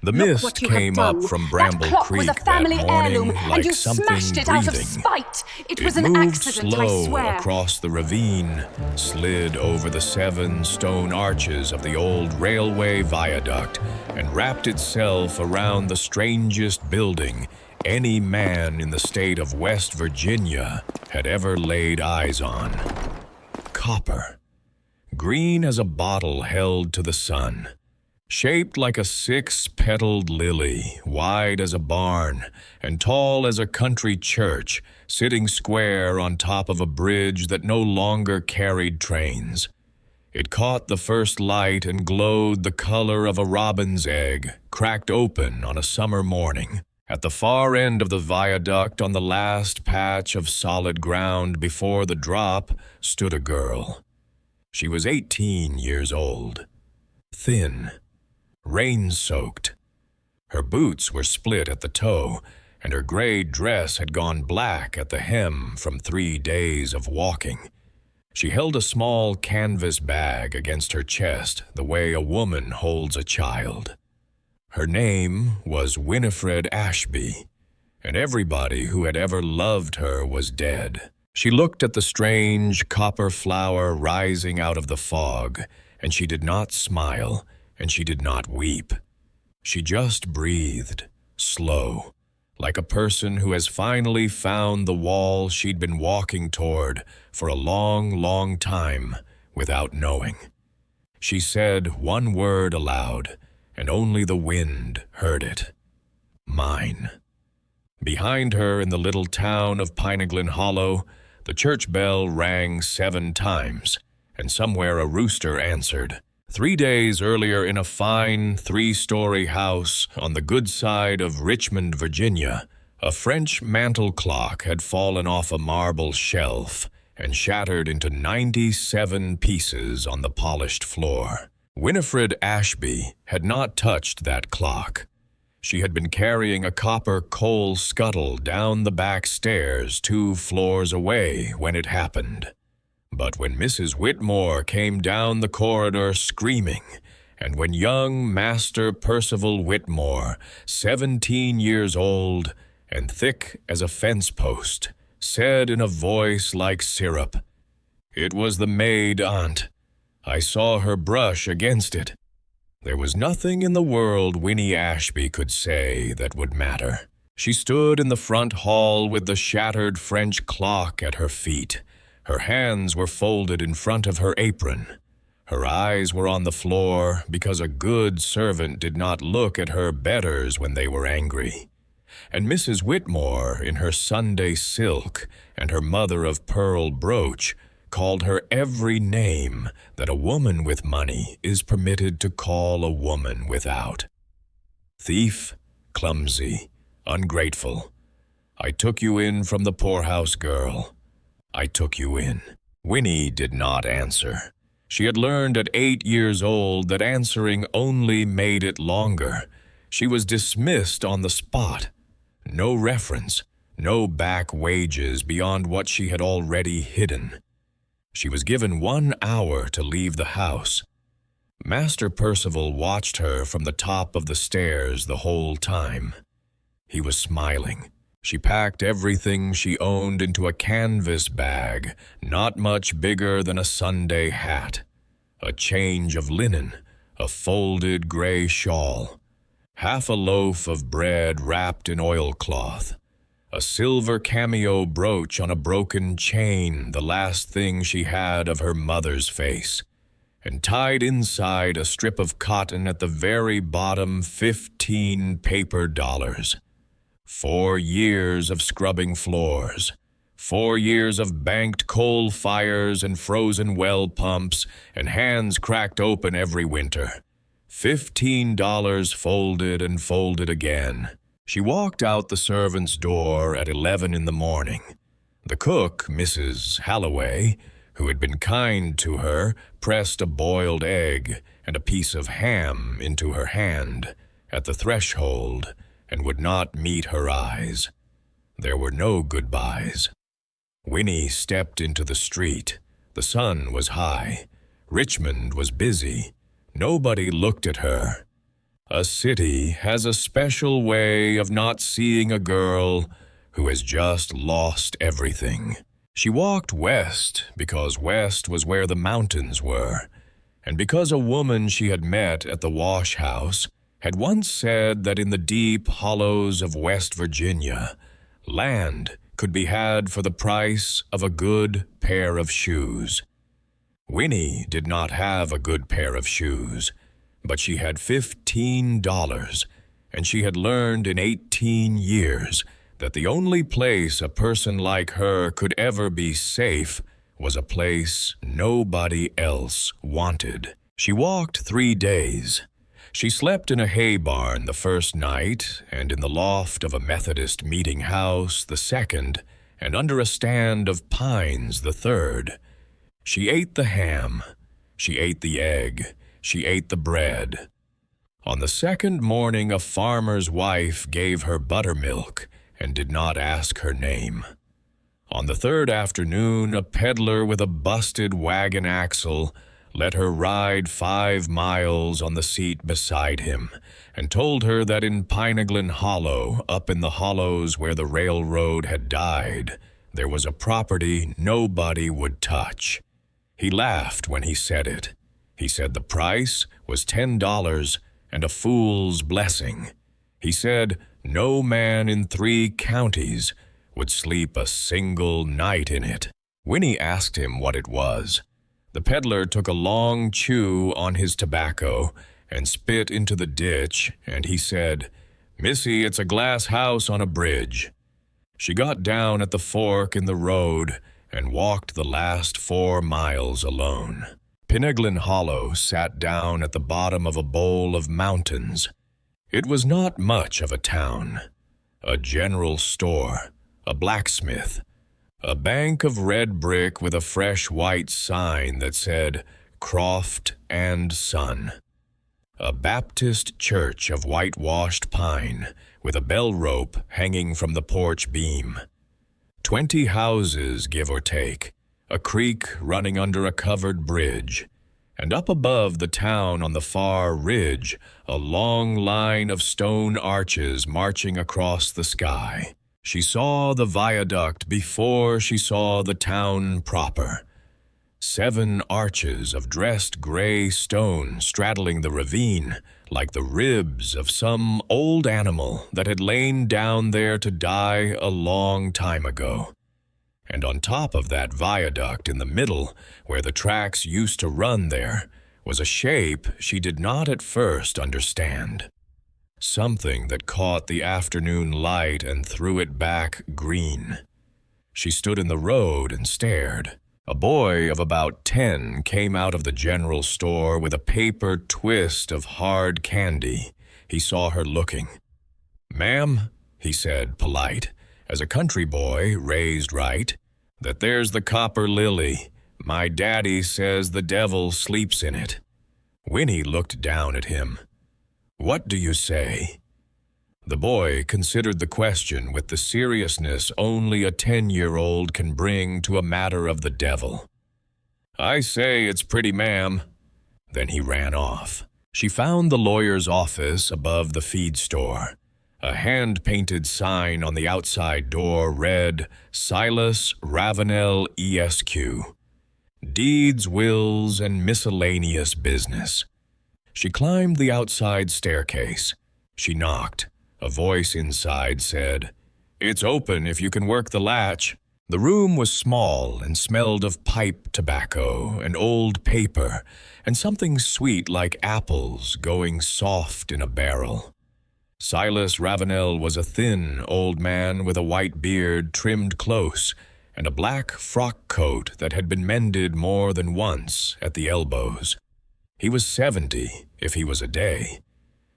The Look mist what you have came up done. from That Bramble clock Creek was a that family morning heirloom, like and you something smashed it out of breathing. spite. It was It an moved accident, slow I swear. across the ravine, slid over the 7 stone arches of the old railway viaduct, and wrapped itself around the strangest building any man in the state of West Virginia had ever laid eyes on. Copper, green as a bottle held to the sun, shaped like a 6-petaled lily, wide as a barn, and tall as a country church, sitting square on top of a bridge that no longer carried trains. It caught the first light and glowed the color of a robin's egg, cracked open on a summer morning. At the far end of the viaduct, on the last patch of solid ground before the drop, stood a girl. She was 18 years old, thin, rain-soaked. Her boots were split at the toe, and her gray dress had gone black at the hem from 3 days of walking. She held a small canvas bag against her chest, the way a woman holds a child. Her name was Winifred Ashby, and everybody who had ever loved her was dead. She looked at the strange copper flower rising out of the fog, and she did not smile, and she did not weep. She just breathed, slow, like a person who has finally found the wall she'd been walking toward for a long, long time without knowing. She said one word aloud, and only the wind heard it. Mine. Behind her in the little town of Pineglin Hollow, the church bell rang 7 times, and somewhere a rooster answered. 3 days earlier, in a fine 3-story house on the good side of Richmond, Virginia, a French mantel clock had fallen off a marble shelf and shattered into 97 pieces on the polished floor. Winifred Ashby had not touched that clock. She had been carrying a copper coal scuttle down the back stairs 2 floors away when it happened. But when Mrs. Whitmore came down the corridor screaming, and when young Master Percival Whitmore, 17 years old and thick as a fence post, said in a voice like syrup, "It was the Maid, Aunt. I saw her brush against it," there was nothing in the world Winnie Ashby could say that would matter. She stood in the front hall with the shattered French clock at her feet. Her hands were folded in front of her apron. Her eyes were on the floor because a good servant did not look at her betters when they were angry. And Mrs. Whitmore, in her Sunday silk and her mother-of-pearl brooch, called her every name that a woman with money is permitted to call a woman without. Thief, clumsy, ungrateful. I took you in from the poorhouse, girl. I took you in. Winnie did not answer. She had learned at 8 years old that answering only made it longer. She was dismissed on the spot. No reference, no back wages beyond what she had already hidden. She was given 1 hour to leave the house. Master Percival watched her from the top of the stairs the whole time. He was smiling. She packed everything she owned into a canvas bag, not much bigger than a Sunday hat, a change of linen, a folded gray shawl, half a loaf of bread wrapped in oilcloth, a silver cameo brooch on a broken chain, the last thing she had of her mother's face, and tied inside a strip of cotton at the very bottom 15 paper dollars. 4 years of scrubbing floors, 4 years of banked coal fires and frozen well pumps, and hands cracked open every winter. $15 folded and folded again. She walked out the servants' door at 11 in the morning. The cook, Mrs. Halloway, who had been kind to her, pressed a boiled egg and a piece of ham into her hand at the threshold, and would not meet her eyes. There were no goodbyes. Winnie stepped into the street. The sun was high. Richmond was busy. Nobody looked at her. A city has a special way of not seeing a girl who has just lost everything. She walked west because west was where the mountains were, and because a woman she had met at the wash house had once said that in the deep hollows of West Virginia, land could be had for the price of a good pair of shoes. Winnie did not have a good pair of shoes, but she had $15, and she had learned in 18 years that the only place a person like her could ever be safe was a place nobody else wanted. She walked 3 days. She slept in a hay barn the first night, and in the loft of a Methodist meeting house the second, and under a stand of pines the third. She ate the ham. She ate the egg. She ate the bread. On the second morning, a farmer's wife gave her buttermilk and did not ask her name. On the third afternoon, a peddler with a busted wagon axle let her ride 5 miles on the seat beside him and told her that in Pineglin Hollow, up in the hollows where the railroad had died, there was a property nobody would touch. He laughed when he said it. He said the price was $10 and a fool's blessing. He said no man in 3 counties would sleep a single night in it. Winnie asked him what it was. The peddler took a long chew on his tobacco and spit into the ditch, and he said, "Missy, it's a glass house on a bridge." She got down at the fork in the road and walked the last 4 miles alone. Pineglin Hollow sat down at the bottom of a bowl of mountains. It was not much of a town. A general store, a blacksmith, a bank of red brick with a fresh white sign that said Croft and Son, a Baptist church of whitewashed pine with a bell rope hanging from the porch beam, 20 houses, give or take, a creek running under a covered bridge, and up above the town on the far ridge, a long line of stone arches marching across the sky. She saw the viaduct before she saw the town proper. 7 arches of dressed gray stone straddling the ravine, like the ribs of some old animal that had lain down there to die a long time ago. And on top of that viaduct in the middle, where the tracks used to run there, was a shape she did not at first understand. Something that caught the afternoon light and threw it back green. She stood in the road and stared. A boy of about 10 came out of the general store with a paper twist of hard candy. He saw her looking. "Ma'am," he said, polite, as a country boy raised right, "that there's the copper lily. My daddy says the devil sleeps in it." Winnie looked down at him. "What do you say?" The boy considered the question with the seriousness only a 10-year-old can bring to a matter of the devil. "I say it's pretty, ma'am." Then he ran off. She found the lawyer's office above the feed store. A hand-painted sign on the outside door read, "Silas Ravenel, ESQ. Deeds, wills, and miscellaneous business." She climbed the outside staircase. She knocked. A voice inside said, "It's open if you can work the latch." The room was small and smelled of pipe tobacco and old paper and something sweet like apples going soft in a barrel. Silas Ravenel was a thin old man with a white beard trimmed close and a black frock coat that had been mended more than once at the elbows. He was 70 if he was a day.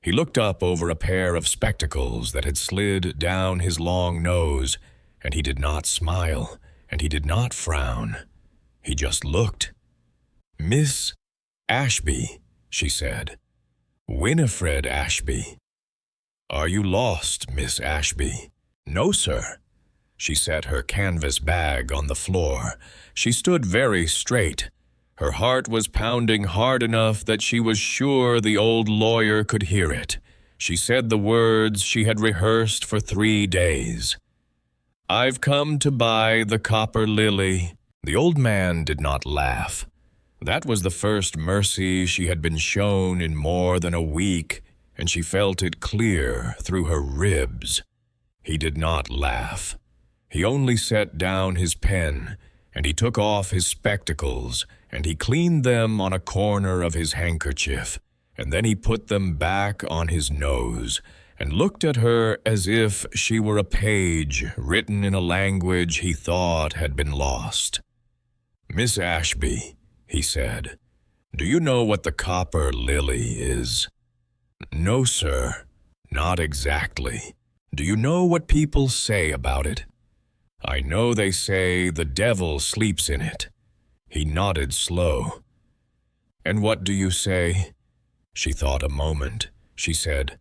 He looked up over a pair of spectacles that had slid down his long nose, and he did not smile, and he did not frown. He just looked. "Miss Ashby," she said. "Winifred Ashby." "Are you lost, Miss Ashby?" "No, sir." She set her canvas bag on the floor. She stood very straight. Her heart was pounding hard enough that she was sure the old lawyer could hear it. She said the words she had rehearsed for 3 days. "I've come to buy the copper lily." The old man did not laugh. That was the first mercy she had been shown in more than a week, and she felt it clear through her ribs. He did not laugh. He only set down his pen, and he took off his spectacles, and he cleaned them on a corner of his handkerchief, and then he put them back on his nose, and looked at her as if she were a page written in a language he thought had been lost. "Miss Ashby," he said, "do you know what the copper lily is?" "No, sir, not exactly. Do you know what people say about it?" "I know they say the devil sleeps in it." He nodded slow. "And what do you say?" She thought a moment. She said,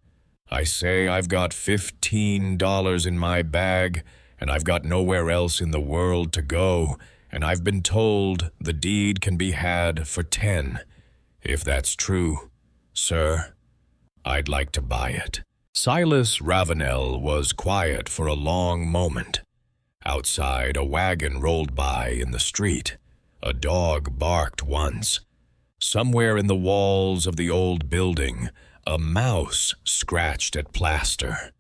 "I say I've got $15 in my bag, and I've got nowhere else in the world to go, and I've been told the deed can be had for 10. If that's true, sir, I'd like to buy it." Silas Ravenel was quiet for a long moment. Outside, a wagon rolled by in the street. A dog barked once. Somewhere in the walls of the old building, a mouse scratched at plaster.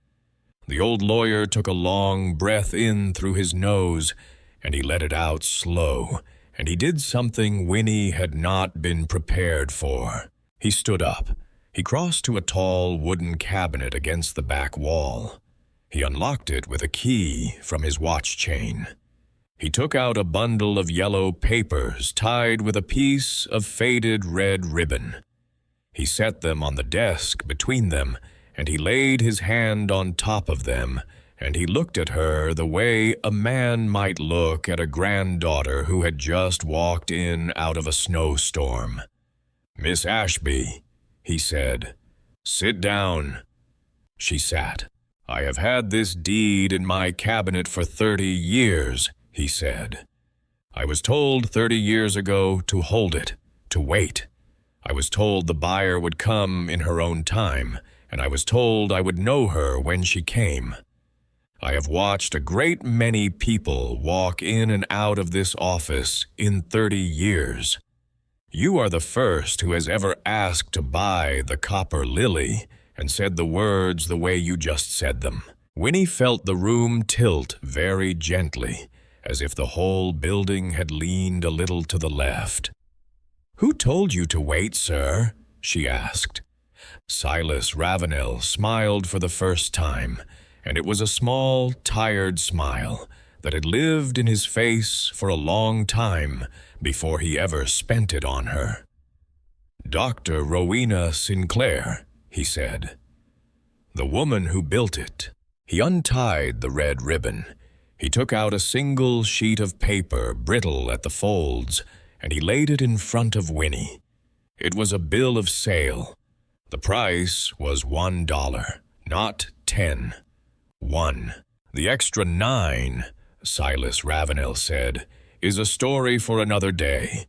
The old lawyer took a long breath in through his nose, and he let it out slow, and he did something Winnie had not been prepared for. He stood up. He crossed to a tall wooden cabinet against the back wall. He unlocked it with a key from his watch chain. He took out a bundle of yellow papers tied with a piece of faded red ribbon. He set them on the desk between them, and he laid his hand on top of them, and he looked at her the way a man might look at a granddaughter who had just walked in out of a snowstorm. "Miss Ashby," he said, "sit down." She sat. "I have had this deed in my cabinet for 30 years, he said. "I was told 30 years ago to hold it, to wait. I was told the buyer would come in her own time, and I was told I would know her when she came. I have watched a great many people walk in and out of this office in 30 years. You are the first who has ever asked to buy the copper lily and said the words the way you just said them." Winnie felt the room tilt very gently, as if the whole building had leaned a little to the left. "Who told you to wait, sir?" she asked. Silas Ravenel smiled for the first time, and it was a small, tired smile that had lived in his face for a long time before he ever spent it on her. "Dr. Rowena Sinclair," he said. "The woman who built it." He untied the red ribbon. He took out a single sheet of paper, brittle at the folds, and he laid it in front of Winnie. It was a bill of sale. The price was $1, not 10. 1. The extra 9, Silas Ravenel said, is a story for another day.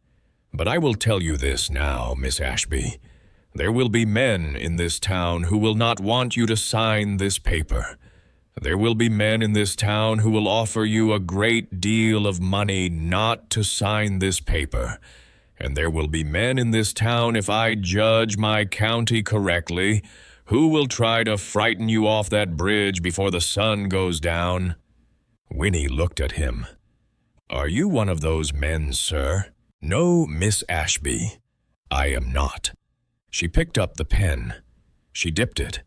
But I will tell you this now, Miss Ashby. There will be men in this town who will not want you to sign this paper. There will be men in this town who will offer you a great deal of money not to sign this paper. And there will be men in this town, if I judge my county correctly, who will try to frighten you off that bridge before the sun goes down. Winnie looked at him. "Are you one of those men, sir?" "No, Miss Ashby, I am not." She picked up the pen. She dipped it.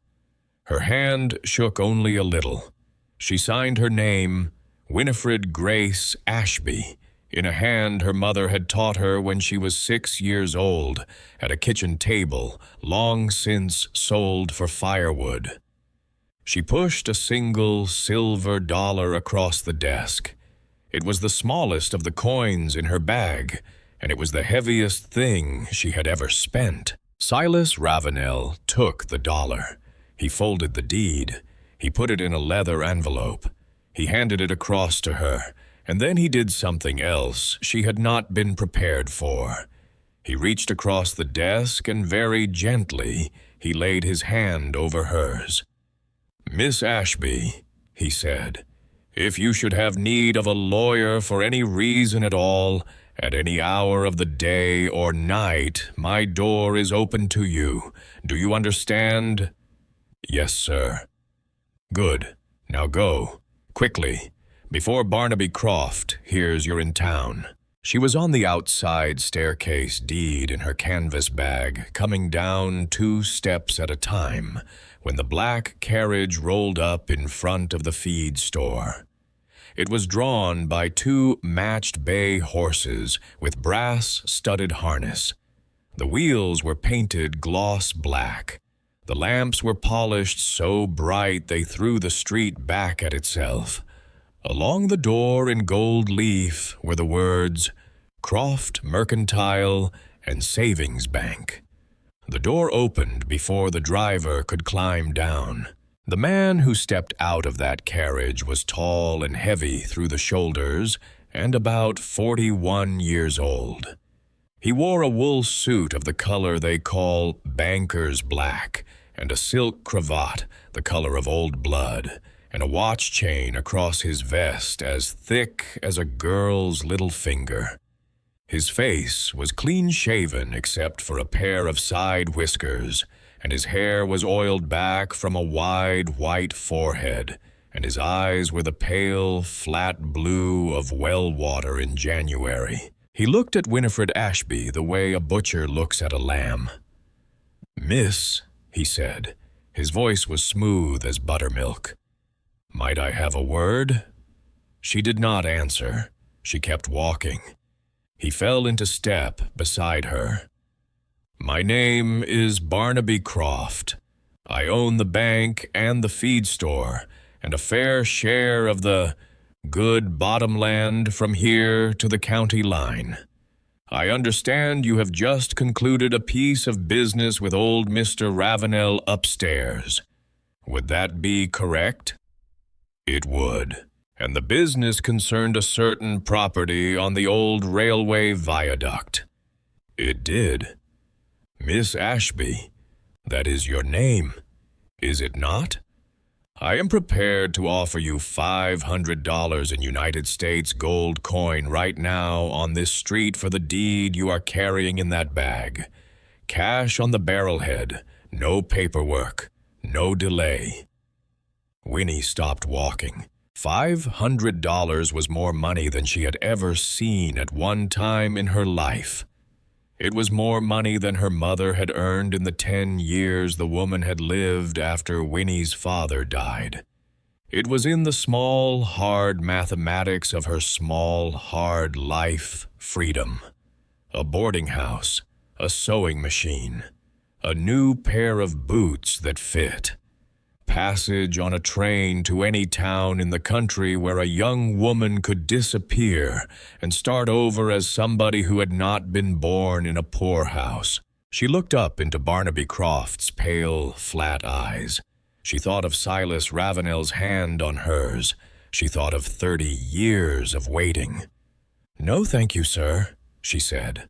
Her hand shook only a little. She signed her name, Winifred Grace Ashby, in a hand her mother had taught her when she was 6 years old, at a kitchen table, long since sold for firewood. She pushed a single silver dollar across the desk. It was the smallest of the coins in her bag, and it was the heaviest thing she had ever spent. Silas Ravenel took the dollar. He folded the deed. He put it in a leather envelope. He handed it across to her, and then he did something else she had not been prepared for. He reached across the desk and very gently he laid his hand over hers. "Miss Ashby," he said, "if you should have need of a lawyer for any reason at all, at any hour of the day or night, my door is open to you. Do you understand?" "Yes, sir." "Good. Now go. Quickly. Before Barnaby Croft hears you're in town." She was on the outside staircase, deed in her canvas bag, coming down 2 steps at a time, when the black carriage rolled up in front of the feed store. It was drawn by 2 matched bay horses with brass-studded harness. The wheels were painted gloss black. The lamps were polished so bright they threw the street back at itself. Along the door in gold leaf were the words, "Croft Mercantile and Savings Bank." The door opened before the driver could climb down. The man who stepped out of that carriage was tall and heavy through the shoulders and about 41 years old. He wore a wool suit of the color they call banker's black and a silk cravat the color of old blood, and a watch chain across his vest as thick as a girl's little finger. His face was clean-shaven except for a pair of side whiskers, and his hair was oiled back from a wide white forehead, and his eyes were the pale, flat blue of well water in January. He looked at Winifred Ashby the way a butcher looks at a lamb. "Miss," he said. His voice was smooth as buttermilk. "Might I have a word?" She did not answer. She kept walking. He fell into step beside her. "My name is Barnaby Croft. I own the bank and the feed store, and a fair share of the good bottomland from here to the county line. I understand you have just concluded a piece of business with old Mr. Ravenel upstairs. Would that be correct?" It would, and the business concerned a certain property on the old railway viaduct. It did. "Miss Ashby, that is your name, is it not? I am prepared to offer you $500 in United States gold coin right now on this street for the deed you are carrying in that bag. Cash on the barrelhead, no paperwork, no delay." Winnie stopped walking. $500 was more money than she had ever seen at one time in her life. It was more money than her mother had earned in the 10 years the woman had lived after Winnie's father died. It was in the small, hard mathematics of her small, hard life freedom. A boarding house, a sewing machine, a new pair of boots that fit. Passage on a train to any town in the country where a young woman could disappear and start over as somebody who had not been born in a poorhouse. She looked up into Barnaby Croft's pale, flat eyes. She thought of Silas Ravenel's hand on hers. She thought of 30 years of waiting. "No, thank you, sir," she said.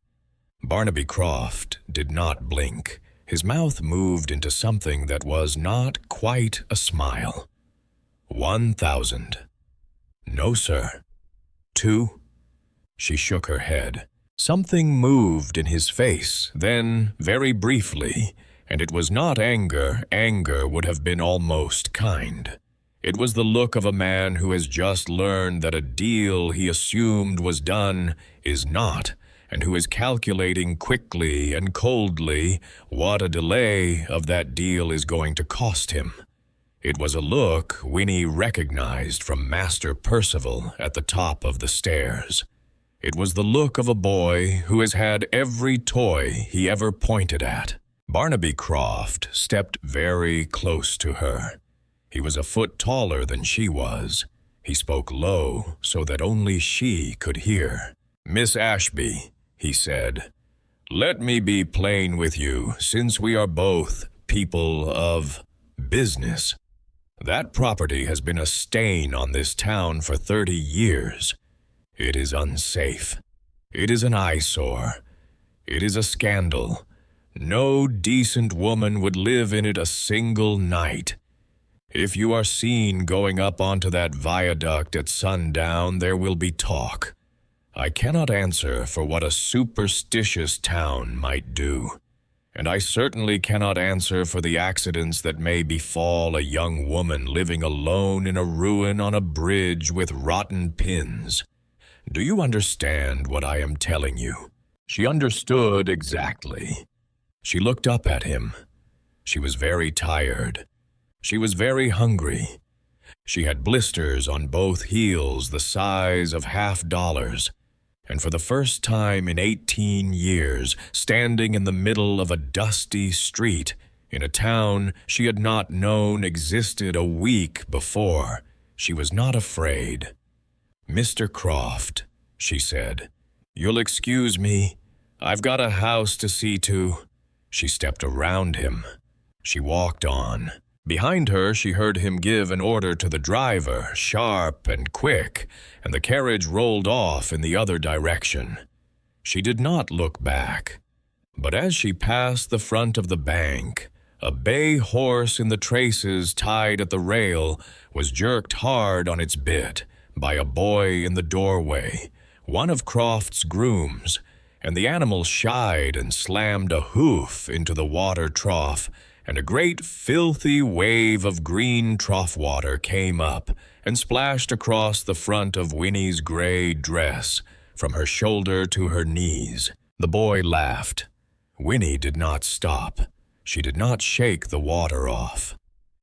Barnaby Croft did not blink. His mouth moved into something that was not quite a smile. 1,000. "No, sir." 2. She shook her head. Something moved in his face, then, very briefly, and it was not anger. Anger would have been almost kind. It was the look of a man who has just learned that a deal he assumed was done is not, and who is calculating quickly and coldly what a delay of that deal is going to cost him. It was a look Winnie recognized from Master Percival at the top of the stairs. It was the look of a boy who has had every toy he ever pointed at. Barnaby Croft stepped very close to her. He was a foot taller than she was. He spoke low so that only she could hear. "Miss Ashby," he said, "let me be plain with you, since we are both people of business. That property has been a stain on this town for 30 years. It is unsafe. It is an eyesore. It is a scandal. No decent woman would live in it a single night. If you are seen going up onto that viaduct at sundown, there will be talk. I cannot answer for what a superstitious town might do, and I certainly cannot answer for the accidents that may befall a young woman living alone in a ruin on a bridge with rotten pins. Do you understand what I am telling you?" She understood exactly. She looked up at him. She was very tired. She was very hungry. She had blisters on both heels the size of $50, and for the first time in 18 years, standing in the middle of a dusty street in a town she had not known existed a week before, she was not afraid. "Mr. Croft," she said, "you'll excuse me. I've got a house to see to." She stepped around him. She walked on. Behind her, she heard him give an order to the driver, sharp and quick, and the carriage rolled off in the other direction. She did not look back. But as she passed the front of the bank, a bay horse in the traces tied at the rail was jerked hard on its bit by a boy in the doorway, one of Croft's grooms, and the animal shied and slammed a hoof into the water trough, and a great filthy wave of green trough water came up and splashed across the front of Winnie's gray dress, from her shoulder to her knees. The boy laughed. Winnie did not stop. She did not shake the water off.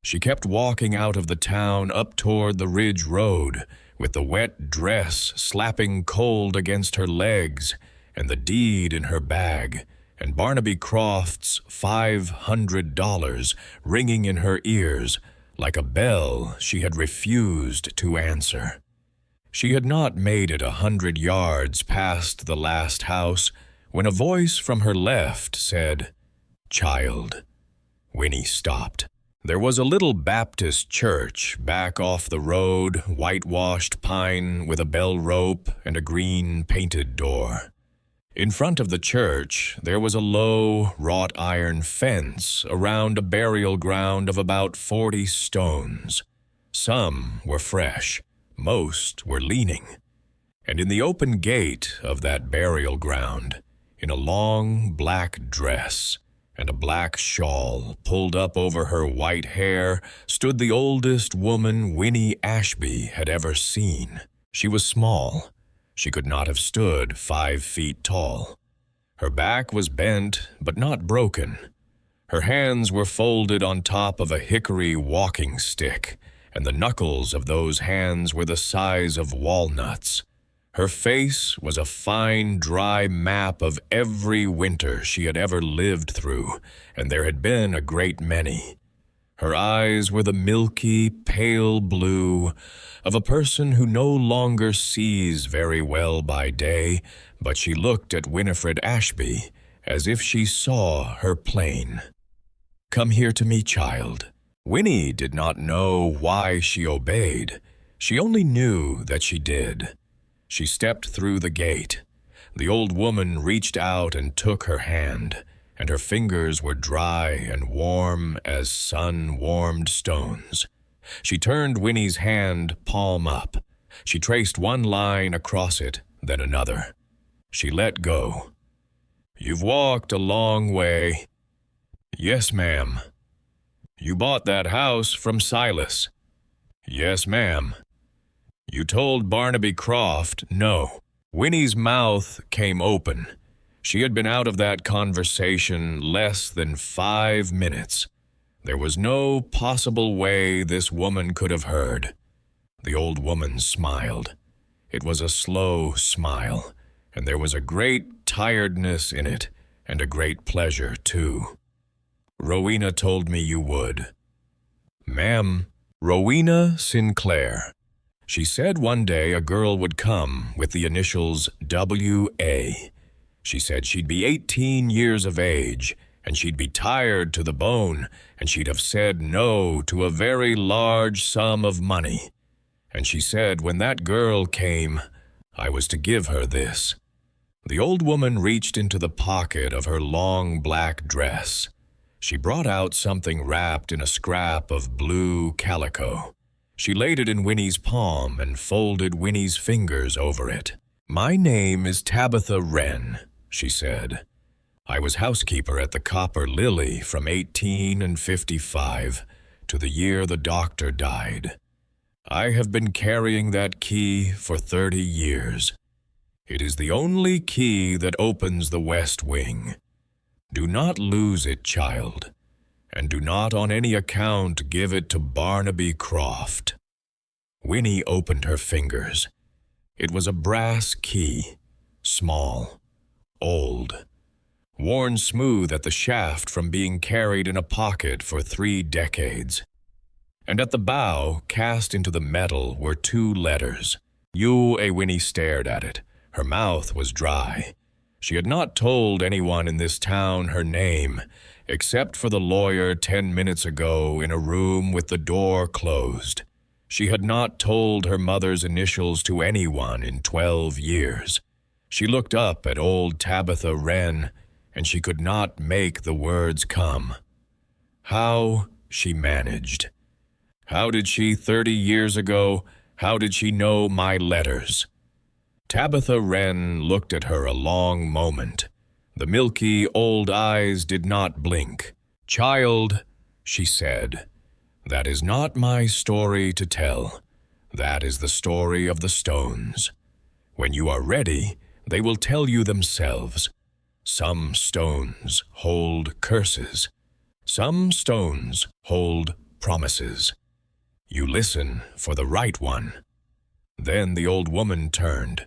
She kept walking out of the town up toward the ridge road, with the wet dress slapping cold against her legs, and the deed in her bag, and Barnaby Croft's $500 ringing in her ears like a bell she had refused to answer. She had not made it 100 yards past the last house when a voice from her left said, "Child." Winnie stopped. There was a little Baptist church back off the road, whitewashed pine with a bell rope and a green painted door. In front of the church, there was a low, wrought iron fence around a burial ground of about 40 stones. Some were fresh, most were leaning. And in the open gate of that burial ground, in a long black dress and a black shawl pulled up over her white hair, stood the oldest woman Winnie Ashby had ever seen. She was small. She could not have stood 5 feet tall. Her back was bent, but not broken. Her hands were folded on top of a hickory walking stick, and the knuckles of those hands were the size of walnuts. Her face was a fine, dry map of every winter she had ever lived through, and there had been a great many. Her eyes were the milky, pale blue of a person who no longer sees very well by day, but she looked at Winifred Ashby as if she saw her plain. "Come here to me, child." Winnie did not know why she obeyed. She only knew that she did. She stepped through the gate. The old woman reached out and took her hand, and her fingers were dry and warm as sun-warmed stones. She turned Winnie's hand palm up. She traced one line across it, then another. She let go. "You've walked a long way." "Yes, ma'am." "You bought that house from Silas." "Yes, ma'am." "You told Barnaby Croft no." Winnie's mouth came open. She had been out of that conversation less than 5 minutes. There was no possible way this woman could have heard. The old woman smiled. It was a slow smile, and there was a great tiredness in it, and a great pleasure, too. "Rowena told me you would." "Ma'am, Rowena Sinclair. She said one day a girl would come with the initials W.A. She said she'd be 18 years of age, and she'd be tired to the bone, and she'd have said no to a very large sum of money. And she said when that girl came, I was to give her this. The old woman reached into the pocket of her long black dress. She brought out something wrapped in a scrap of blue calico. She laid it in Winnie's palm and folded Winnie's fingers over it. "My name is Tabitha Wren," she said. "I was housekeeper at the Copper Lily from 1855 to the year the doctor died. I have been carrying that key for 30 years. It is the only key that opens the west wing. Do not lose it, child, and do not on any account give it to Barnaby Croft." Winnie opened her fingers. It was a brass key, small, old, worn smooth at the shaft from being carried in a pocket for 3 decades. And at the bow, cast into the metal, were 2 letters. Winnie stared at it. Her mouth was dry. She had not told anyone in this town her name, except for the lawyer 10 minutes ago in a room with the door closed. She had not told her mother's initials to anyone in 12 years. She looked up at old Tabitha Wren, and she could not make the words come. How she managed. How did she 30 years ago, how did she know my letters? Tabitha Wren looked at her a long moment. The milky old eyes did not blink. "Child," she said, "that is not my story to tell. That is the story of the stones. When you are ready, they will tell you themselves. Some stones hold curses. Some stones hold promises. You listen for the right one." Then the old woman turned.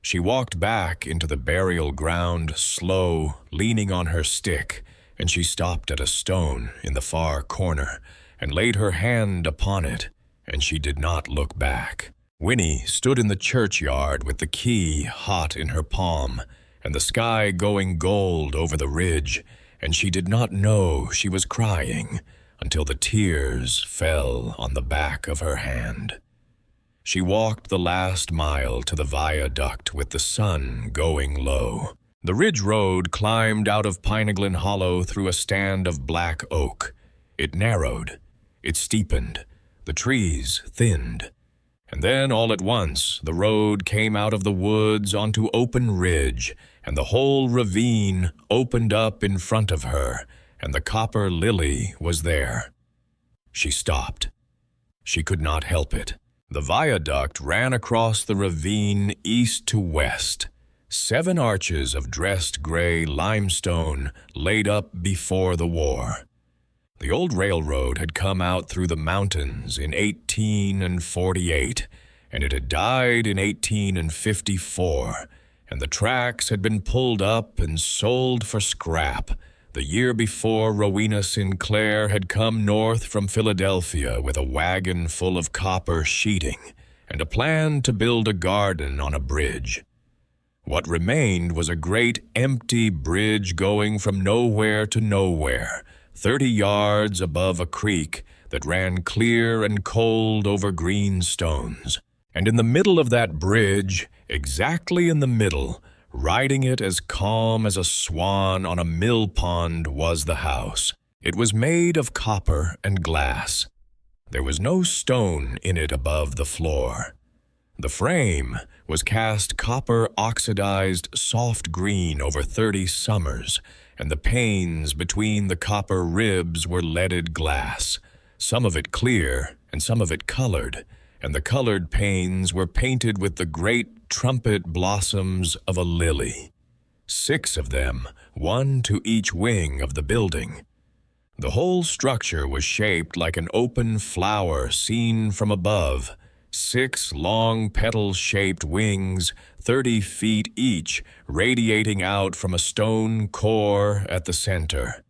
She walked back into the burial ground, slow, leaning on her stick, and she stopped at a stone in the far corner and laid her hand upon it, and she did not look back. Winnie stood in the churchyard with the key hot in her palm and the sky going gold over the ridge, and she did not know she was crying until the tears fell on the back of her hand. She walked the last mile to the viaduct with the sun going low. The ridge road climbed out of Pineglin Hollow through a stand of black oak. It narrowed, it steepened, the trees thinned. And then all at once the road came out of the woods onto open ridge, and the whole ravine opened up in front of her, and the Copper Lily was there. She stopped. She could not help it. The viaduct ran across the ravine east to west, 7 arches of dressed gray limestone laid up before the war. The old railroad had come out through the mountains in 1848, and it had died in 1854, and the tracks had been pulled up and sold for scrap the year before Rowena Sinclair had come north from Philadelphia with a wagon full of copper sheeting and a plan to build a garden on a bridge. What remained was a great empty bridge going from nowhere to nowhere, 30 yards above a creek that ran clear and cold over green stones. And in the middle of that bridge, exactly in the middle, riding it as calm as a swan on a mill pond, was the house. It was made of copper and glass. There was no stone in it above the floor. The frame was cast copper oxidized soft green over 30 summers, and the panes between the copper ribs were leaded glass, some of it clear and some of it colored, and the colored panes were painted with the great trumpet blossoms of a lily. 6 of them, 1 to each wing of the building. The whole structure was shaped like an open flower seen from above. 6 long petal-shaped wings, 30 feet each, radiating out from a stone core at the center.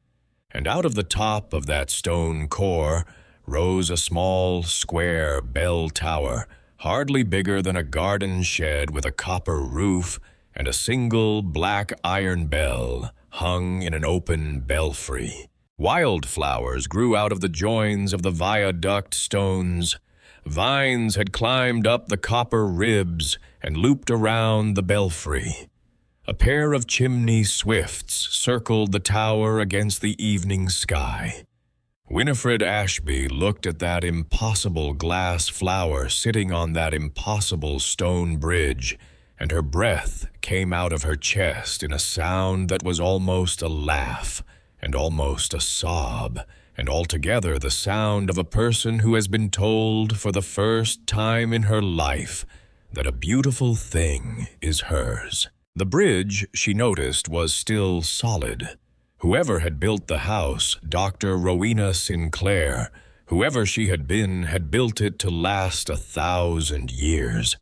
And out of the top of that stone core rose a small, square bell tower, hardly bigger than a garden shed with a copper roof and a single black iron bell hung in an open belfry. Wildflowers grew out of the joins of the viaduct stones. Vines had climbed up the copper ribs and looped around the belfry. A pair of chimney swifts circled the tower against the evening sky. Winifred Ashby looked at that impossible glass flower sitting on that impossible stone bridge, and her breath came out of her chest in a sound that was almost a laugh, and almost a sob, and altogether the sound of a person who has been told for the first time in her life that a beautiful thing is hers. The bridge, she noticed, was still solid. Whoever had built the house, Dr. Rowena Sinclair, whoever she had been, had built it to last 1,000 years.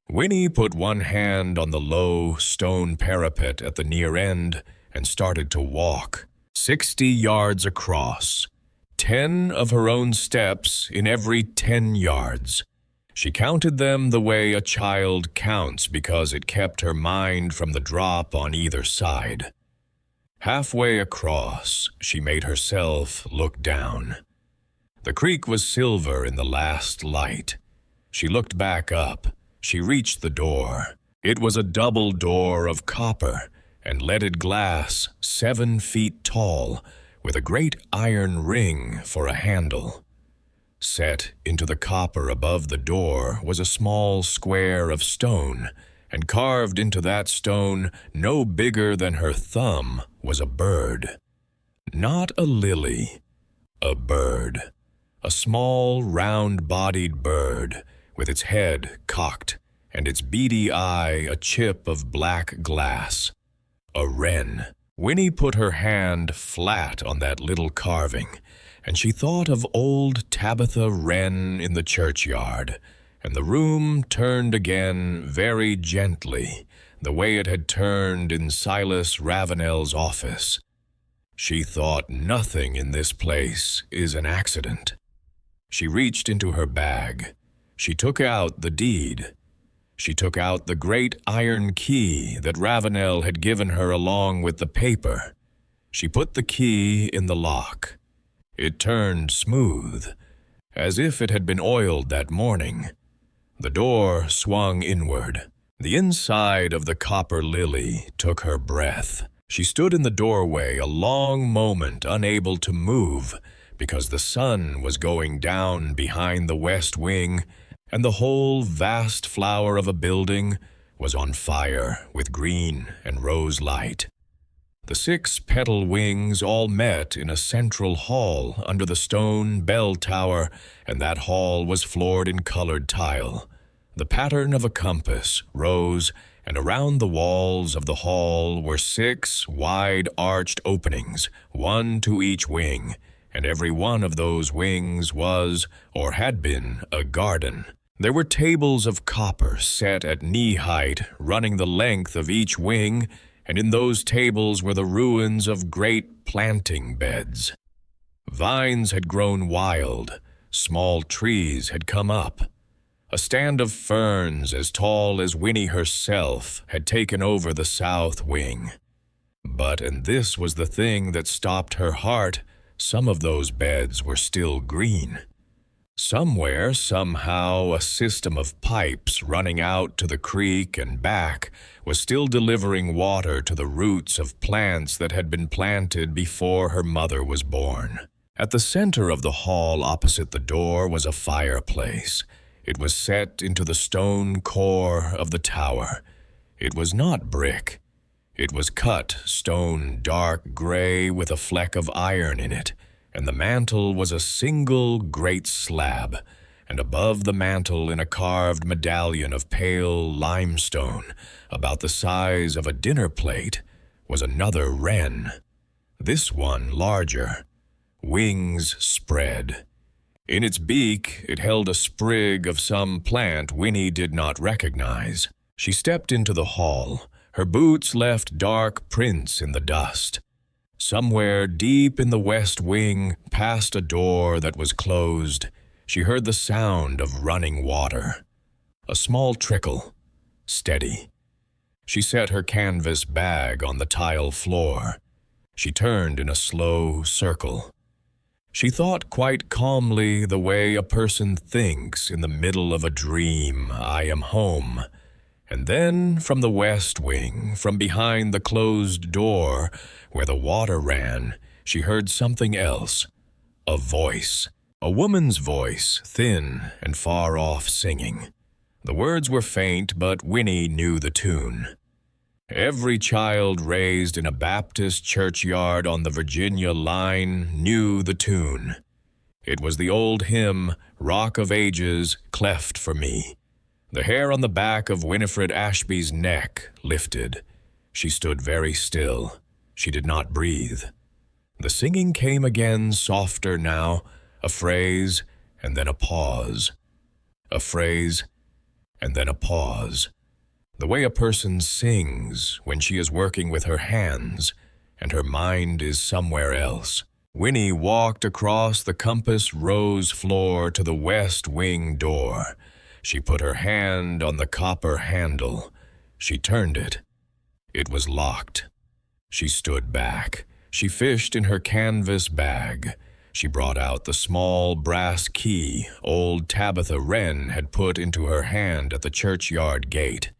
Winnie put one hand on the low stone parapet at the near end and started to walk, 60 yards across, 10 of her own steps in every 10 yards. She counted them the way a child counts because it kept her mind from the drop on either side. Halfway across, she made herself look down. The creek was silver in the last light. She looked back up. She reached the door. It was a double door of copper and leaded glass 7 feet tall, with a great iron ring for a handle. Set into the copper above the door was a small square of stone, and carved into that stone, no bigger than her thumb, was a bird. Not a lily, a bird. A small, round-bodied bird, with its head cocked, and its beady eye a chip of black glass. A wren. Winnie put her hand flat on that little carving, and she thought of old Tabitha Wren in the churchyard, and the room turned again very gently, the way it had turned in Silas Ravenel's office. She thought nothing in this place is an accident. She reached into her bag. She took out the deed. She took out the great iron key that Ravenel had given her along with the paper. She put the key in the lock. It turned smooth, as if it had been oiled that morning. The door swung inward. The inside of the copper lily took her breath. She stood in the doorway a long moment, unable to move, because the sun was going down behind the west wing, and the whole vast flower of a building was on fire with green and rose light. The 6 petal wings all met in a central hall under the stone bell tower, and that hall was floored in colored tile. The pattern of a compass rose, and around the walls of the hall were 6 wide-arched openings, 1 to each wing, and every one of those wings was, or had been, a garden. There were tables of copper set at knee-height, running the length of each wing, and in those tables were the ruins of great planting beds. Vines had grown wild, small trees had come up. A stand of ferns as tall as Winnie herself had taken over the south wing. But, and this was the thing that stopped her heart, some of those beds were still green. Somewhere, somehow, a system of pipes running out to the creek and back was still delivering water to the roots of plants that had been planted before her mother was born. At the center of the hall opposite the door was a fireplace. It was set into the stone core of the tower. It was not brick. It was cut stone dark gray with a fleck of iron in it, and the mantel was a single great slab, and above the mantel in a carved medallion of pale limestone, about the size of a dinner plate, was another wren. This one larger. Wings spread. In its beak it held a sprig of some plant Winnie did not recognize. She stepped into the hall. Her boots left dark prints in the dust. Somewhere deep in the west wing, past a door that was closed, she heard the sound of running water. A small trickle, steady. She set her canvas bag on the tile floor. She turned in a slow circle. She thought quite calmly the way a person thinks in the middle of a dream, "I am home," And then from the west wing, from behind the closed door where the water ran, she heard something else. A voice. A woman's voice, thin and far off singing. The words were faint, but Winnie knew the tune. Every child raised in a Baptist churchyard on the Virginia line knew the tune. It was the old hymn, Rock of Ages, cleft for me. The hair on the back of Winifred Ashby's neck lifted. She stood very still. She did not breathe. The singing came again, softer now, a phrase and then a pause. A phrase and then a pause. The way a person sings when she is working with her hands and her mind is somewhere else. Winnie walked across the compass rose floor to the west wing door. She put her hand on the copper handle. She turned it. It was locked. She stood back. She fished in her canvas bag. She brought out the small brass key old Tabitha Wren had put into her hand at the churchyard gate.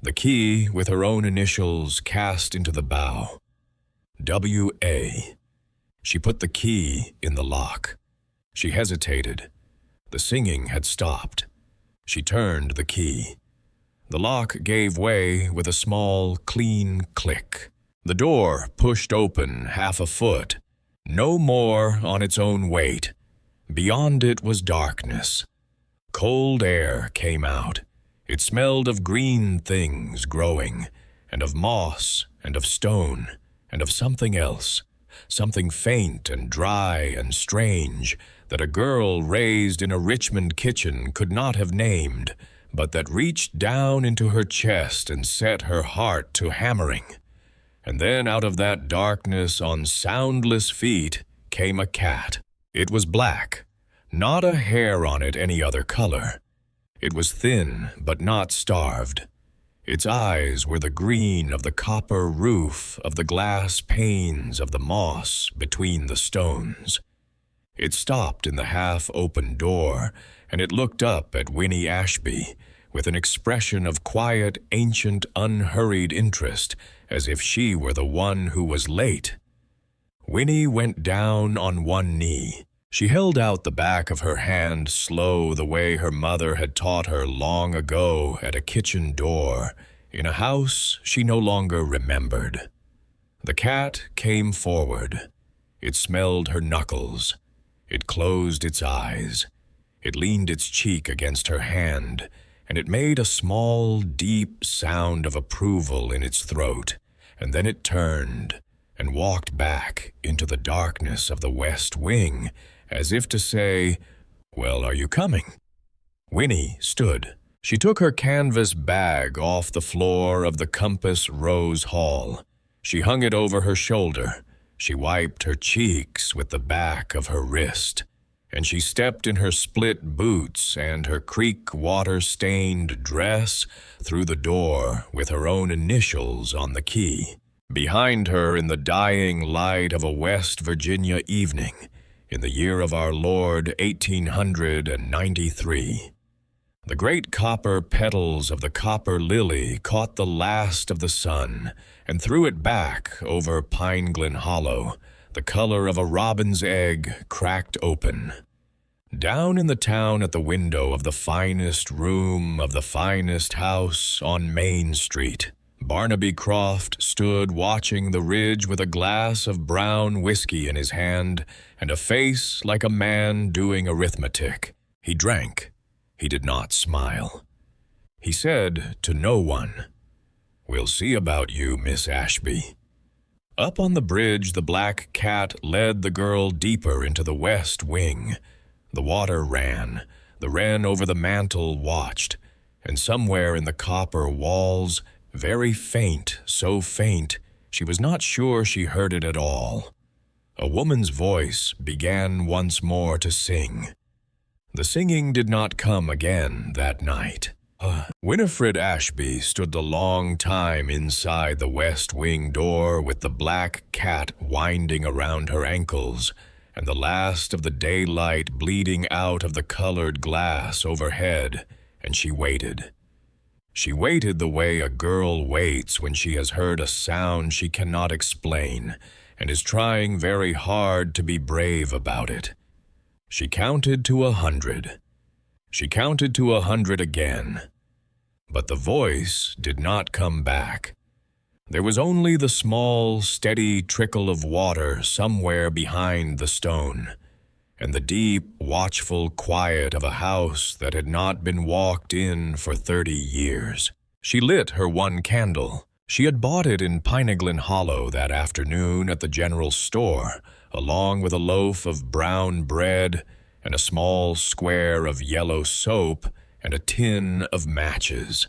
The key with her own initials cast into the bow. W.A. She put the key in the lock. She hesitated. The singing had stopped. She turned the key. The lock gave way with a small, clean click. The door pushed open half a foot. No more on its own weight. Beyond it was darkness. Cold air came out. It smelled of green things growing, and of moss, and of stone, and of something else, something faint and dry and strange that a girl raised in a Richmond kitchen could not have named, but that reached down into her chest and set her heart to hammering. And then out of that darkness on soundless feet came a cat. It was black, not a hair on it any other color. It was thin but not starved. Its eyes were the green of the copper roof of the glass panes of the moss between the stones. It stopped in the half-open door, and it looked up at Winnie Ashby with an expression of quiet, ancient, unhurried interest, as if she were the one who was late. Winnie went down on one knee. She held out the back of her hand slow the way her mother had taught her long ago at a kitchen door in a house she no longer remembered. The cat came forward. It smelled her knuckles. It closed its eyes. It leaned its cheek against her hand, and it made a small, deep sound of approval in its throat, and then it turned and walked back into the darkness of the west wing, as if to say, "Well, are you coming?" Winnie stood. She took her canvas bag off the floor of the Compass Rose Hall. She hung it over her shoulder. She wiped her cheeks with the back of her wrist, and she stepped in her split boots and her creek water-stained dress through the door with her own initials on the key. Behind her, in the dying light of a West Virginia evening, in the year of our Lord 1893, the great copper petals of the copper lily caught the last of the sun and threw it back over Pineglen Hollow, the color of a robin's egg cracked open. Down in the town at the window of the finest room of the finest house on Main Street, Barnaby Croft stood watching the ridge with a glass of brown whiskey in his hand and a face like a man doing arithmetic. He drank. He did not smile. He said to no one, "We'll see about you, Miss Ashby." Up on the bridge, the black cat led the girl deeper into the west wing. The water ran. The wren over the mantel watched, and somewhere in the copper walls, very faint, so faint, she was not sure she heard it at all, a woman's voice began once more to sing. The singing did not come again that night. Winifred Ashby stood a long time inside the west wing door with the black cat winding around her ankles and the last of the daylight bleeding out of the colored glass overhead, and she waited. She waited the way a girl waits when she has heard a sound she cannot explain and is trying very hard to be brave about it. She counted to 100. She counted to 100 again. But the voice did not come back. There was only the small, steady trickle of water somewhere behind the stone, and the deep, watchful quiet of a house that had not been walked in for 30 years. She lit her one candle. She had bought it in Pineglin Hollow that afternoon at the general store, along with a loaf of brown bread and a small square of yellow soap and a tin of matches.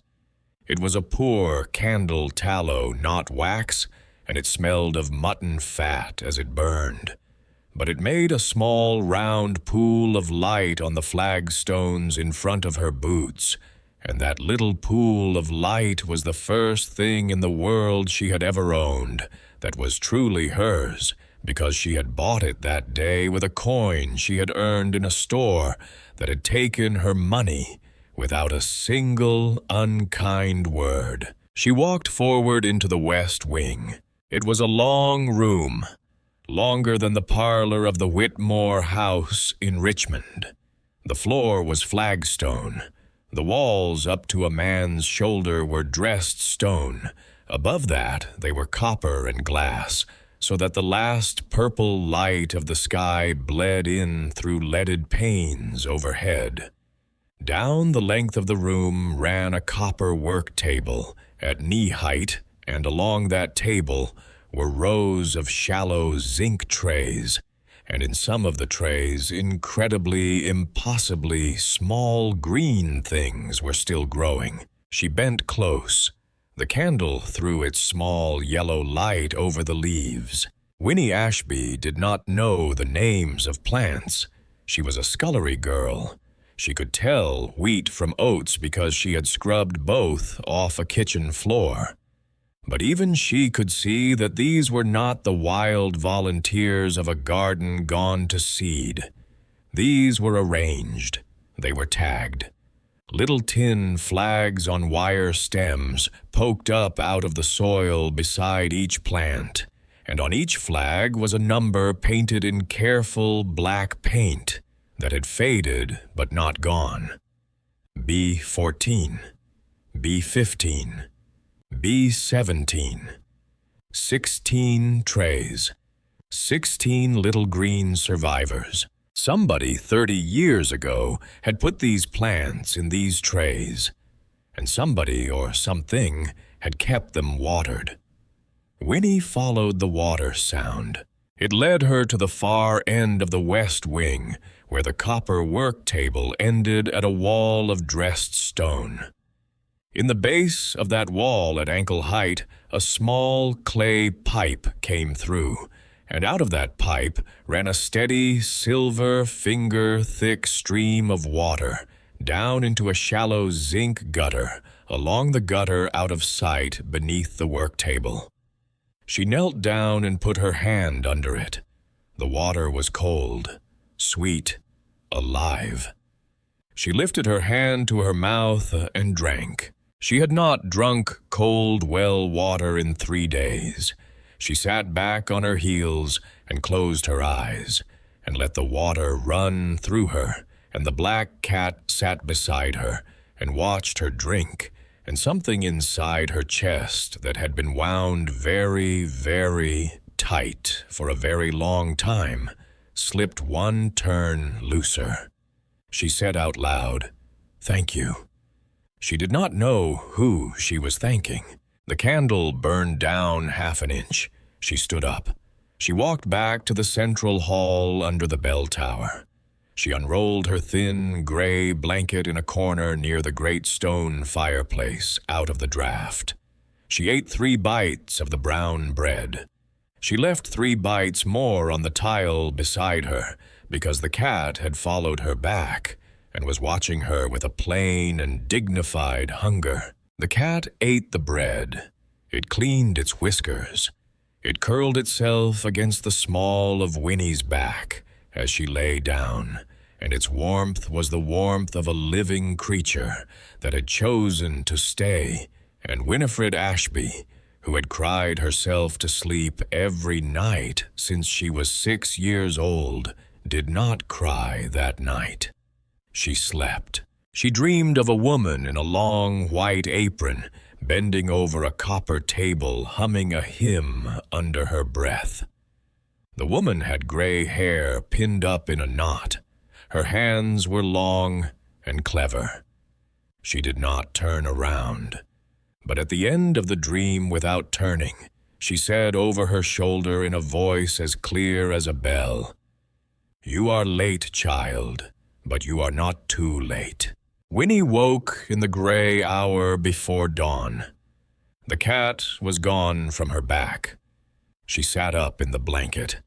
It was a poor candle tallow, not wax, and it smelled of mutton fat as it burned. But it made a small round pool of light on the flagstones in front of her boots, and that little pool of light was the first thing in the world she had ever owned that was truly hers, because she had bought it that day with a coin she had earned in a store that had taken her money without a single unkind word. She walked forward into the west wing. It was a long room, longer than the parlor of the Whitmore house in Richmond. The floor was flagstone. The walls up to a man's shoulder were dressed stone. Above that, they were copper and glass, so that the last purple light of the sky bled in through leaded panes overhead. Down the length of the room ran a copper work table at knee height, and along that table were rows of shallow zinc trays, and in some of the trays incredibly, impossibly small green things were still growing. She bent close. The candle threw its small yellow light over the leaves. Winnie Ashby did not know the names of plants. She was a scullery girl. She could tell wheat from oats because she had scrubbed both off a kitchen floor. But even she could see that these were not the wild volunteers of a garden gone to seed. These were arranged. They were tagged. Little tin flags on wire stems poked up out of the soil beside each plant, and on each flag was a number painted in careful black paint that had faded but not gone. B14, B15, B17. 16 trays. 16 little green survivors. Somebody 30 years ago had put these plants in these trays, and somebody or something had kept them watered. Winnie followed the water sound. It led her to the far end of the west wing, where the copper work table ended at a wall of dressed stone. In the base of that wall at ankle height, a small clay pipe came through, and out of that pipe ran a steady, silver, finger-thick stream of water down into a shallow zinc gutter, along the gutter out of sight beneath the work table. She knelt down and put her hand under it. The water was cold, sweet, alive. She lifted her hand to her mouth and drank. She had not drunk cold well water in 3 days. She sat back on her heels and closed her eyes and let the water run through her, and the black cat sat beside her and watched her drink, and something inside her chest that had been wound very, very tight for a very long time slipped one turn looser. She said out loud, "Thank you." She did not know who she was thanking. The candle burned down 1/2 inch. She stood up. She walked back to the central hall under the bell tower. She unrolled her thin, gray blanket in a corner near the great stone fireplace, out of the draft. She ate 3 bites of the brown bread. She left 3 bites more on the tile beside her, because the cat had followed her back and was watching her with a plain and dignified hunger. The cat ate the bread. It cleaned its whiskers. It curled itself against the small of Winnie's back as she lay down, and its warmth was the warmth of a living creature that had chosen to stay, and Winifred Ashby, who had cried herself to sleep every night since she was 6 years old, did not cry that night. She slept. She dreamed of a woman in a long white apron, bending over a copper table, humming a hymn under her breath. The woman had gray hair pinned up in a knot. Her hands were long and clever. She did not turn around, but at the end of the dream, without turning, she said over her shoulder in a voice as clear as a bell, "You are late, child, but you are not too late." Winnie woke in the gray hour before dawn. The cat was gone from her back. She sat up in the blanket.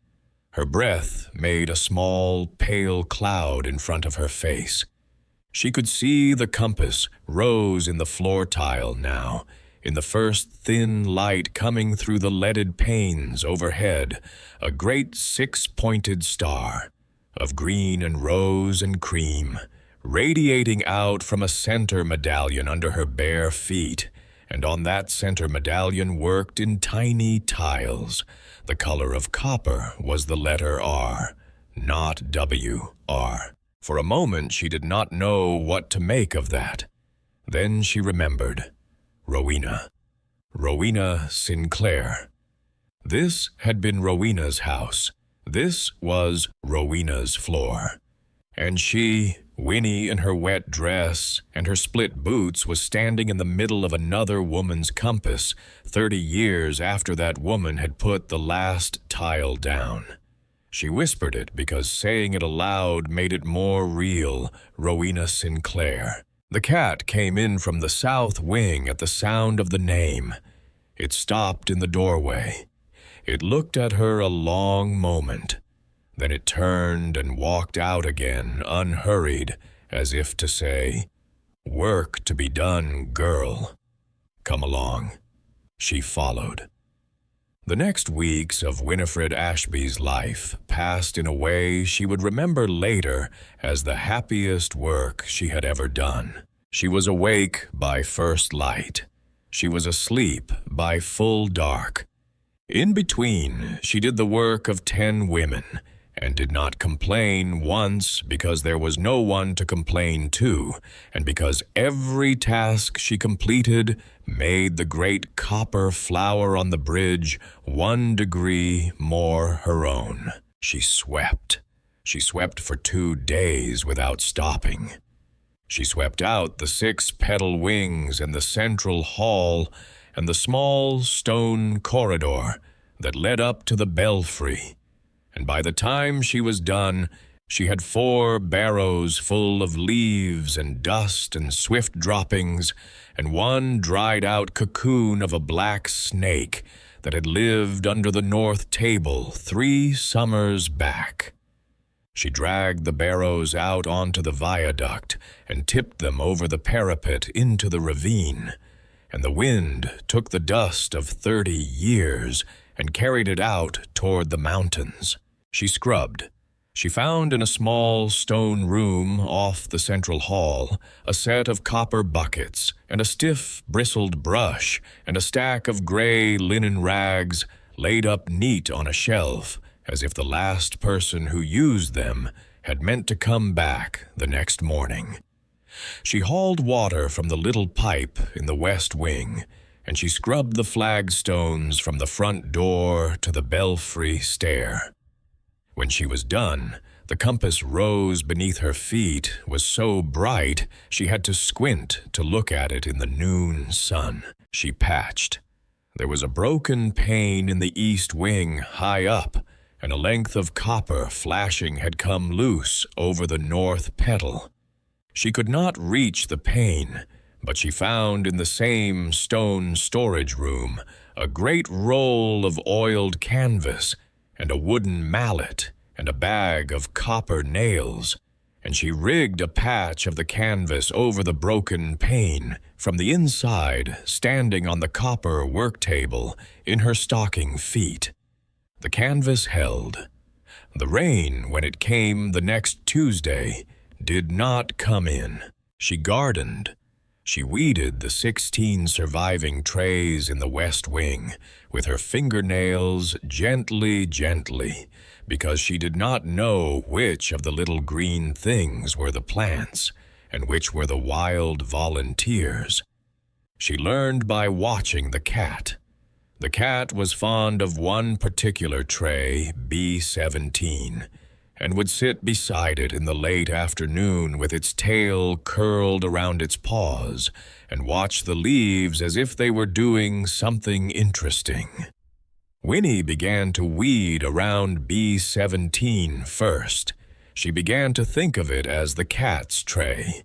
Her breath made a small, pale cloud in front of her face. She could see the compass rose in the floor tile now, in the first thin light coming through the leaded panes overhead, a great six-pointed star of green and rose and cream, radiating out from a center medallion under her bare feet, and on that center medallion worked in tiny tiles. The color of copper was the letter R, not W-R. For a moment she did not know what to make of that. Then she remembered. Rowena Sinclair. This had been Rowena's house. This was Rowena's floor. And she, Winnie, in her wet dress and her split boots, was standing in the middle of another woman's compass, 30 years after that woman had put the last tile down. She whispered it because saying it aloud made it more real, Rowena Sinclair. The cat came in from the south wing at the sound of the name. It stopped in the doorway. It looked at her a long moment. Then it turned and walked out again, unhurried, as if to say, "Work to be done, girl. Come along." She followed. The next weeks of Winifred Ashby's life passed in a way she would remember later as the happiest work she had ever done. She was awake by first light. She was asleep by full dark. In between, she did the work of 10 women, and did not complain once because there was no one to complain to, and because every task she completed made the great copper flower on the bridge 1 degree more her own. She swept. She swept for 2 days without stopping. She swept out the 6 petal wings and the central hall and the small stone corridor that led up to the belfry. And by the time she was done, she had 4 barrows full of leaves and dust and swift droppings, and 1 dried-out cocoon of a black snake that had lived under the north table 3 summers back. She dragged the barrows out onto the viaduct and tipped them over the parapet into the ravine, and the wind took the dust of 30 years and carried it out toward the mountains. She scrubbed. She found in a small stone room off the central hall a set of copper buckets and a stiff, bristled brush and a stack of gray linen rags laid up neat on a shelf, as if the last person who used them had meant to come back the next morning. She hauled water from the little pipe in the west wing, and she scrubbed the flagstones from the front door to the belfry stair. When she was done, the compass rose beneath her feet was so bright she had to squint to look at it in the noon sun. She patched. There was a broken pane in the east wing high up, and a length of copper flashing had come loose over the north petal. She could not reach the pane, but she found in the same stone storage room a great roll of oiled canvas and a wooden mallet and a bag of copper nails, and she rigged a patch of the canvas over the broken pane from the inside, standing on the copper work table in her stocking feet. The canvas held. The rain, when it came the next Tuesday, did not come in. She gardened. She weeded the 16 surviving trays in the west wing with her fingernails gently, because she did not know which of the little green things were the plants and which were the wild volunteers. She learned by watching the cat. The cat was fond of one particular tray, B17, and would sit beside it in the late afternoon with its tail curled around its paws and watch the leaves as if they were doing something interesting. Winnie began to weed around B17 first. She began to think of it as the cat's tray.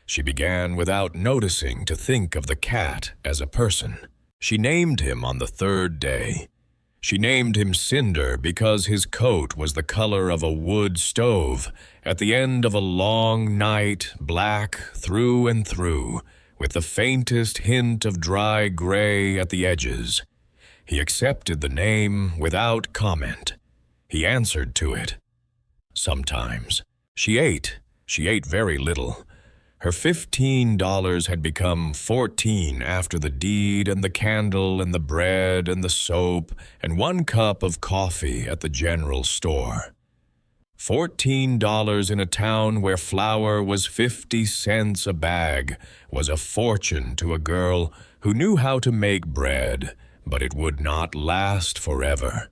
She began without noticing to think of the cat as a person. She named him on the third day. She named him Cinder because his coat was the color of a wood stove at the end of a long night, black through and through, with the faintest hint of dry gray at the edges. He accepted the name without comment. He answered to it. Sometimes. She ate very little. Her $15 had become 14 after the deed and the candle and the bread and the soap and 1 cup of coffee at the general store. $14 in a town where flour was 50 cents a bag was a fortune to a girl who knew how to make bread, but it would not last forever.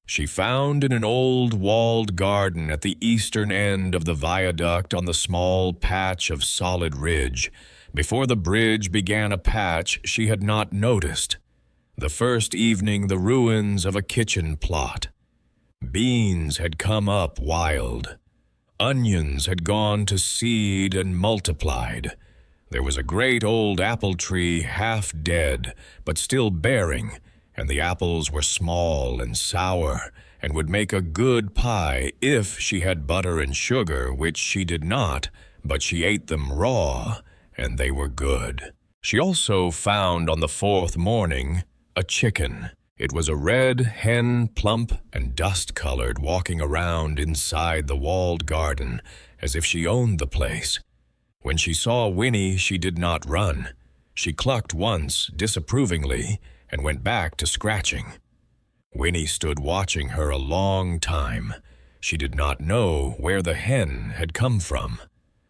She found in an old walled garden at the eastern end of the viaduct on the small patch of solid ridge, before the bridge began a patch she had not noticed. The first evening the ruins of a kitchen plot. Beans had come up wild. Onions had gone to seed and multiplied. There was a great old apple tree half dead, but still bearing, and the apples were small and sour, and would make a good pie if she had butter and sugar, which she did not, but she ate them raw, and they were good. She also found on the 4th morning a chicken. It was a red hen, plump and dust-colored, walking around inside the walled garden, as if she owned the place. When she saw Winnie, she did not run. She clucked once, disapprovingly, and went back to scratching. Winnie stood watching her a long time. She did not know where the hen had come from.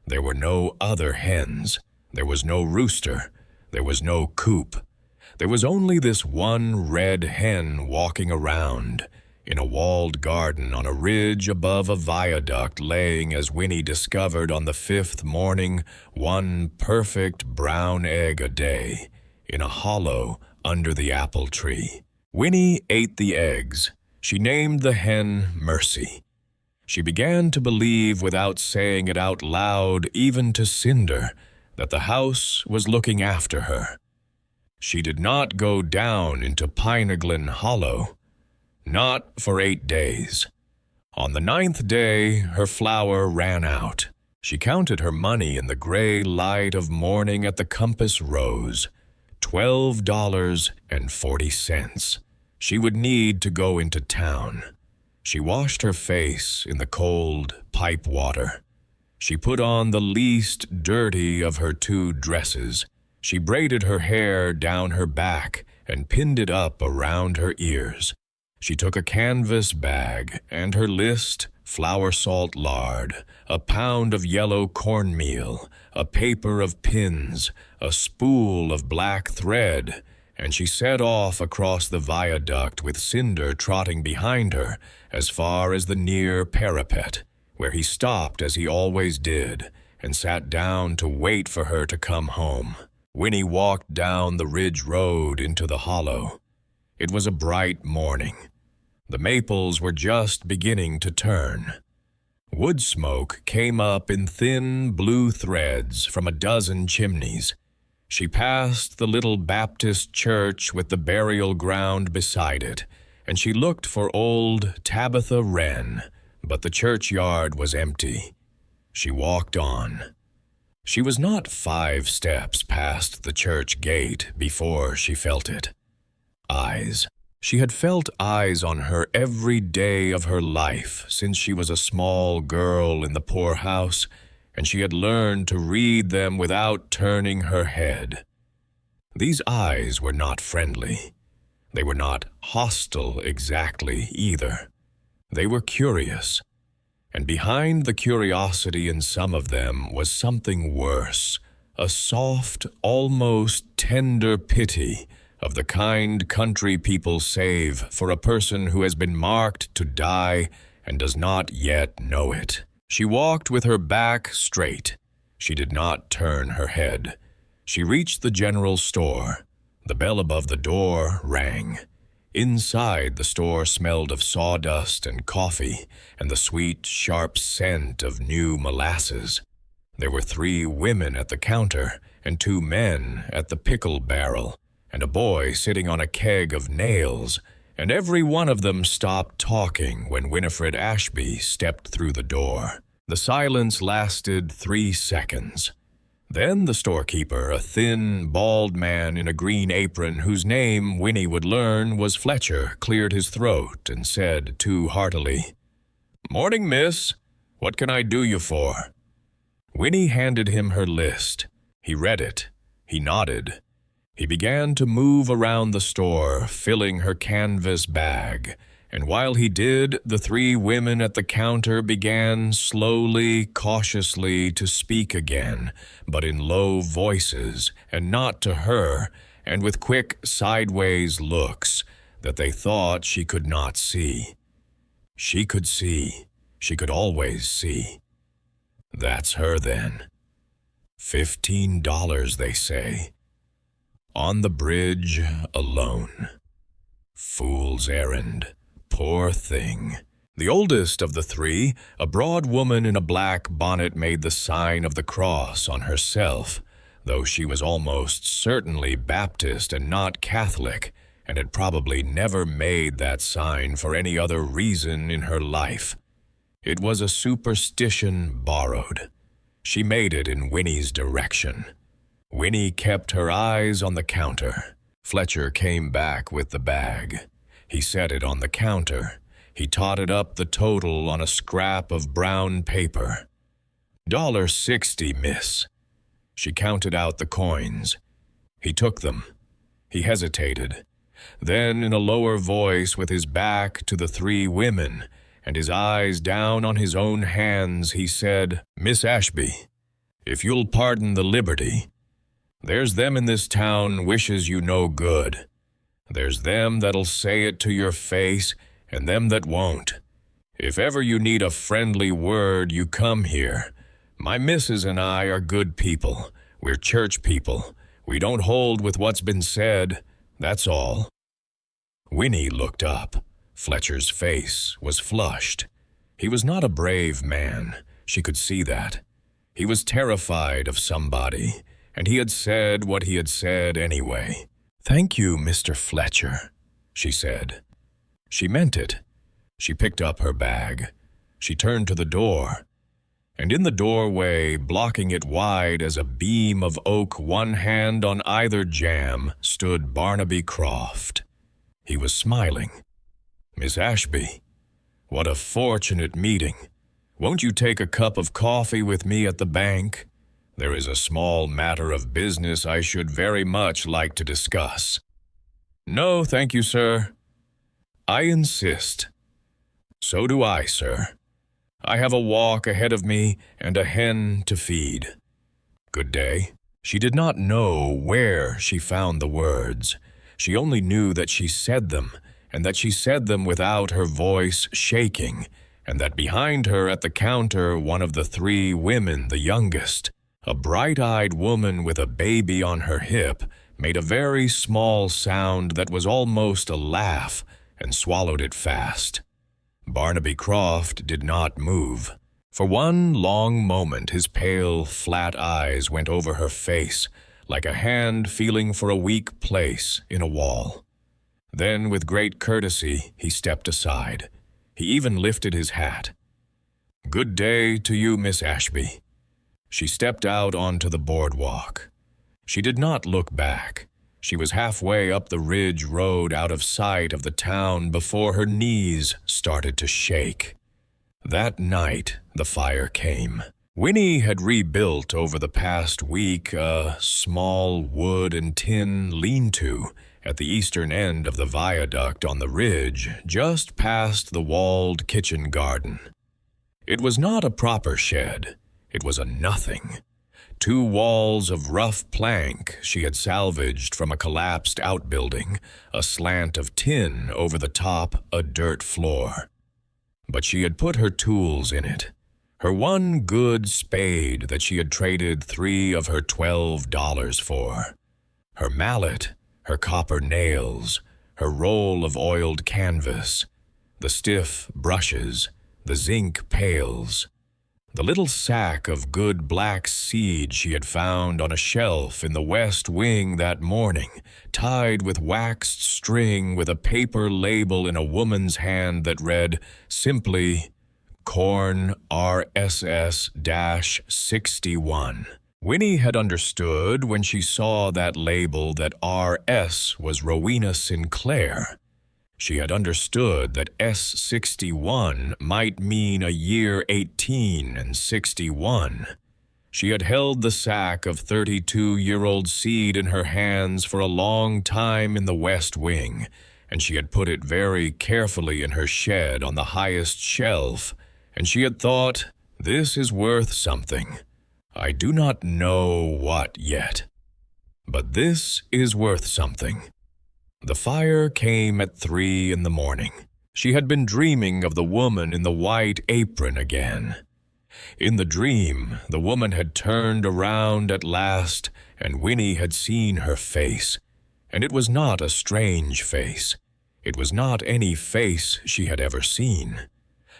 There were no other hens. There was no rooster. There was no coop. There was only this one red hen walking around in a walled garden on a ridge above a viaduct, laying, as Winnie discovered on the 5th morning, 1 perfect brown egg a day in a hollow under the apple tree. Winnie ate the eggs. She named the hen Mercy. She began to believe, without saying it out loud even to Cinder, that the house was looking after her. She did not go down into Pineglin Hollow. Not for 8 days. On the 9th day, her flour ran out. She counted her money in the gray light of morning at the compass rose. $12.40. She would need to go into town. She washed her face in the cold pipe water. She put on the least dirty of her 2 dresses. She braided her hair down her back and pinned it up around her ears. She took a canvas bag and her list, flour, salt, lard, a pound of yellow cornmeal, a paper of pins, a spool of black thread, and she set off across the viaduct with Cinder trotting behind her as far as the near parapet, where he stopped as he always did and sat down to wait for her to come home. Winnie walked down the ridge road into the hollow. It was a bright morning. The maples were just beginning to turn. Wood smoke came up in thin blue threads from a dozen chimneys. She passed the little Baptist church with the burial ground beside it, and she looked for old Tabitha Wren, but the churchyard was empty. She walked on. She was not 5 steps past the church gate before she felt it. Eyes. She had felt eyes on her every day of her life since she was a small girl in the poorhouse, and she had learned to read them without turning her head. These eyes were not friendly. They were not hostile exactly either. They were curious, and behind the curiosity in some of them was something worse, a soft, almost tender pity of the kind country people save for a person who has been marked to die and does not yet know it. She walked with her back straight. She did not turn her head. She reached the general store. The bell above the door rang. Inside, the store smelled of sawdust and coffee and the sweet, sharp scent of new molasses. There were 3 women at the counter and 2 men at the pickle barrel, and a boy sitting on a keg of nails, and every one of them stopped talking when Winifred Ashby stepped through the door. The silence lasted 3 seconds. Then the storekeeper, a thin, bald man in a green apron whose name Winnie would learn was Fletcher, cleared his throat and said too heartily, "Morning, miss. What can I do you for?" Winnie handed him her list. He read it. He nodded. He began to move around the store, filling her canvas bag, and while he did, the 3 women at the counter began slowly, cautiously to speak again, but in low voices, and not to her, and with quick sideways looks that they thought she could not see. She could see. She could always see. That's her then. $15, they say. On the bridge, alone. Fool's errand. Poor thing. The oldest of the 3, a broad woman in a black bonnet, made the sign of the cross on herself, though she was almost certainly Baptist and not Catholic, and had probably never made that sign for any other reason in her life. It was a superstition borrowed. She made it in Winnie's direction. Winnie kept her eyes on the counter. Fletcher came back with the bag. He set it on the counter. He totted up the total on a scrap of brown paper. $1.60, miss. She counted out the coins. He took them. He hesitated. Then, in a lower voice, with his back to the 3 women, and his eyes down on his own hands, he said, "Miss Ashby, if you'll pardon the liberty, there's them in this town wishes you no good. There's them that'll say it to your face, and them that won't. If ever you need a friendly word, you come here. My missus and I are good people. We're church people. We don't hold with what's been said. That's all." Winnie looked up. Fletcher's face was flushed. He was not a brave man. She could see that. He was terrified of somebody, and he had said what he had said anyway. "Thank you, Mr. Fletcher," she said. She meant it. She picked up her bag. She turned to the door, and in the doorway, blocking it wide as a beam of oak, one hand on either jamb, stood Barnaby Croft. He was smiling. "Miss Ashby, what a fortunate meeting. Won't you take a cup of coffee with me at the bank? There is a small matter of business I should very much like to discuss." "No, thank you, sir." "I insist." "So do I, sir. I have a walk ahead of me and a hen to feed. Good day." She did not know where she found the words. She only knew that she said them, and that she said them without her voice shaking, and that behind her at the counter one of the 3 women, the youngest, a bright-eyed woman with a baby on her hip, made a very small sound that was almost a laugh, and swallowed it fast. Barnaby Croft did not move. For one long moment his pale, flat eyes went over her face, like a hand feeling for a weak place in a wall. Then, with great courtesy, he stepped aside. He even lifted his hat. "Good day to you, Miss Ashby." She stepped out onto the boardwalk. She did not look back. She was halfway up the ridge road out of sight of the town before her knees started to shake. That night, the fire came. Winnie had rebuilt over the past week a small wood and tin lean-to at the eastern end of the viaduct on the ridge, just past the walled kitchen garden. It was not a proper shed. It was a nothing. 2 walls of rough plank she had salvaged from a collapsed outbuilding, a slant of tin over the top, a dirt floor. But she had put her tools in it. Her one good spade that she had traded 3 of her $12 for. Her mallet, her copper nails, her roll of oiled canvas, the stiff brushes, the zinc pails, the little sack of good black seed she had found on a shelf in the west wing that morning, tied with waxed string with a paper label in a woman's hand that read simply, Corn RSS-61. Winnie had understood when she saw that label that RS was Rowena Sinclair. She had understood that S61 might mean a year 18 and 61. She had held the sack of 32-year-old seed in her hands for a long time in the West Wing, and she had put it very carefully in her shed on the highest shelf, and she had thought, this is worth something. I do not know what yet, but this is worth something. The fire came at 3 in the morning. She had been dreaming of the woman in the white apron again. In the dream, the woman had turned around at last, and Winnie had seen her face. And it was not a strange face. It was not any face she had ever seen.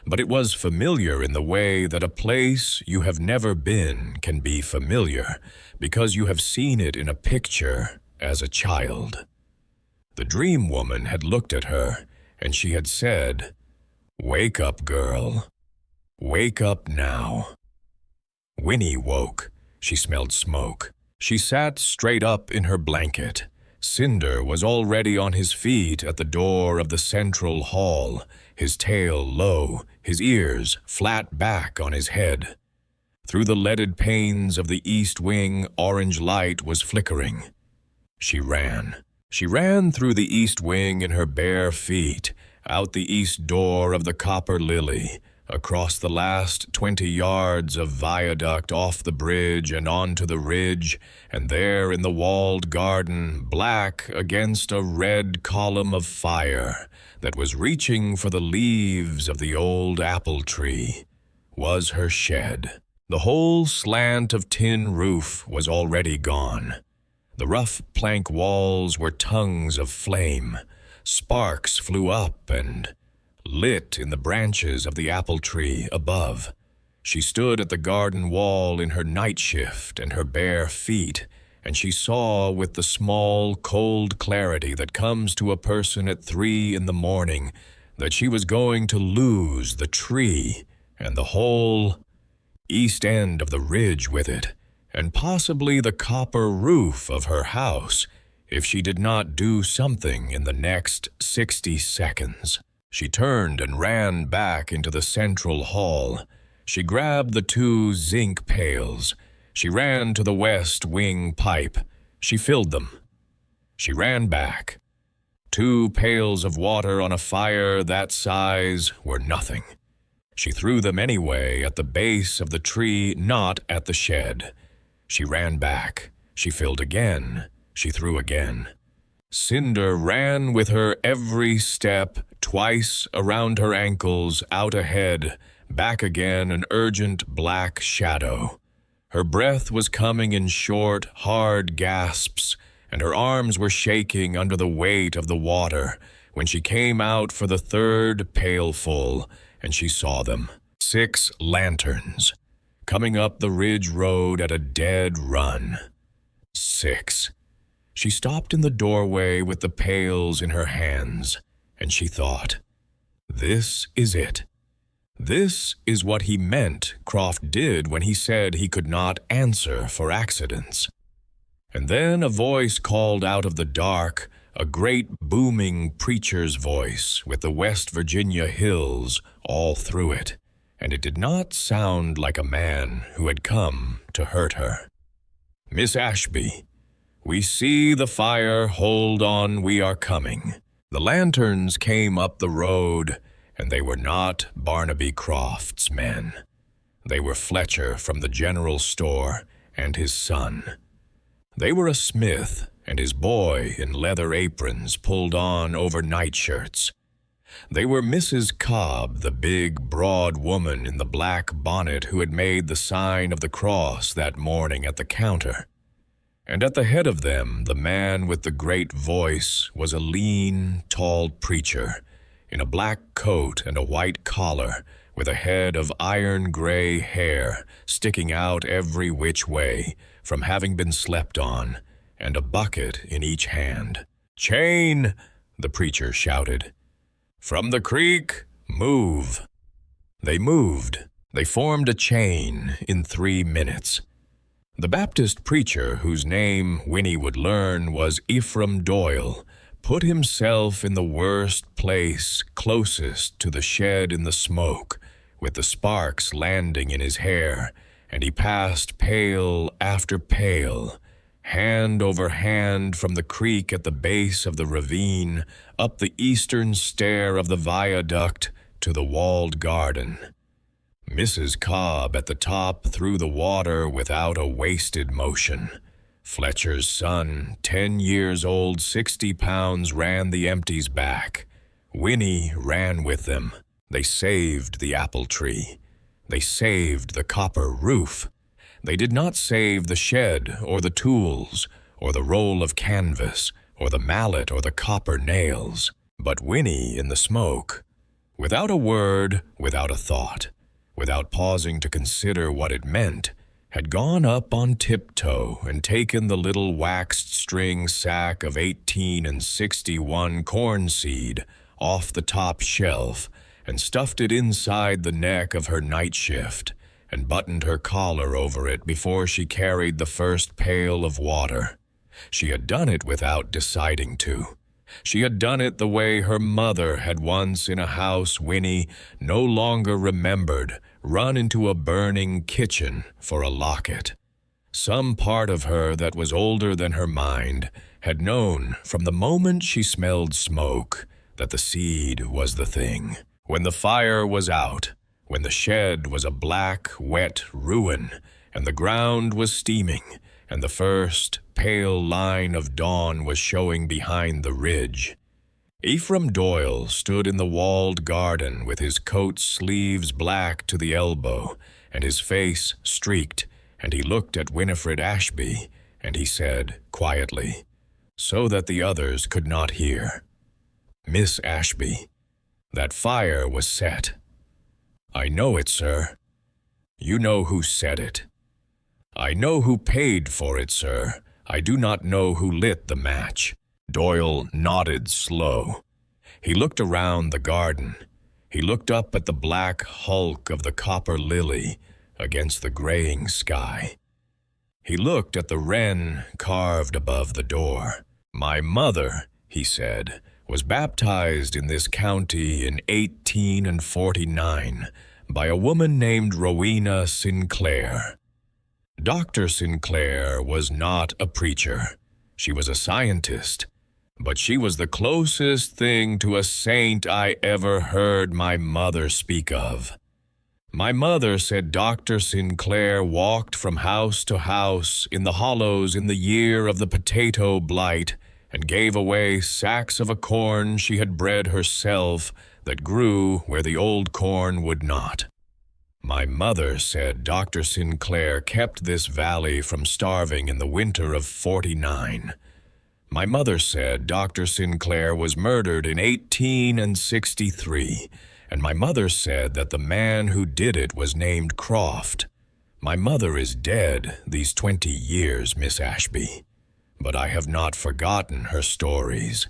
But it was familiar in the way that a place you have never been can be familiar, because you have seen it in a picture as a child. The dream woman had looked at her, and she had said, "Wake up, girl. Wake up now." Winnie woke. She smelled smoke. She sat straight up in her blanket. Cinder was already on his feet at the door of the central hall, his tail low, his ears flat back on his head. Through the leaded panes of the east wing, orange light was flickering. She ran. She ran through the east wing in her bare feet, out the east door of the Copper Lily, across the last 20 yards of viaduct off the bridge and onto the ridge, and there in the walled garden, black against a red column of fire that was reaching for the leaves of the old apple tree, was her shed. The whole slant of tin roof was already gone. The rough plank walls were tongues of flame. Sparks flew up and lit in the branches of the apple tree above. She stood at the garden wall in her night shift and her bare feet, and she saw with the small, cold clarity that comes to a person at 3 in the morning that she was going to lose the tree and the whole east end of the ridge with it, and possibly the copper roof of her house, if she did not do something in the next 60 seconds. She turned and ran back into the central hall. She grabbed the 2 zinc pails. She ran to the west wing pipe. She filled them. She ran back. 2 pails of water on a fire that size were nothing. She threw them anyway at the base of the tree, not at the shed. She ran back. She filled again. She threw again. Cinder ran with her every step, twice around her ankles, out ahead, back again, an urgent black shadow. Her breath was coming in short, hard gasps, and her arms were shaking under the weight of the water when she came out for the 3rd pailful, and she saw them. 6 lanterns, coming up the ridge road at a dead run. 6. She stopped in the doorway with the pails in her hands, and she thought, this is it. This is what he meant Croft did when he said he could not answer for accidents. And then a voice called out of the dark, a great booming preacher's voice with the West Virginia hills all through it, and it did not sound like a man who had come to hurt her. "Miss Ashby, we see the fire, hold on, we are coming." The lanterns came up the road, and they were not Barnaby Croft's men. They were Fletcher from the general store and his son. They were a smith and his boy in leather aprons pulled on over nightshirts. They were Mrs. Cobb, the big, broad woman in the black bonnet who had made the sign of the cross that morning at the counter. And at the head of them, the man with the great voice was a lean, tall preacher in a black coat and a white collar, with a head of iron-gray hair sticking out every which way from having been slept on, and a bucket in each hand. "Chain!" the preacher shouted. "From the creek, move!" They moved. They formed a chain in 3 minutes. The Baptist preacher, whose name Winnie would learn was Ephraim Doyle, put himself in the worst place closest to the shed in the smoke, with the sparks landing in his hair, and he passed pail after pail, hand over hand from the creek at the base of the ravine, up the eastern stair of the viaduct to the walled garden. Mrs. Cobb at the top threw the water without a wasted motion. Fletcher's son, 10 years old, 60 pounds, ran the empties back. Winnie ran with them. They saved the apple tree. They saved the copper roof. They did not save the shed or the tools or the roll of canvas or the mallet or the copper nails, but Winnie in the smoke. Without a word, without a thought, without pausing to consider what it meant, had gone up on tiptoe and taken the little waxed string sack of 18 and 61 corn seed off the top shelf and stuffed it inside the neck of her night shift and buttoned her collar over it before she carried the first pail of water. She had done it without deciding to. She had done it the way her mother had once in a house Winnie no longer remembered run into a burning kitchen for a locket. Some part of her that was older than her mind had known from the moment she smelled smoke that the seed was the thing. When the fire was out, when the shed was a black, wet ruin, and the ground was steaming, and the first pale line of dawn was showing behind the ridge, Ephraim Doyle stood in the walled garden with his coat sleeves black to the elbow and his face streaked, and he looked at Winifred Ashby, and he said quietly, so that the others could not hear, "Miss Ashby, that fire was set." "I know it, sir." "You know who set it." "I know who paid for it, sir. I do not know who lit the match." Doyle nodded slow. He looked around the garden. He looked up at the black hulk of the copper lily against the graying sky. He looked at the wren carved above the door. "My mother," he said, "was baptized in this county in 1849 by a woman named Rowena Sinclair. Dr. Sinclair was not a preacher. She was a scientist, but she was the closest thing to a saint I ever heard my mother speak of. My mother said Dr. Sinclair walked from house to house in the hollows in the year of the potato blight and gave away sacks of a corn she had bred herself that grew where the old corn would not. My mother said Dr. Sinclair kept this valley from starving in the winter of '49. My mother said Dr. Sinclair was murdered in 1863, and my mother said that the man who did it was named Croft. My mother is dead these 20 years, Miss Ashby, but I have not forgotten her stories,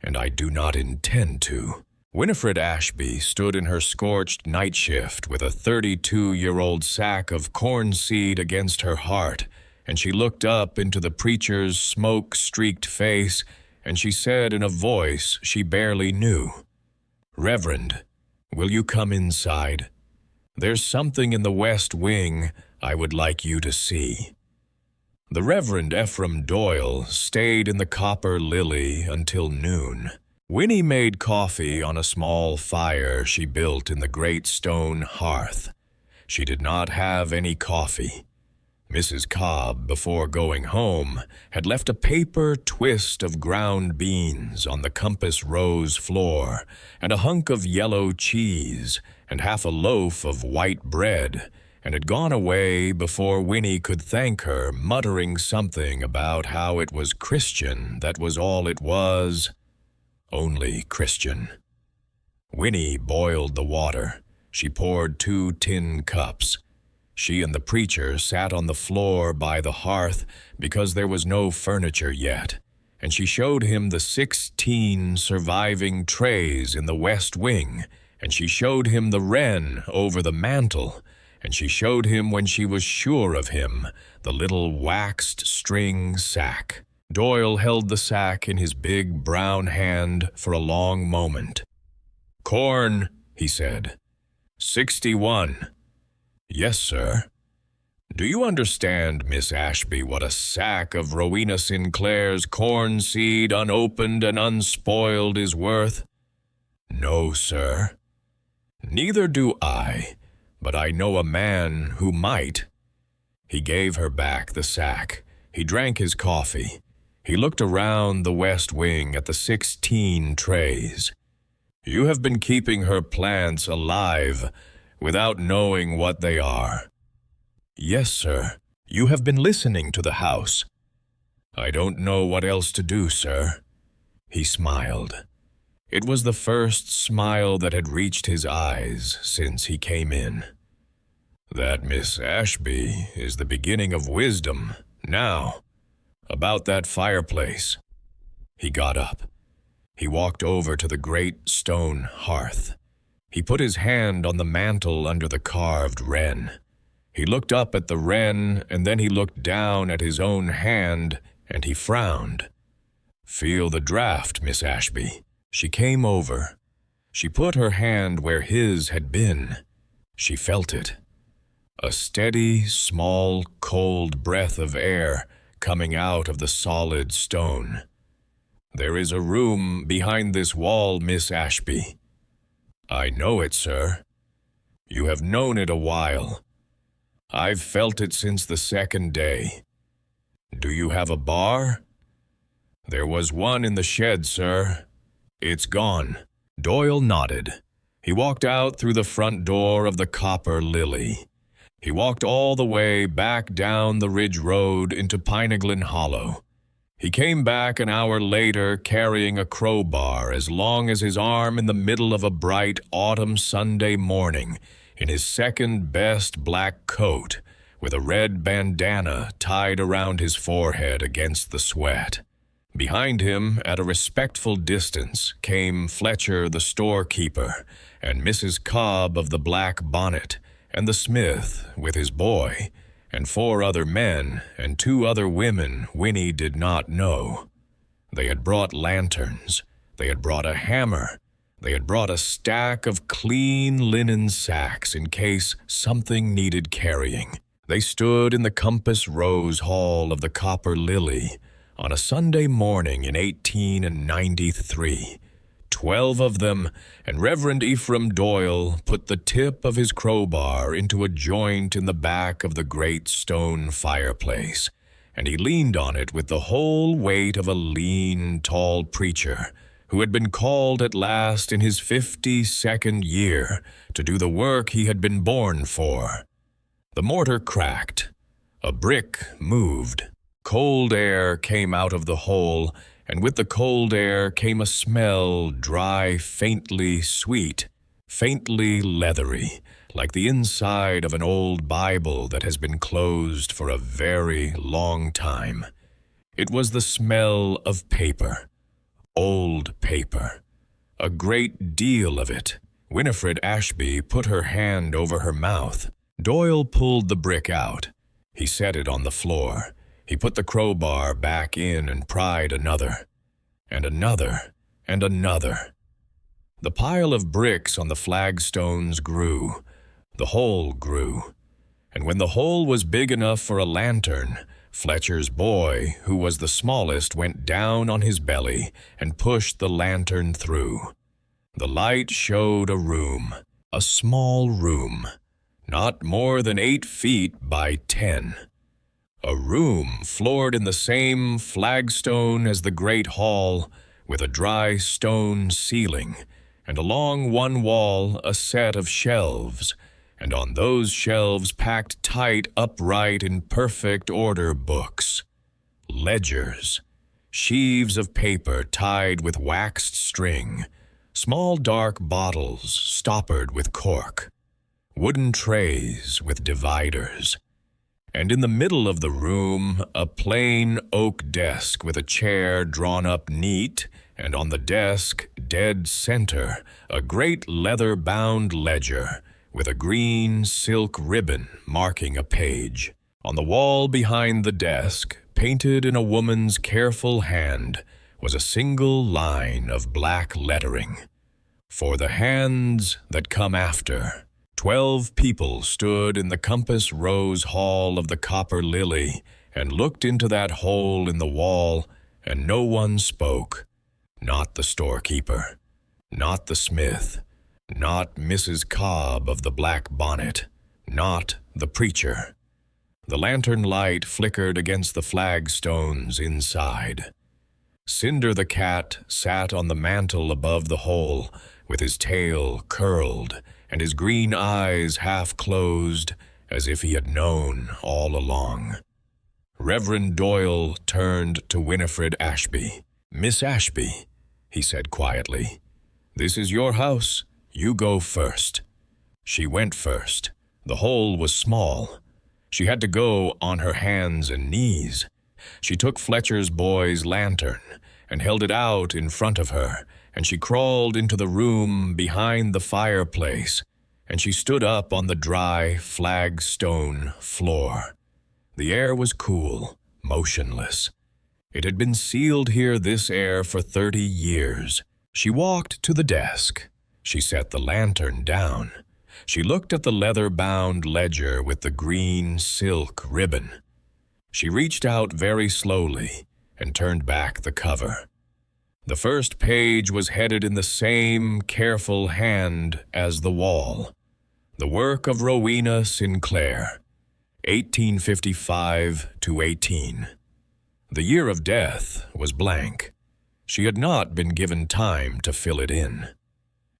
and I do not intend to." Winifred Ashby stood in her scorched night shift with a 32-year-old sack of corn seed against her heart and she looked up into the preacher's smoke-streaked face, and she said in a voice she barely knew, "Reverend, will you come inside? There's something in the west wing I would like you to see." The Reverend Ephraim Doyle stayed in the Copper Lily until noon. Winnie made coffee on a small fire she built in the great stone hearth. She did not have any coffee. Mrs. Cobb, before going home, had left a paper twist of ground beans on the Compass Rose floor, and a hunk of yellow cheese, and half a loaf of white bread, and had gone away before Winnie could thank her, muttering something about how it was Christian, that was all it was, only Christian. Winnie boiled the water. She poured 2 tin cups. She and the preacher sat on the floor by the hearth because there was no furniture yet, and she showed him the 16 surviving trays in the west wing, and she showed him the wren over the mantel, and she showed him, when she was sure of him, the little waxed string sack. Doyle held the sack in his big brown hand for a long moment. "Corn," he said. 61. "Yes, sir." "Do you understand, Miss Ashby, what a sack of Rowena Sinclair's corn seed, unopened and unspoiled, is worth?" "No, sir." "Neither do I, but I know a man who might." He gave her back the sack. He drank his coffee. He looked around the west wing at the 16 trays. "You have been keeping her plants alive without knowing what they are." "Yes, sir. You have been listening to the house." "I don't know what else to do, sir." He smiled. It was the first smile that had reached his eyes since he came in. "That, Miss Ashby, is the beginning of wisdom. Now, about that fireplace." He got up. He walked over to the great stone hearth. He put his hand on the mantel under the carved wren. He looked up at the wren, and then he looked down at his own hand, and he frowned. "Feel the draft, Miss Ashby." She came over. She put her hand where his had been. She felt it. A steady, small, cold breath of air coming out of the solid stone. "There is a room behind this wall, Miss Ashby." "I know it, sir." "You have known it a while." "I've felt it since the second day." "Do you have a bar?" "There was one in the shed, sir. It's gone." Doyle nodded. He walked out through the front door of the Copper Lily. He walked all the way back down the ridge road into Pineglin Hollow. He came back an hour later carrying a crowbar as long as his arm in the middle of a bright autumn Sunday morning, in his second-best black coat, with a red bandana tied around his forehead against the sweat. Behind him, at a respectful distance, came Fletcher the storekeeper, and Mrs. Cobb of the black bonnet, and the smith with his boy, and 4 other men and 2 other women Winnie did not know. They had brought lanterns. They had brought a hammer. They had brought a stack of clean linen sacks in case something needed carrying. They stood in the Compass Rose Hall of the Copper Lily on a Sunday morning in 1893. 12 of them, and Reverend Ephraim Doyle put the tip of his crowbar into a joint in the back of the great stone fireplace, and he leaned on it with the whole weight of a lean, tall preacher who had been called at last in his 52nd year to do the work he had been born for. The mortar cracked. A brick moved. Cold air came out of the hole, and with the cold air came a smell, dry, faintly sweet, faintly leathery, like the inside of an old Bible that has been closed for a very long time. It was the smell of paper, old paper, a great deal of it. Winifred Ashby put her hand over her mouth. Doyle pulled the brick out. He set it on the floor. He put the crowbar back in and pried another, and another, and another. The pile of bricks on the flagstones grew. The hole grew. And when the hole was big enough for a lantern, Fletcher's boy, who was the smallest, went down on his belly and pushed the lantern through. The light showed a room, a small room, not more than 8 feet by 10. A room floored in the same flagstone as the great hall, with a dry stone ceiling, and along one wall a set of shelves, and on those shelves packed tight upright in perfect order books, ledgers, sheaves of paper tied with waxed string, small dark bottles stoppered with cork, wooden trays with dividers, and in the middle of the room a plain oak desk with a chair drawn up neat, and on the desk, dead center, a great leather-bound ledger with a green silk ribbon marking a page. On the wall behind the desk, painted in a woman's careful hand, was a single line of black lettering. For the hands that come after. 12 people stood in the compass rose hall of the Copper Lily and looked into that hole in the wall, and no one spoke. Not the storekeeper, not the smith, not Mrs. Cobb of the black bonnet, not the preacher. The lantern light flickered against the flagstones inside. Cinder the cat sat on the mantel above the hole, with his tail curled and his green eyes half closed, as if he had known all along. Reverend Doyle turned to Winifred Ashby. "Miss Ashby," he said quietly, "this is your house. You go first." She went first. The hole was small. She had to go on her hands and knees. She took Fletcher's boy's lantern and held it out in front of her, and she crawled into the room behind the fireplace, and she stood up on the dry flagstone floor. The air was cool, motionless. It had been sealed here, this air, for 30 years. She walked to the desk. She set the lantern down. She looked at the leather-bound ledger with the green silk ribbon. She reached out very slowly and turned back the cover. The first page was headed in the same careful hand as the wall. The work of Rowena Sinclair, 1855 to 18. The year of death was blank. She had not been given time to fill it in.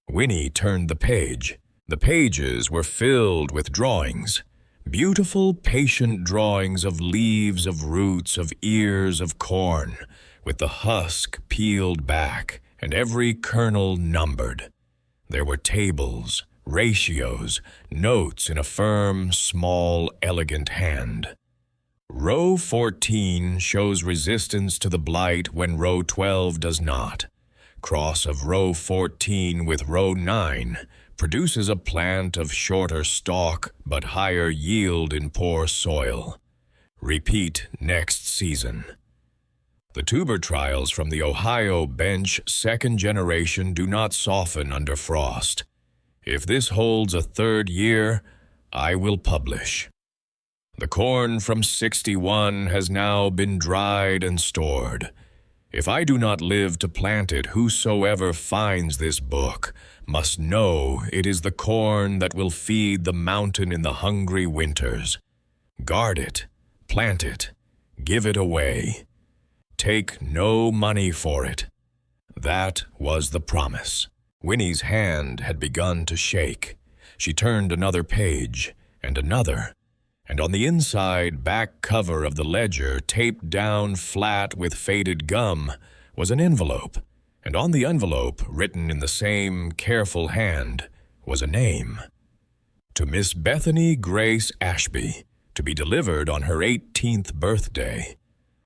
Winnie turned the page. The pages were filled with drawings, beautiful, patient drawings of leaves, of roots, of ears of corn, with the husk peeled back and every kernel numbered. There were tables, ratios, notes in a firm, small, elegant hand. Row 14 shows resistance to the blight when row 12 does not. Cross of row 14 with row 9 produces a plant of shorter stalk but higher yield in poor soil. Repeat next season. The tuber trials from the Ohio bench second generation do not soften under frost. If this holds a third year, I will publish. The corn from 61 has now been dried and stored. If I do not live to plant it, whosoever finds this book must know it is the corn that will feed the mountain in the hungry winters. Guard it, plant it, give it away. Take no money for it. That was the promise. Winnie's hand had begun to shake. She turned another page, and another, and on the inside back cover of the ledger, taped down flat with faded gum, was an envelope, and on the envelope, written in the same careful hand, was a name. To Miss Bethany Grace Ashby, to be delivered on her 18th birthday,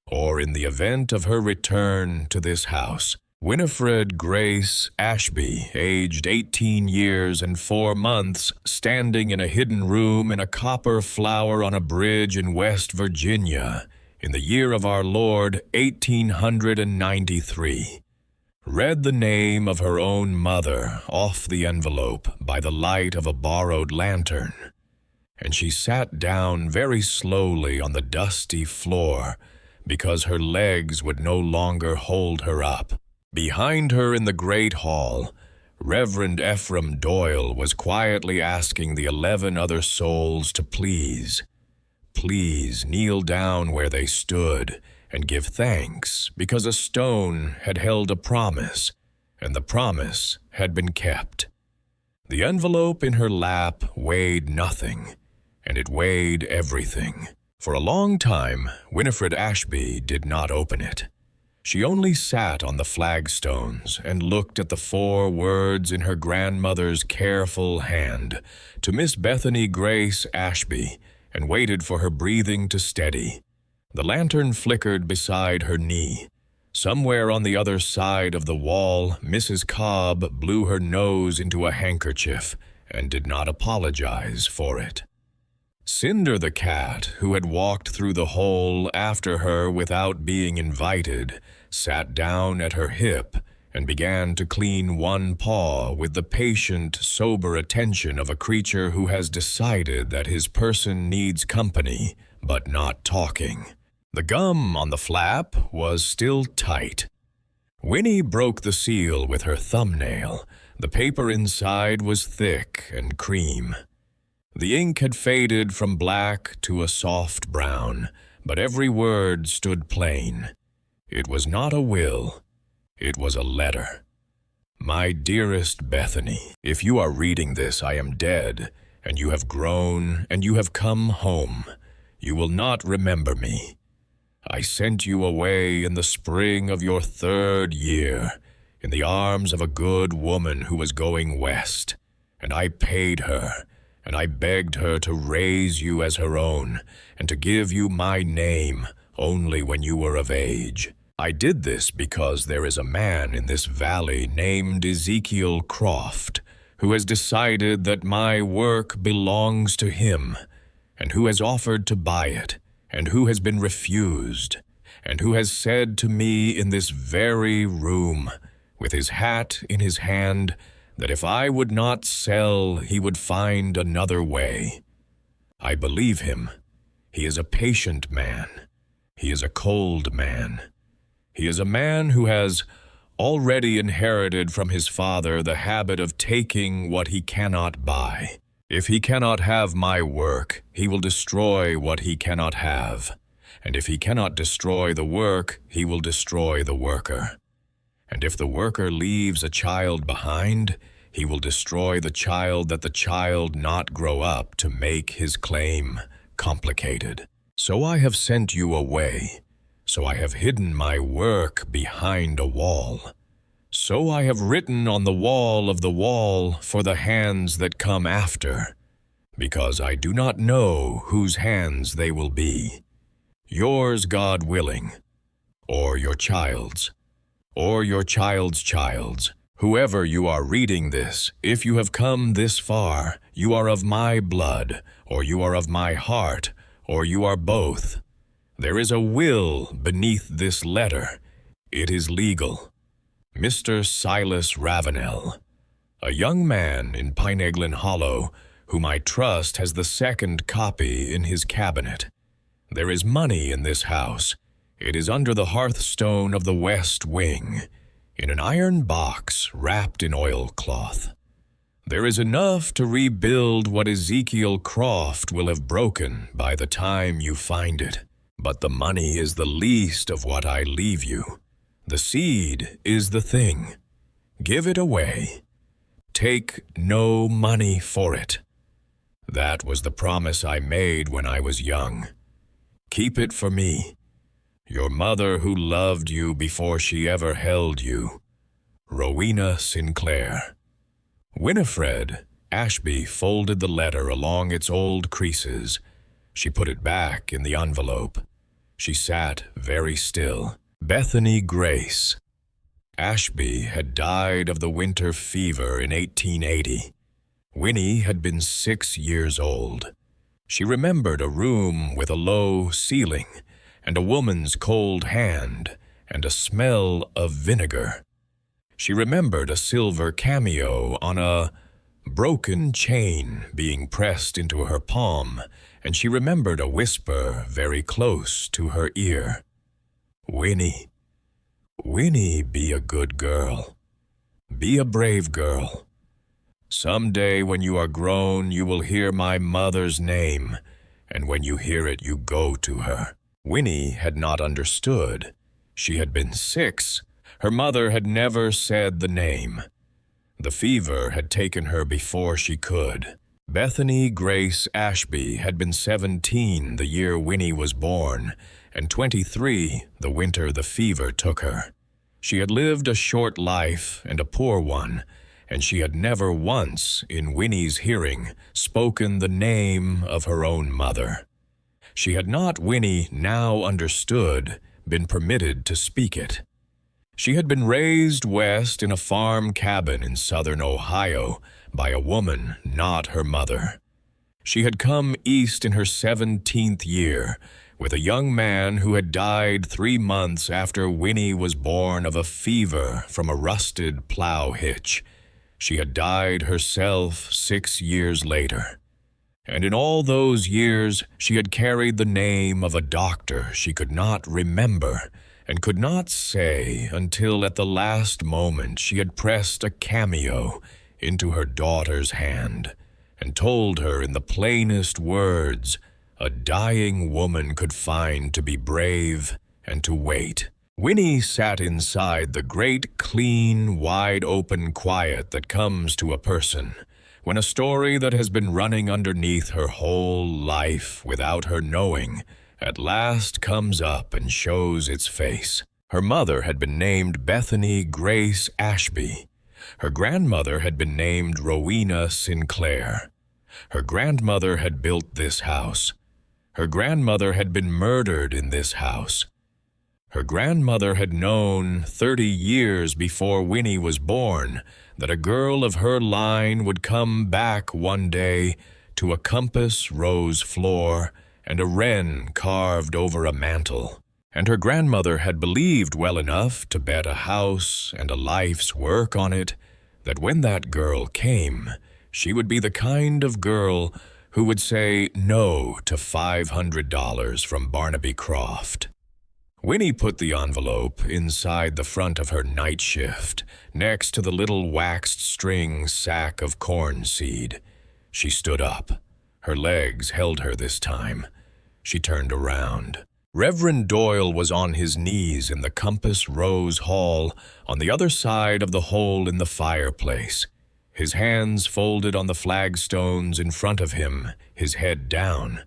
or in the event of her return to this house. Winifred Grace Ashby, aged 18 years and 4 months, standing in a hidden room in a copper flower on a bridge in West Virginia, in the year of our Lord 1893, read the name of her own mother off the envelope by the light of a borrowed lantern, and she sat down very slowly on the dusty floor because her legs would no longer hold her up. Behind her in the great hall, Reverend Ephraim Doyle was quietly asking the 11 other souls to please kneel down where they stood and give thanks because a stone had held a promise, and the promise had been kept. The envelope in her lap weighed nothing, and it weighed everything. For a long time, Winifred Ashby did not open it. She only sat on the flagstones and looked at the 4 words in her grandmother's careful hand, to Miss Bethany Grace Ashby, and waited for her breathing to steady. The lantern flickered beside her knee. Somewhere on the other side of the wall, Mrs. Cobb blew her nose into a handkerchief and did not apologize for it. Cinder the cat, who had walked through the hole after her without being invited, sat down at her hip and began to clean one paw with the patient, sober attention of a creature who has decided that his person needs company, but not talking. The gum on the flap was still tight. Winnie broke the seal with her thumbnail. The paper inside was thick and cream. The ink had faded from black to a soft brown, but every word stood plain. It was not a will. It was a letter. My dearest Bethany, if you are reading this, I am dead, and you have grown, and you have come home. You will not remember me. I sent you away in the spring of your 3rd year, in the arms of a good woman who was going west, and I paid her, and I begged her to raise you as her own, and to give you my name only when you were of age. I did this because there is a man in this valley named Ezekiel Croft, who has decided that my work belongs to him, and who has offered to buy it, and who has been refused, and who has said to me in this very room, with his hat in his hand, that if I would not sell, he would find another way. I believe him. He is a patient man. He is a cold man. He is a man who has already inherited from his father the habit of taking what he cannot buy. If he cannot have my work, he will destroy what he cannot have. And if he cannot destroy the work, he will destroy the worker. And if the worker leaves a child behind, he will destroy the child that the child not grow up to make his claim complicated. So I have sent you away. So I have hidden my work behind a wall. So I have written on the wall for the hands that come after, because I do not know whose hands they will be. Yours, God willing, or your child's, or your child's child's. Whoever you are reading this, if you have come this far, you are of my blood, or you are of my heart, or you are both. There is a will beneath this letter. It is legal. Mr. Silas Ravenel, a young man in Pineglin Hollow, whom I trust has the 2nd copy in his cabinet. There is money in this house. It is under the hearthstone of the west wing, in an iron box wrapped in oilcloth. There is enough to rebuild what Ezekiel Croft will have broken by the time you find it. But the money is the least of what I leave you. The seed is the thing. Give it away. Take no money for it. That was the promise I made when I was young. Keep it for me. Your mother who loved you before she ever held you. Rowena Sinclair. Winifred Ashby folded the letter along its old creases. She put it back in the envelope. She sat very still. Bethany Grace. Ashby had died of the winter fever in 1880. Winnie had been 6 years old. She remembered a room with a low ceiling and a woman's cold hand, and a smell of vinegar. She remembered a silver cameo on a broken chain being pressed into her palm, and she remembered a whisper very close to her ear. "Winnie, Winnie, be a good girl. Be a brave girl. Some day when you are grown, you will hear my mother's name, and when you hear it, you go to her." Winnie had not understood. She had been 6. Her mother had never said the name. The fever had taken her before she could. Bethany Grace Ashby had been 17 the year Winnie was born, and 23 the winter the fever took her. She had lived a short life and a poor one, and she had never once, in Winnie's hearing, spoken the name of her own mother. She had not, Winnie now understood, been permitted to speak it. She had been raised west in a farm cabin in southern Ohio by a woman not her mother. She had come east in her 17th year with a young man who had died 3 months after Winnie was born of a fever from a rusted plow hitch. She had died herself 6 years later. And in all those years she had carried the name of a doctor she could not remember and could not say until at the last moment she had pressed a cameo into her daughter's hand and told her in the plainest words a dying woman could find to be brave and to wait. Winnie sat inside the great, clean, wide-open quiet that comes to a person when a story that has been running underneath her whole life without her knowing at last comes up and shows its face. Her mother had been named Bethany Grace Ashby. Her grandmother had been named Rowena Sinclair. Her grandmother had built this house. Her grandmother had been murdered in this house. Her grandmother had known 30 years before Winnie was born that a girl of her line would come back one day to a compass rose floor and a wren carved over a mantel. And her grandmother had believed well enough to bet a house and a life's work on it that when that girl came, she would be the kind of girl who would say no to $500 from Barnaby Croft. Winnie put the envelope inside the front of her night shift, next to the little waxed string sack of corn seed. She stood up. Her legs held her this time. She turned around. Reverend Doyle was on his knees in the Compass Rose Hall on the other side of the hole in the fireplace, his hands folded on the flagstones in front of him, his head down.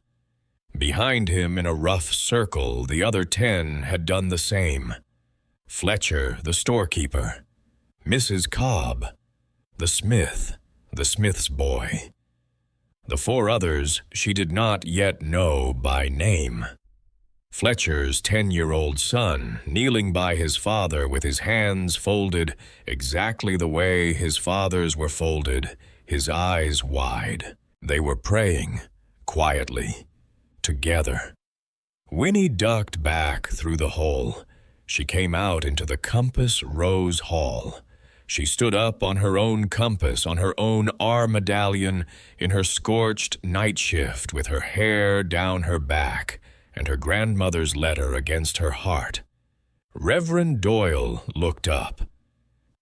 Behind him in a rough circle, the other 10 had done the same. Fletcher, the storekeeper, Mrs. Cobb, the smith's boy. The 4 others she did not yet know by name. Fletcher's 10-year-old son, kneeling by his father with his hands folded exactly the way his father's were folded, his eyes wide. They were praying, quietly, together. Winnie ducked back through the hole. She came out into the Compass Rose Hall. She stood up on her own compass, on her own medallion, in her scorched night shift with her hair down her back and her grandmother's letter against her heart. Reverend Doyle looked up.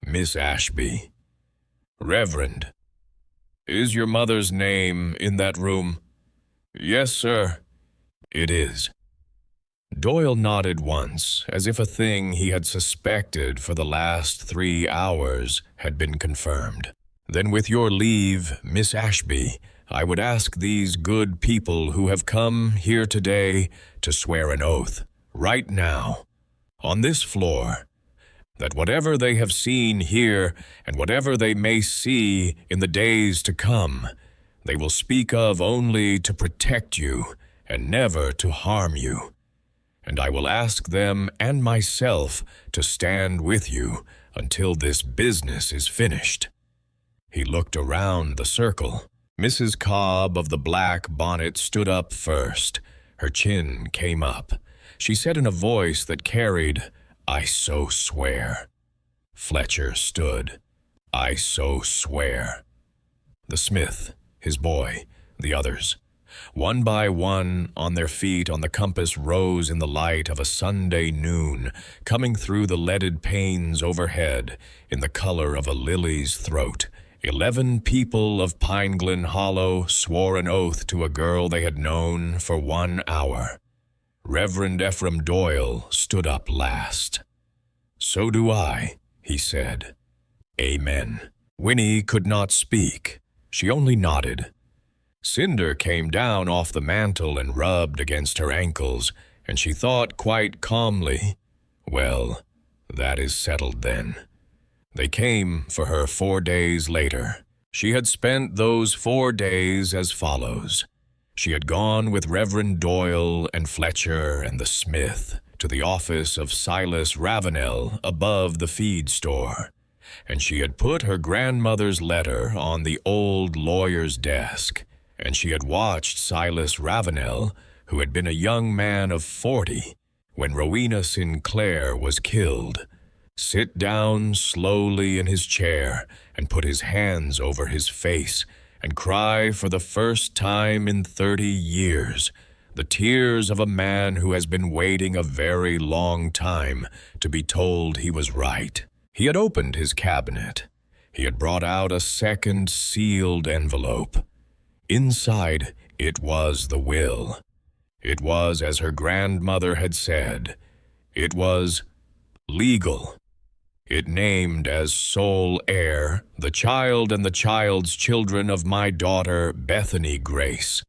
"Miss Ashby." "Reverend, is your mother's name in that room?" "Yes, sir." "It is." Doyle nodded once, as if a thing he had suspected for the last 3 hours had been confirmed. "Then with your leave, Miss Ashby, I would ask these good people who have come here today to swear an oath, right now, on this floor, that whatever they have seen here and whatever they may see in the days to come, they will speak of only to protect you and never to harm you. And I will ask them and myself to stand with you until this business is finished." He looked around the circle. Mrs. Cobb of the black bonnet stood up first. Her chin came up. She said in a voice that carried, "I so swear." Fletcher stood. "I so swear." The smith, his boy, the others, one by one, on their feet on the compass, rose in the light of a Sunday noon, coming through the leaded panes overhead in the color of a lily's throat. 11 people of Pine Glen Hollow swore an oath to a girl they had known for 1 hour. Reverend Ephraim Doyle stood up last. "So do I," he said. "Amen." Winnie could not speak. She only nodded. Cinder came down off the mantel and rubbed against her ankles, and she thought quite calmly, "Well, that is settled then." They came for her 4 days later. She had spent those 4 days as follows. She had gone with Reverend Doyle and Fletcher and the smith to the office of Silas Ravenel above the feed store, and she had put her grandmother's letter on the old lawyer's desk, and she had watched Silas Ravenel, who had been a young man of 40 when Rowena Sinclair was killed, sit down slowly in his chair and put his hands over his face and cry for the first time in 30 years the tears of a man who has been waiting a very long time to be told he was right. He had opened his cabinet. He had brought out a second sealed envelope. Inside it was the will. It was as her grandmother had said. It was legal. It named as sole heir the child and the child's children of my daughter Bethany Grace.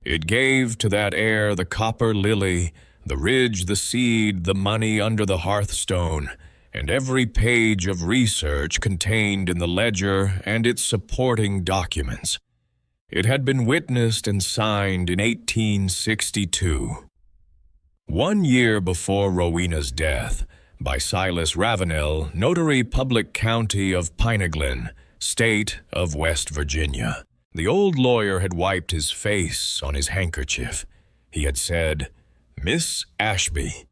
It gave to that heir the copper lily, the ridge, the seed, the money under the hearthstone, and every page of research contained in the ledger and its supporting documents. It had been witnessed and signed in 1862. 1 year before Rowena's death, by Silas Ravenel, Notary Public County of Pineglen, State of West Virginia. The old lawyer had wiped his face on his handkerchief. He had said, "Miss Ashby,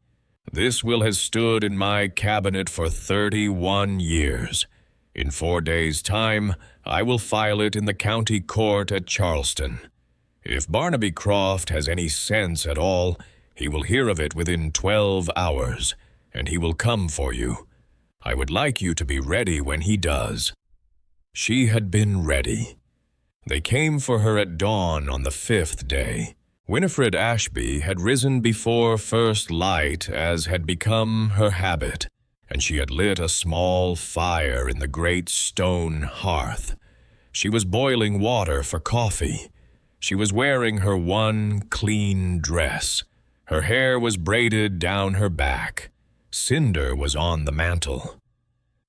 this will has stood in my cabinet for 31 years. In 4 days' time, I will file it in the county court at Charleston. If Barnaby Croft has any sense at all, he will hear of it within 12 hours, and he will come for you. I would like you to be ready when he does." She had been ready. They came for her at dawn on the 5th day. Winifred Ashby had risen before first light, as had become her habit, and she had lit a small fire in the great stone hearth. She was boiling water for coffee. She was wearing her one clean dress. Her hair was braided down her back. Cinder was on the mantel.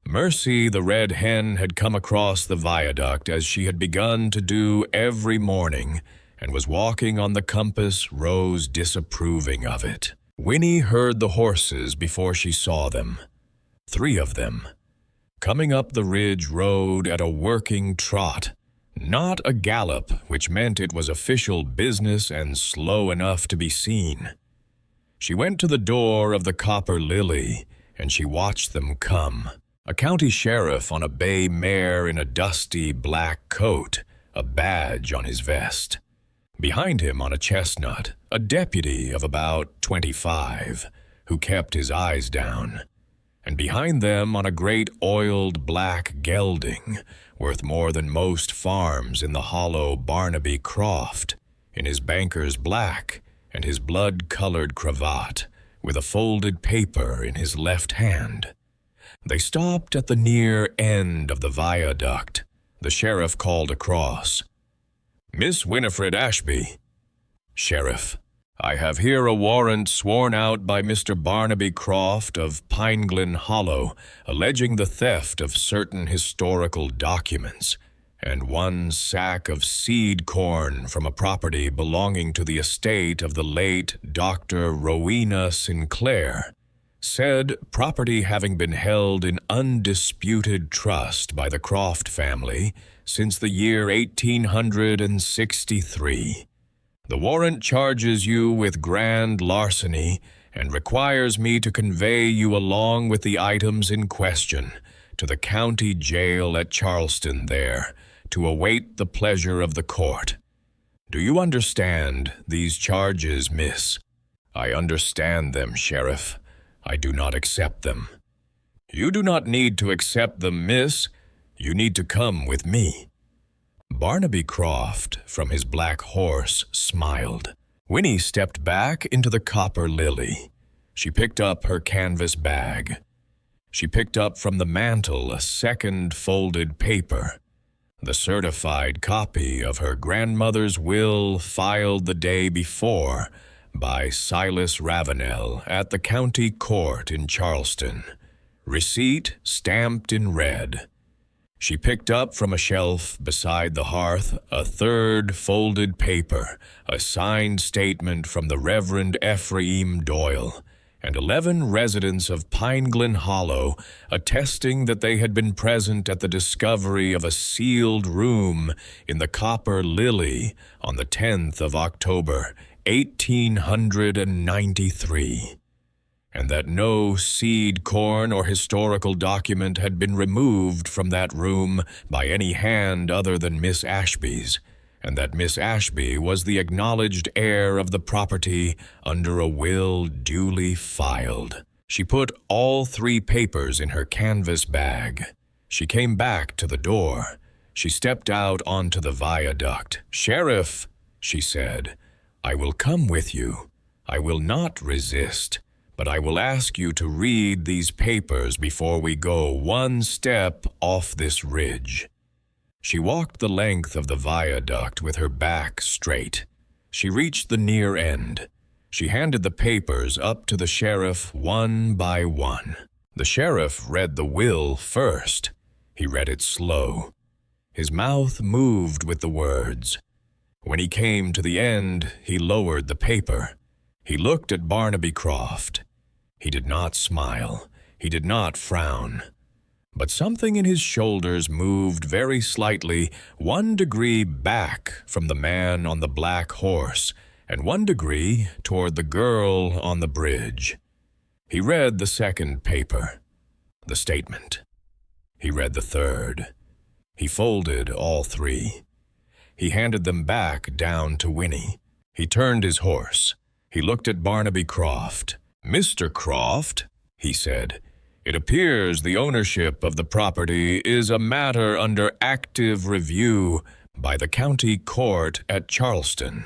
Mercy the red hen had come across the viaduct as she had begun to do every morning, and was walking on the compass, Rose disapproving of it. Winnie heard the horses before she saw them. 3 of them, coming up the ridge road at a working trot, not a gallop, which meant it was official business and slow enough to be seen. She went to the door of the Copper Lily, and she watched them come. A county sheriff on a bay mare in a dusty black coat, a badge on his vest. Behind him on a chestnut, a deputy of about 25, who kept his eyes down. And behind them on a great oiled black gelding, worth more than most farms in the hollow, Barnaby Croft, in his banker's black and his blood-colored cravat, with a folded paper in his left hand. They stopped at the near end of the viaduct. The sheriff called across, "Miss Winifred Ashby." "Sheriff, I have here a warrant sworn out by Mr. Barnaby Croft of Pine Glen Hollow, alleging the theft of certain historical documents, and 1 sack of seed corn from a property belonging to the estate of the late Dr. Rowena Sinclair. Said property having been held in undisputed trust by the Croft family since the year 1863. The warrant charges you with grand larceny and requires me to convey you along with the items in question to the county jail at Charleston there, to await the pleasure of the court. Do you understand these charges, miss?" "I understand them, Sheriff. I do not accept them." "You do not need to accept them, miss. You need to come with me." Barnaby Croft, from his black horse, smiled. Winnie stepped back into the Copper Lily. She picked up her canvas bag. She picked up from the mantel a second folded paper, the certified copy of her grandmother's will filed the day before by Silas Ravenel at the county court in Charleston. Receipt stamped in red. She picked up from a shelf beside the hearth a third folded paper, a signed statement from the Reverend Ephraim Doyle, and 11 residents of Pine Glen Hollow attesting that they had been present at the discovery of a sealed room in the Copper Lily on the 10th of October, 1893, and that no seed corn or historical document had been removed from that room by any hand other than Miss Ashby's, and that Miss Ashby was the acknowledged heir of the property under a will duly filed. She put all 3 papers in her canvas bag. She came back to the door. She stepped out onto the viaduct. "Sheriff," she said, "I will come with you. I will not resist, but I will ask you to read these papers before we go one step off this ridge." She walked the length of the viaduct with her back straight. She reached the near end. She handed the papers up to the sheriff one by one. The sheriff read the will first. He read it slow. His mouth moved with the words. When he came to the end, he lowered the paper. He looked at Barnaby Croft. He did not smile. He did not frown. But something in his shoulders moved very slightly 1 degree back from the man on the black horse and 1 degree toward the girl on the bridge. He read the second paper, the statement. He read the third. He folded all 3. He handed them back down to Winnie. He turned his horse. He looked at Barnaby Croft. "Mr. Croft," he said, "it appears the ownership of the property is a matter under active review by the county court at Charleston.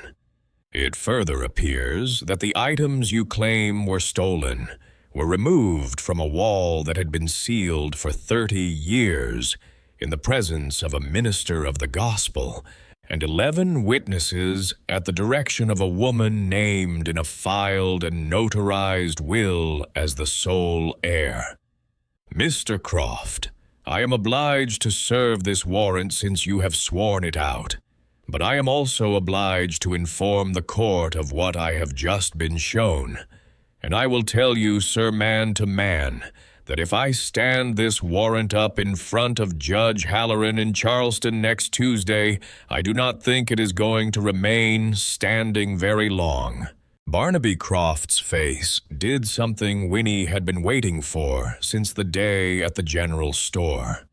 It further appears that the items you claim were stolen were removed from a wall that had been sealed for 30 years in the presence of a minister of the gospel and 11 witnesses at the direction of a woman named in a filed and notarized will as the sole heir. Mr. Croft, I am obliged to serve this warrant since you have sworn it out, but I am also obliged to inform the court of what I have just been shown, and I will tell you, sir, man to man, that if I stand this warrant up in front of Judge Halloran in Charleston next Tuesday, I do not think it is going to remain standing very long. Barnaby Croft's face did something Winnie had been waiting for since the day at the general store.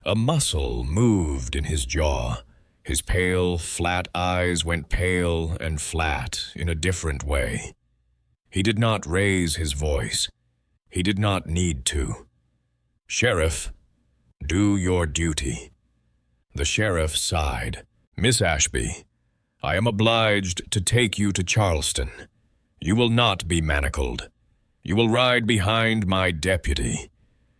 A muscle moved in his jaw. His pale, flat eyes went pale and flat in a different way. He did not raise his voice. He did not need to. "Sheriff, do your duty." The sheriff sighed. "Miss Ashby, I am obliged to take you to Charleston. You will not be manacled. You will ride behind my deputy.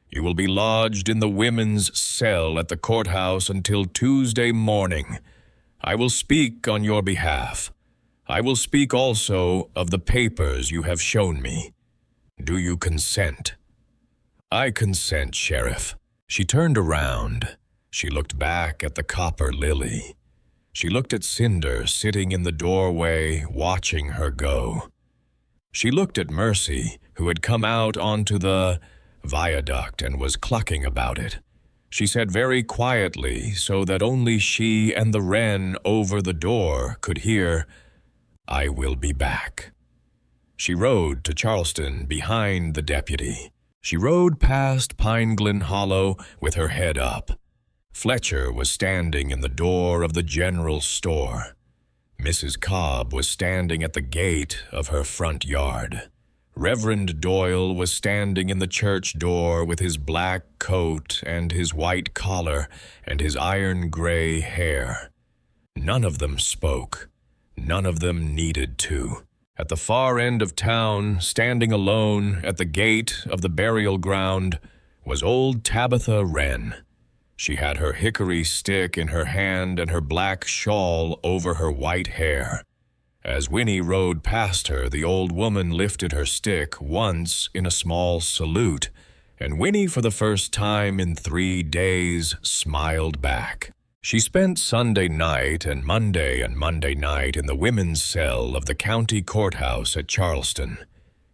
You will be lodged in the women's cell at the courthouse until Tuesday morning. I will speak on your behalf. I will speak also of the papers you have shown me. Do you consent?" "I consent, Sheriff." She turned around. She looked back at the Copper Lily. She looked at Cinder sitting in the doorway, watching her go. She looked at Mercy, who had come out onto the viaduct and was clucking about it. She said very quietly, so that only she and the wren over the door could hear, "I will be back." She rode to Charleston behind the deputy. She rode past Pine Glen Hollow with her head up. Fletcher was standing in the door of the general store. Mrs. Cobb was standing at the gate of her front yard. Reverend Doyle was standing in the church door with his black coat and his white collar and his iron-gray hair. None of them spoke. None of them needed to. At the far end of town, standing alone at the gate of the burial ground, was old Tabitha Wren. She had her hickory stick in her hand and her black shawl over her white hair. As Winnie rode past her, the old woman lifted her stick once in a small salute, and Winnie, for the first time in 3 days, smiled back. She spent Sunday night and Monday night in the women's cell of the county courthouse at Charleston.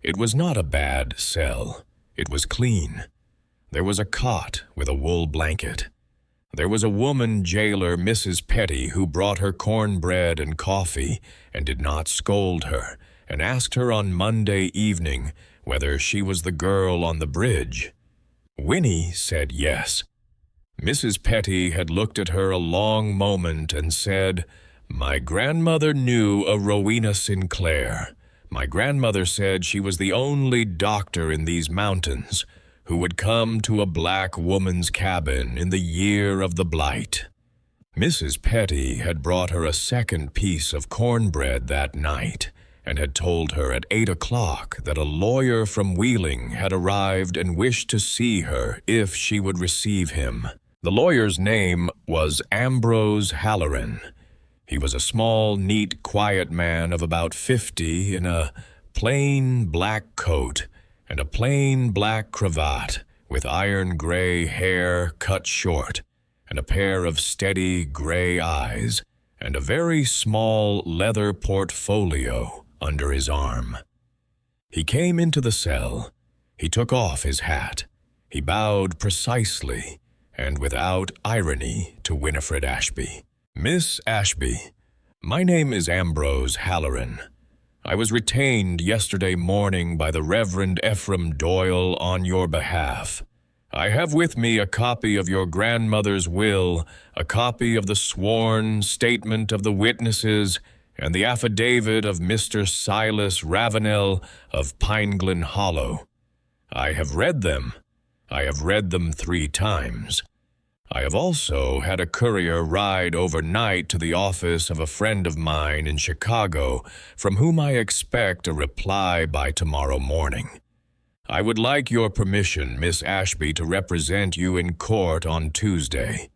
It was not a bad cell. It was clean. There was a cot with a wool blanket. There was a woman jailer, Mrs. Petty, who brought her cornbread and coffee and did not scold her, and asked her on Monday evening whether she was the girl on the bridge. Winnie said yes. Mrs. Petty had looked at her a long moment and said, "My grandmother knew a Rowena Sinclair. My grandmother said she was the only doctor in these mountains who would come to a black woman's cabin in the year of the blight." Mrs. Petty had brought her a second piece of cornbread that night and had told her at 8 o'clock that a lawyer from Wheeling had arrived and wished to see her if she would receive him. The lawyer's name was Ambrose Halloran. He was a small, neat, quiet man of about 50 in a plain black coat and a plain black cravat with iron-gray hair cut short and a pair of steady gray eyes and a very small leather portfolio under his arm. He came into the cell. He took off his hat. He bowed precisely and without irony to Winifred Ashby. "Miss Ashby, my name is Ambrose Halloran. I was retained yesterday morning by the Reverend Ephraim Doyle on your behalf. I have with me a copy of your grandmother's will, a copy of the sworn statement of the witnesses, and the affidavit of Mr. Silas Ravenel of Pine Glen Hollow. I have read them. I have read them 3 times. I have also had a courier ride overnight to the office of a friend of mine in Chicago, from whom I expect a reply by tomorrow morning. I would like your permission, Miss Ashby, to represent you in court on Tuesday.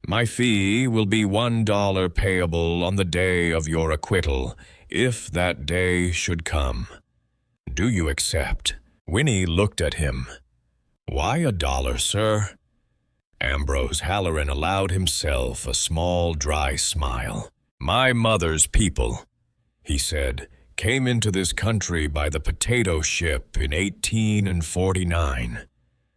My fee will be $1 payable on the day of your acquittal, if that day should come. Do you accept?" Winnie looked at him. "Why $1, sir?" Ambrose Halloran allowed himself a small, dry smile. "My mother's people," he said, "came into this country by the potato ship in 1849.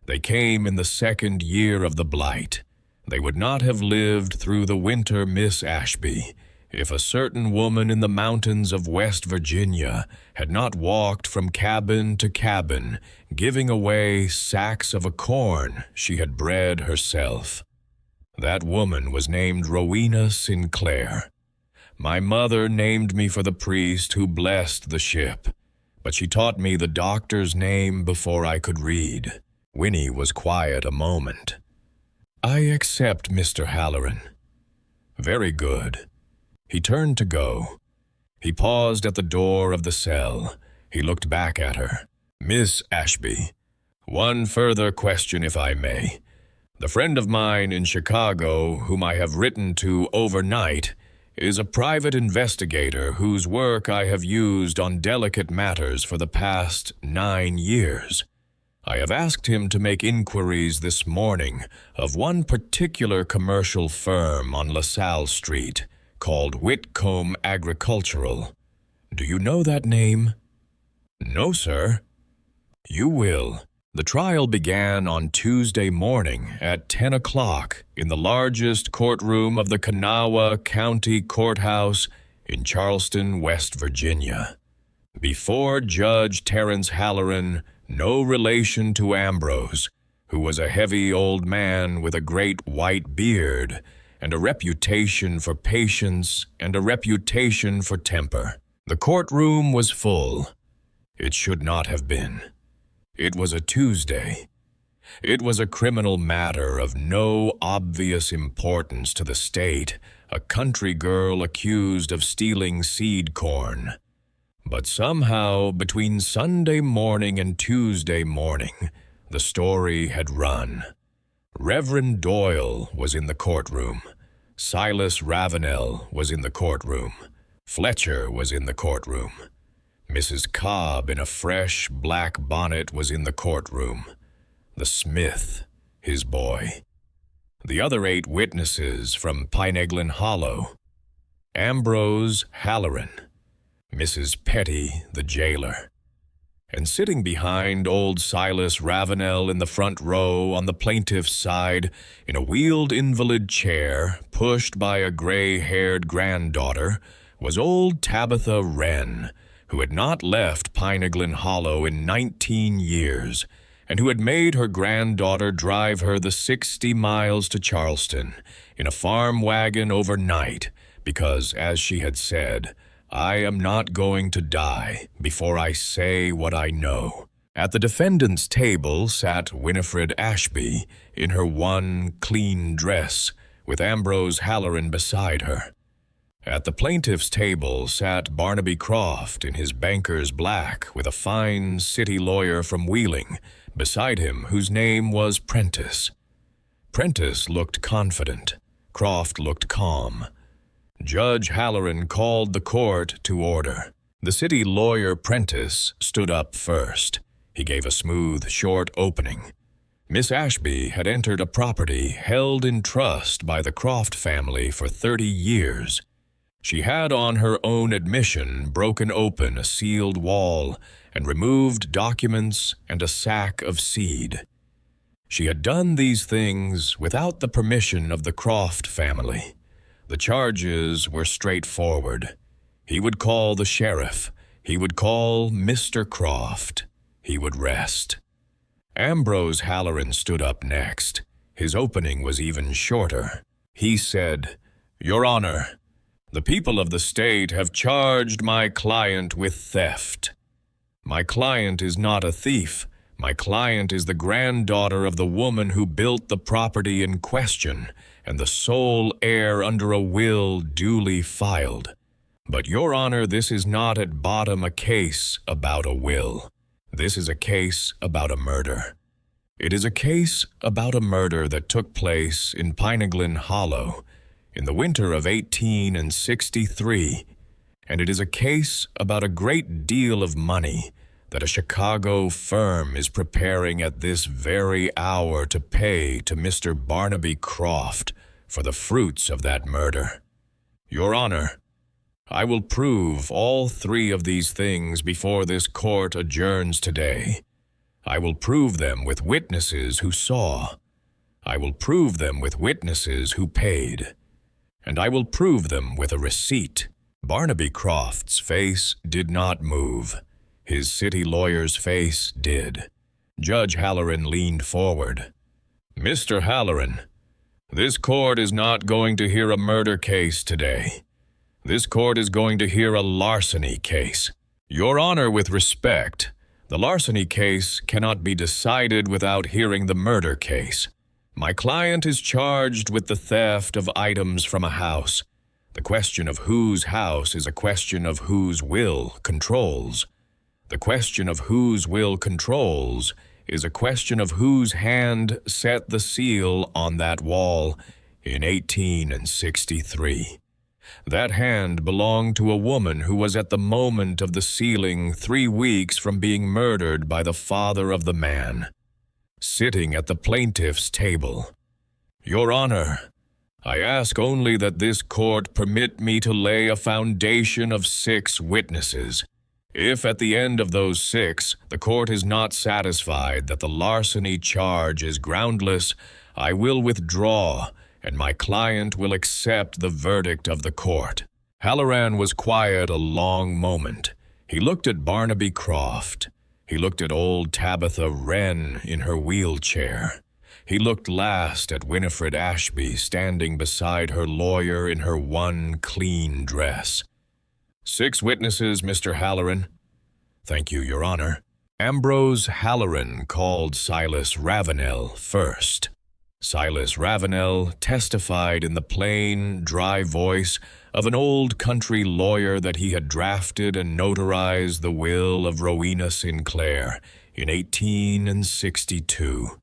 They came in the 2nd year of the blight. They would not have lived through the winter, Miss Ashby, if a certain woman in the mountains of West Virginia had not walked from cabin to cabin, giving away sacks of a corn she had bred herself. That woman was named Rowena Sinclair. My mother named me for the priest who blessed the ship, but she taught me the doctor's name before I could read." Winnie was quiet a moment. "I accept, Mr. Halloran." "Very good." He turned to go. He paused at the door of the cell. He looked back at her. "Miss Ashby, one further question if I may. The friend of mine in Chicago, whom I have written to overnight, is a private investigator whose work I have used on delicate matters for the past 9 years. I have asked him to make inquiries this morning of one particular commercial firm on LaSalle Street, called Whitcomb Agricultural. Do you know that name?" "No, sir." "You will. The trial began on Tuesday morning at 10 o'clock in the largest courtroom of the Kanawha County Courthouse in Charleston, West Virginia. Before Judge Terence Halloran, no relation to Ambrose, who was a heavy old man with a great white beard and a reputation for patience and a reputation for temper. The courtroom was full. It should not have been. It was a Tuesday. It was a criminal matter of no obvious importance to the state, a country girl accused of stealing seed corn. But somehow, between Sunday morning and Tuesday morning, the story had run. Reverend Doyle was in the courtroom. Silas Ravenel was in the courtroom. Fletcher was in the courtroom. Mrs. Cobb in a fresh black bonnet was in the courtroom. The Smith, his boy. The other 8 witnesses from Pineglin Hollow. Ambrose Halloran. Mrs. Petty, the jailer. And sitting behind old Silas Ravenel in the front row on the plaintiff's side, in a wheeled invalid chair, pushed by a gray-haired granddaughter, was old Tabitha Wren, who had not left Pineglin Hollow in 19 years, and who had made her granddaughter drive her the 60 miles to Charleston in a farm wagon overnight, because, as she had said, "I am not going to die before I say what I know." At the defendant's table sat Winifred Ashby in her one clean dress, with Ambrose Halloran beside her. At the plaintiff's table sat Barnaby Croft in his banker's black, with a fine city lawyer from Wheeling beside him whose name was Prentice. Prentice looked confident. Croft looked calm. Judge Halloran called the court to order. The city lawyer Prentice stood up first. He gave a smooth, short opening. Miss Ashby had entered a property held in trust by the Croft family for 30 years. She had, on her own admission, broken open a sealed wall and removed documents and a sack of seed. She had done these things without the permission of the Croft family. The charges were straightforward. He would call the sheriff. He would call Mr. Croft. He would rest. Ambrose Halloran stood up next. His opening was even shorter. He said, "Your Honor, the people of the state have charged my client with theft. My client is not a thief. My client is the granddaughter of the woman who built the property in question, and the sole heir under a will duly filed. But, Your Honor, this is not at bottom a case about a will. This is a case about a murder. It is a case about a murder that took place in Pineglin Hollow in the winter of 1863, and it is a case about a great deal of money that a Chicago firm is preparing at this very hour to pay to Mr. Barnaby Croft for the fruits of that murder. Your Honor, I will prove all 3 of these things before this court adjourns today. I will prove them with witnesses who saw. I will prove them with witnesses who paid. And I will prove them with a receipt." Barnaby Croft's face did not move. His city lawyer's face did. Judge Halloran leaned forward. "Mr. Halloran, this court is not going to hear a murder case today. This court is going to hear a larceny case. Your Honor, with respect, the larceny case cannot be decided without hearing the murder case. My client is charged with the theft of items from a house. The question of whose house is a question of whose will controls. The question of whose will controls is a question of whose hand set the seal on that wall in 1863. That hand belonged to a woman who was at the moment of the sealing 3 weeks from being murdered by the father of the man, sitting at the plaintiff's table. Your Honor, I ask only that this court permit me to lay a foundation of 6 witnesses. If at the end of those 6, the court is not satisfied that the larceny charge is groundless, I will withdraw, and my client will accept the verdict of the court." Halloran was quiet a long moment. He looked at Barnaby Croft. He looked at old Tabitha Wren in her wheelchair. He looked last at Winifred Ashby standing beside her lawyer in her one clean dress. 6 witnesses, Mr. Halloran. Thank you, Your Honor. Ambrose Halloran called Silas Ravenel first. Silas Ravenel testified in the plain, dry voice of an old country lawyer that he had drafted and notarized the will of Rowena Sinclair in 1862.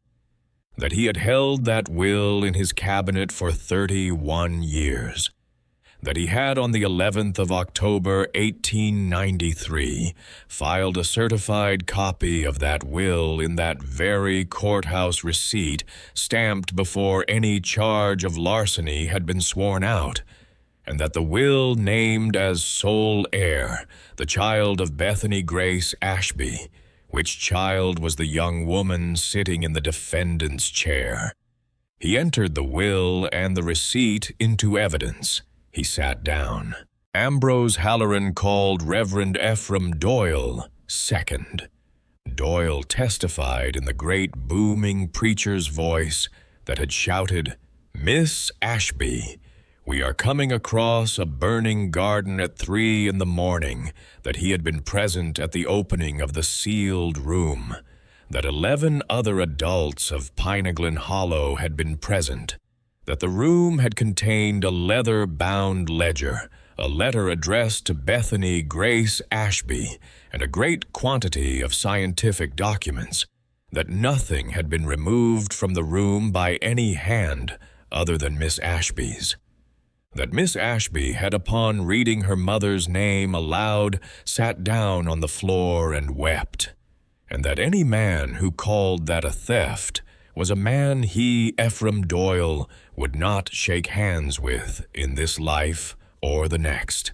That he had held that will in his cabinet for 31 years. That he had on the 11th of October, 1893, filed a certified copy of that will in that very courthouse receipt, stamped before any charge of larceny had been sworn out, and that the will named as sole heir the child of Bethany Grace Ashby, which child was the young woman sitting in the defendant's chair. He entered the will and the receipt into evidence. He sat down. Ambrose Halloran called Reverend Ephraim Doyle second. Doyle testified in the great booming preacher's voice that had shouted, "Miss Ashby, we are coming across a burning garden at 3 in the morning, that he had been present at the opening of the sealed room, that 11 other adults of Pineglen Hollow had been present, that the room had contained a leather-bound ledger, a letter addressed to Bethany Grace Ashby, and a great quantity of scientific documents, that nothing had been removed from the room by any hand other than Miss Ashby's, that Miss Ashby had, upon reading her mother's name aloud, sat down on the floor and wept, and that any man who called that a theft was a man he, Ephraim Doyle, would not shake hands with in this life or the next.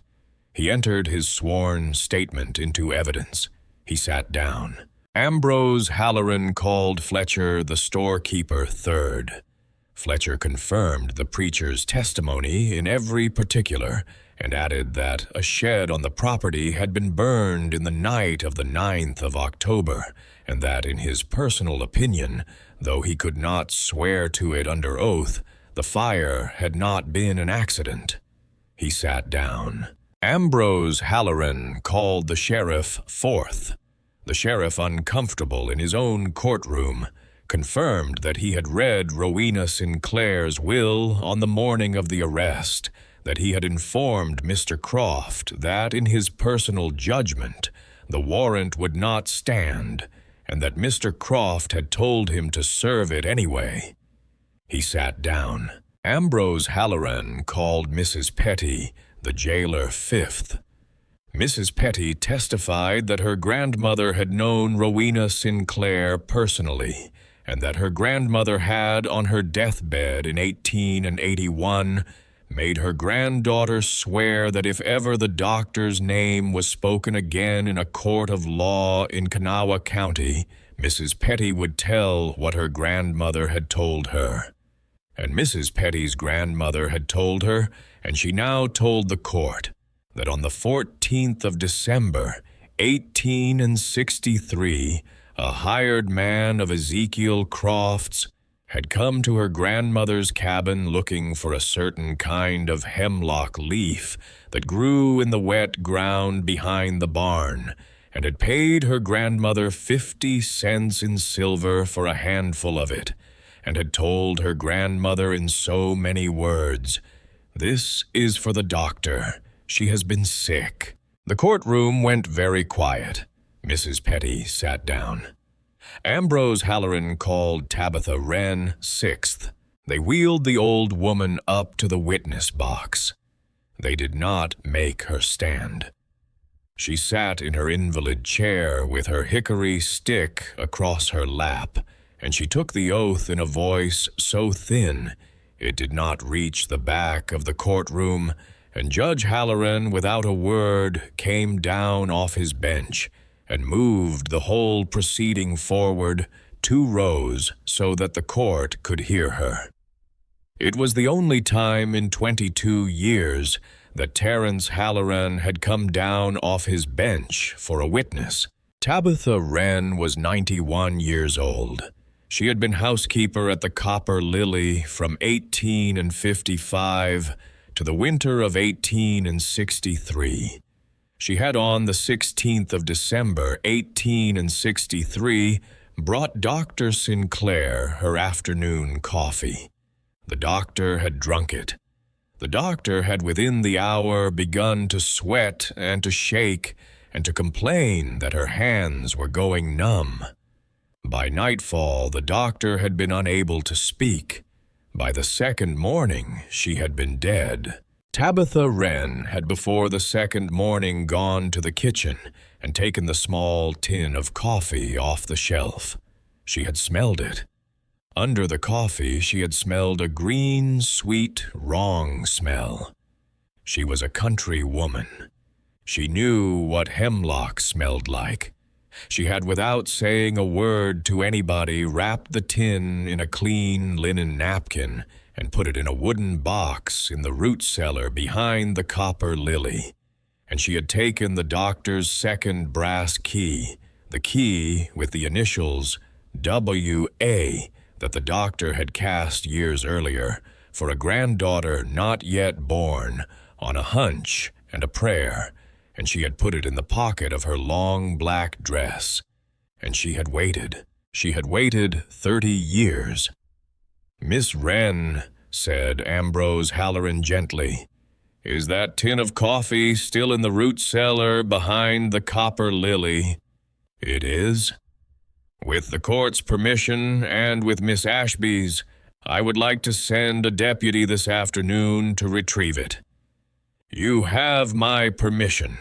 He entered his sworn statement into evidence. He sat down. Ambrose Halloran called Fletcher the storekeeper third. Fletcher confirmed the preacher's testimony in every particular, and added that a shed on the property had been burned in the night of the 9th of October, and that in his personal opinion, though he could not swear to it under oath, the fire had not been an accident. He sat down. Ambrose Halloran called the sheriff fourth. The sheriff, uncomfortable in his own courtroom, confirmed that he had read Rowena Sinclair's will on the morning of the arrest, that he had informed Mr. Croft that in his personal judgment the warrant would not stand, and that Mr. Croft had told him to serve it anyway. He sat down. Ambrose Halloran called Mrs. Petty, the jailer, fifth. Mrs. Petty testified that her grandmother had known Rowena Sinclair personally, and that her grandmother had, on her deathbed in 1881, made her granddaughter swear that if ever the doctor's name was spoken again in a court of law in Kanawha County, Mrs. Petty would tell what her grandmother had told her. And Mrs. Petty's grandmother had told her, and she now told the court, that on the 14th of December, 1863, a hired man of Ezekiel Croft's had come to her grandmother's cabin looking for a certain kind of hemlock leaf that grew in the wet ground behind the barn, and had paid her grandmother 50 cents in silver for a handful of it, and had told her grandmother in so many words, "This is for the doctor. She has been sick." The courtroom went very quiet. Mrs. Petty sat down. Ambrose Halloran called Tabitha Wren sixth. They wheeled the old woman up to the witness box. They did not make her stand. She sat in her invalid chair with her hickory stick across her lap, and she took the oath in a voice so thin it did not reach the back of the courtroom, and Judge Halloran, without a word, came down off his bench and moved the whole proceeding forward 2 rows so that the court could hear her. It was the only time in 22 years that Terence Halloran had come down off his bench for a witness. Tabitha Wren was 91 years old. She had been housekeeper at the Copper Lily from 1855 to the winter of 1863. She had on the 16th of December, 1863, brought Dr. Sinclair her afternoon coffee. The doctor had drunk it. The doctor had within the hour begun to sweat and to shake and to complain that her hands were going numb. By nightfall, the doctor had been unable to speak. By the second morning, she had been dead. Tabitha Wren had before the second morning gone to the kitchen and taken the small tin of coffee off the shelf. She had smelled it. Under the coffee, she had smelled a green, sweet, wrong smell. She was a country woman. She knew what hemlock smelled like. She had, without saying a word to anybody, wrapped the tin in a clean linen napkin and put it in a wooden box in the root cellar behind the Copper Lily. And she had taken the doctor's second brass key, the key with the initials W.A., that the doctor had cast years earlier for a granddaughter not yet born, on a hunch and a prayer, and she had put it in the pocket of her long black dress. And she had waited. She had waited 30 years. "Miss Wren," said Ambrose Halloran gently, "is that tin of coffee still in the root cellar behind the Copper Lily?" "It is." "With the court's permission and with Miss Ashby's, I would like to send a deputy this afternoon to retrieve it." "You have my permission,"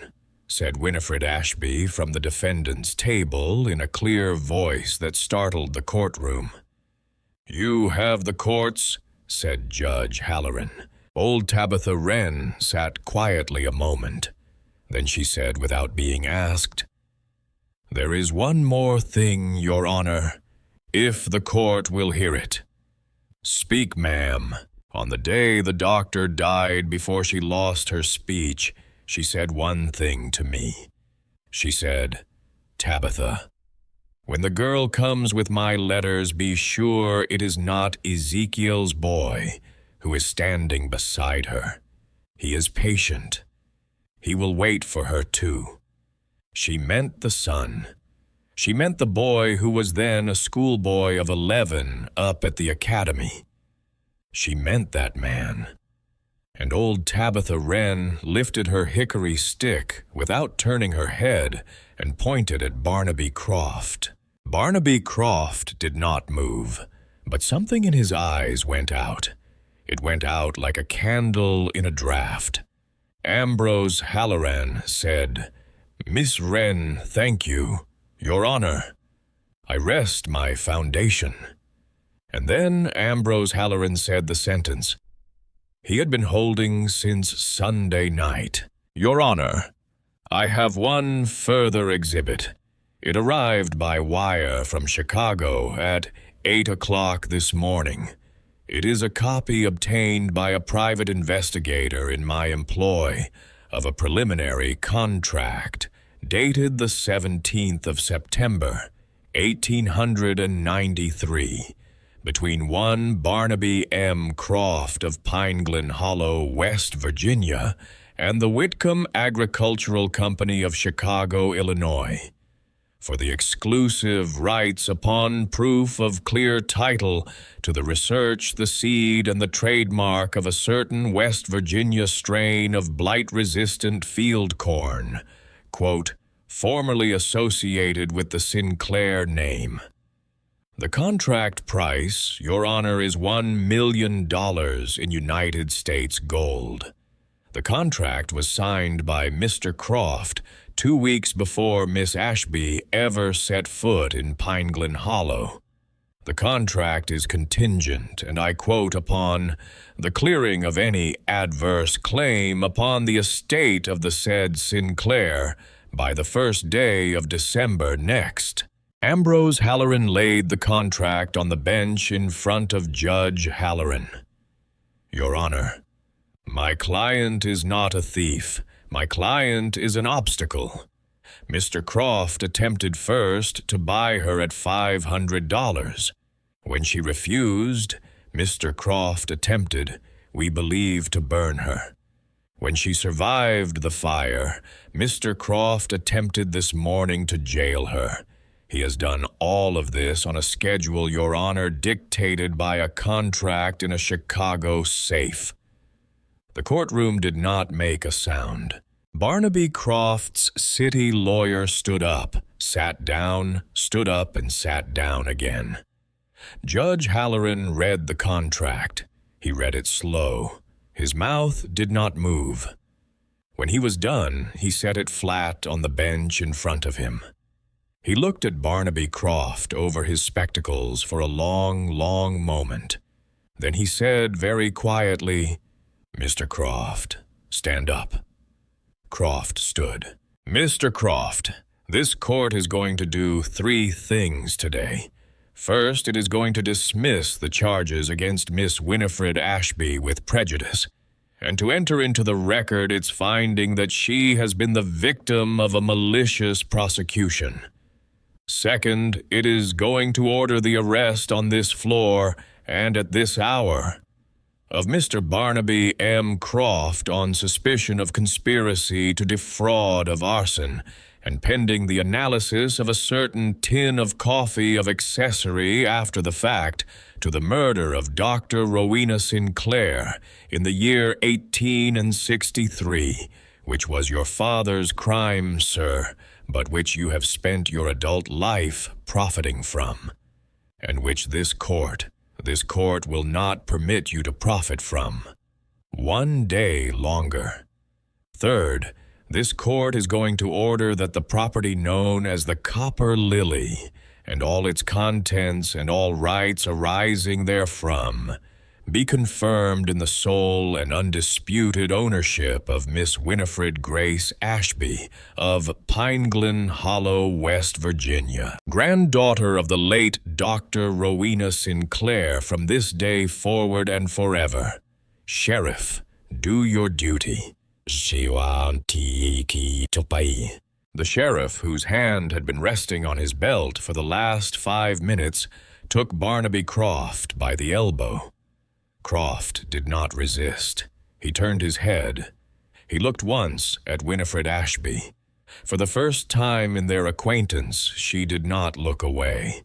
said Winifred Ashby from the defendant's table in a clear voice that startled the courtroom. "You have the court's," said Judge Halloran. Old Tabitha Wren sat quietly a moment. Then she said without being asked, "There is one more thing, Your Honor, if the court will hear it." "Speak, ma'am." On the day the doctor died, before she lost her speech, she said one thing to me. She said, "Tabitha, when the girl comes with my letters, be sure it is not Ezekiel's boy who is standing beside her. He is patient. He will wait for her too." She meant the son. She meant the boy who was then a schoolboy of 11 up at the academy. She meant that man. And old Tabitha Wren lifted her hickory stick without turning her head and pointed at Barnaby Croft. Barnaby Croft did not move, but something in his eyes went out. It went out like a candle in a draught. Ambrose Halloran said, "Miss Wren, thank you, Your Honor. I rest my foundation." And then Ambrose Halloran said the sentence he had been holding since Sunday night. "Your Honor, I have one further exhibit. It arrived by wire from Chicago at 8 o'clock this morning. It is a copy obtained by a private investigator in my employ of a preliminary contract dated the 17th of September, 1893, between one Barnaby M. Croft of Pine Glen Hollow, West Virginia, and the Whitcomb Agricultural Company of Chicago, Illinois, for the exclusive rights upon proof of clear title to the research, the seed, and the trademark of a certain West Virginia strain of blight-resistant field corn, quote, formerly associated with the Sinclair name. The contract price, Your Honor, is $1 million in United States gold. The contract was signed by Mr. Croft 2 weeks before Miss Ashby ever set foot in Pine Glen Hollow. The contract is contingent, and I quote, upon the clearing of any adverse claim upon the estate of the said Sinclair by the 1st day of December next. Ambrose Halloran laid the contract on the bench in front of Judge Halloran. Your Honor, My client is not a thief. My client is an obstacle. Mr. Croft attempted first to buy her at $500. When she refused, Mr. Croft attempted, we believe, to burn her. When she survived the fire, Mr. Croft attempted this morning to jail her. He has done all of this on a schedule, Your Honor, dictated by a contract in a Chicago safe. The courtroom did not make a sound. Barnaby Croft's city lawyer stood up, sat down, stood up, and sat down again. Judge Halloran read the contract. He read it slow. His mouth did not move. When he was done, he set it flat on the bench in front of him. He looked at Barnaby Croft over his spectacles for a long, long moment. Then he said very quietly, "Mr. Croft, stand up." Croft stood. "Mr. Croft, this court is going to do 3 things today. First, it is going to dismiss the charges against Miss Winifred Ashby with prejudice, and to enter into the record its finding that she has been the victim of a malicious prosecution. Second, it is going to order the arrest on this floor and at this hour of Mr. Barnaby M. Croft on suspicion of conspiracy to defraud of arson, and pending the analysis of a certain tin of coffee of accessory after the fact to the murder of Dr. Rowena Sinclair in the year 1863, which was your father's crime, sir, but which you have spent your adult life profiting from, and which this court will not permit you to profit from 1 day longer. Third, this court is going to order that the property known as the Copper Lily and all its contents and all rights arising therefrom be confirmed in the sole and undisputed ownership of Miss Winifred Grace Ashby of Pine Glen Hollow, West Virginia, granddaughter of the late Dr. Rowena Sinclair, from this day forward and forever. Sheriff, do your duty." The sheriff, whose hand had been resting on his belt for the last 5 minutes, took Barnaby Croft by the elbow. Croft did not resist. He turned his head. He looked once at Winifred Ashby. For the first time in their acquaintance, she did not look away.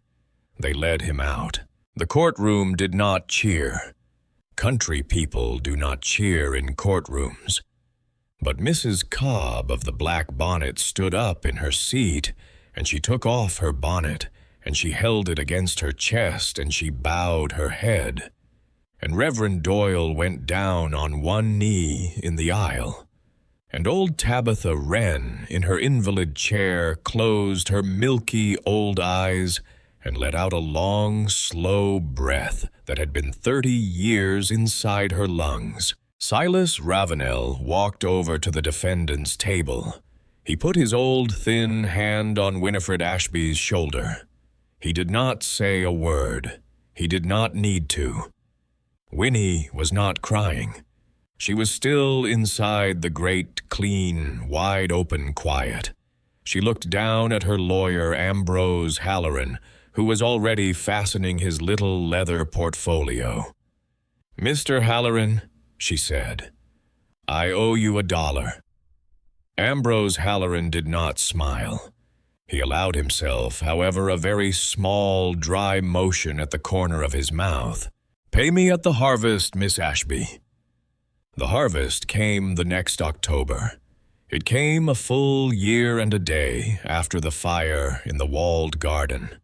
They led him out. The courtroom did not cheer. Country people do not cheer in courtrooms. But Mrs. Cobb of the black bonnet stood up in her seat, and she took off her bonnet, and she held it against her chest, and she bowed her head. And Reverend Doyle went down on one knee in the aisle, and old Tabitha Wren, in her invalid chair, closed her milky old eyes and let out a long, slow breath that had been 30 years inside her lungs. Silas Ravenel walked over to the defendant's table. He put his old, thin hand on Winifred Ashby's shoulder. He did not say a word. He did not need to. Winnie was not crying. She was still inside the great, clean, wide-open quiet. She looked down at her lawyer, Ambrose Halloran, who was already fastening his little leather portfolio. "Mr. Halloran," she said, "I owe you $1." Ambrose Halloran did not smile. He allowed himself, however, a very small, dry motion at the corner of his mouth. "Pay me at the harvest, Miss Ashby." The harvest came the next October. It came a full year and a day after the fire in the walled garden.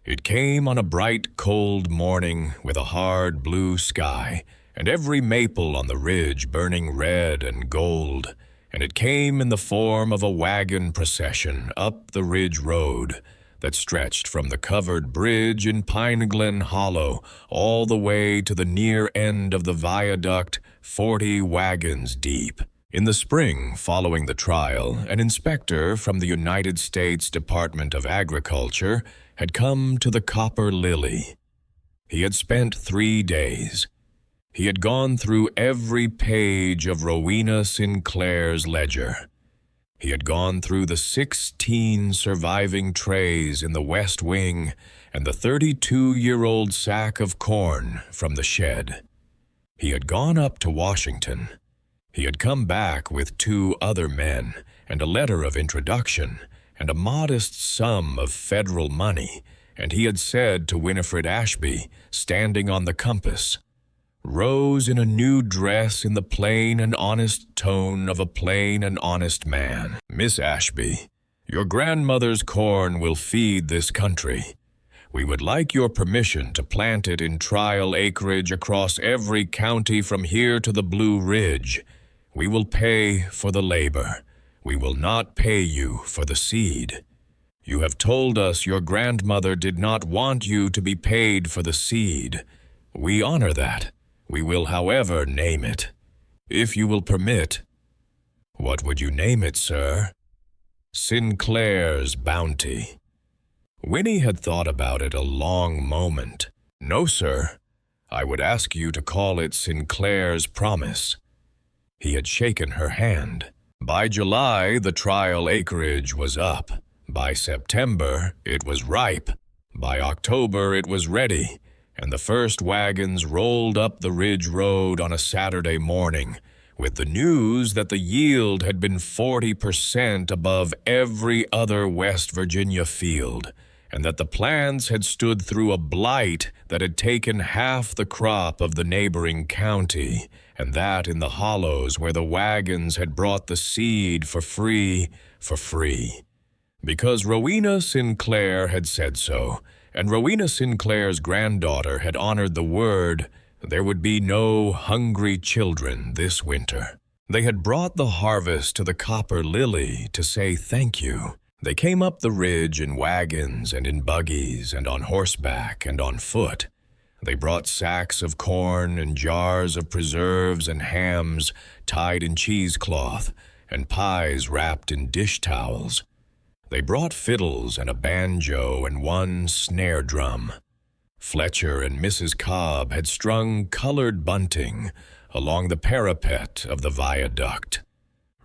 It came on a bright, cold morning with a hard blue sky, and every maple on the ridge burning red and gold, and it came in the form of a wagon procession up the ridge road that stretched from the covered bridge in Pine Glen Hollow all the way to the near end of the viaduct, 40 wagons deep. In the spring following the trial, an inspector from the United States Department of Agriculture had come to the Copper Lily. He had spent 3 days. He had gone through every page of Rowena Sinclair's ledger. He had gone through the 16 surviving trays in the west wing and the 32-year-old sack of corn from the shed. He had gone up to Washington. He had come back with 2 other men and a letter of introduction and a modest sum of federal money, and he had said to Winifred Ashby, standing on the compass, "Rose in a new dress in the plain and honest tone of a plain and honest man. Miss Ashby, your grandmother's corn will feed this country. We would like your permission to plant it in trial acreage across every county from here to the Blue Ridge. We will pay for the labor. We will not pay you for the seed. You have told us your grandmother did not want you to be paid for the seed. We honor that. We will, however, name it. If you will permit." "What would you name it, sir?" "Sinclair's Bounty." Winnie had thought about it a long moment. "No, sir. I would ask you to call it Sinclair's Promise." He had shaken her hand. By July, the trial acreage was up. By September, it was ripe. By October, it was ready, and the first wagons rolled up the Ridge Road on a Saturday morning with the news that the yield had been 40% above every other West Virginia field, and that the plants had stood through a blight that had taken half the crop of the neighboring county, and that in the hollows where the wagons had brought the seed for free, because Rowena Sinclair had said so, and Rowena Sinclair's granddaughter had honored the word, there would be no hungry children this winter. They had brought the harvest to the Copper Lily to say thank you. They came up the ridge in wagons and in buggies and on horseback and on foot. They brought sacks of corn and jars of preserves and hams tied in cheesecloth and pies wrapped in dish towels. They brought fiddles and a banjo and 1 snare drum. Fletcher and Mrs. Cobb had strung colored bunting along the parapet of the viaduct.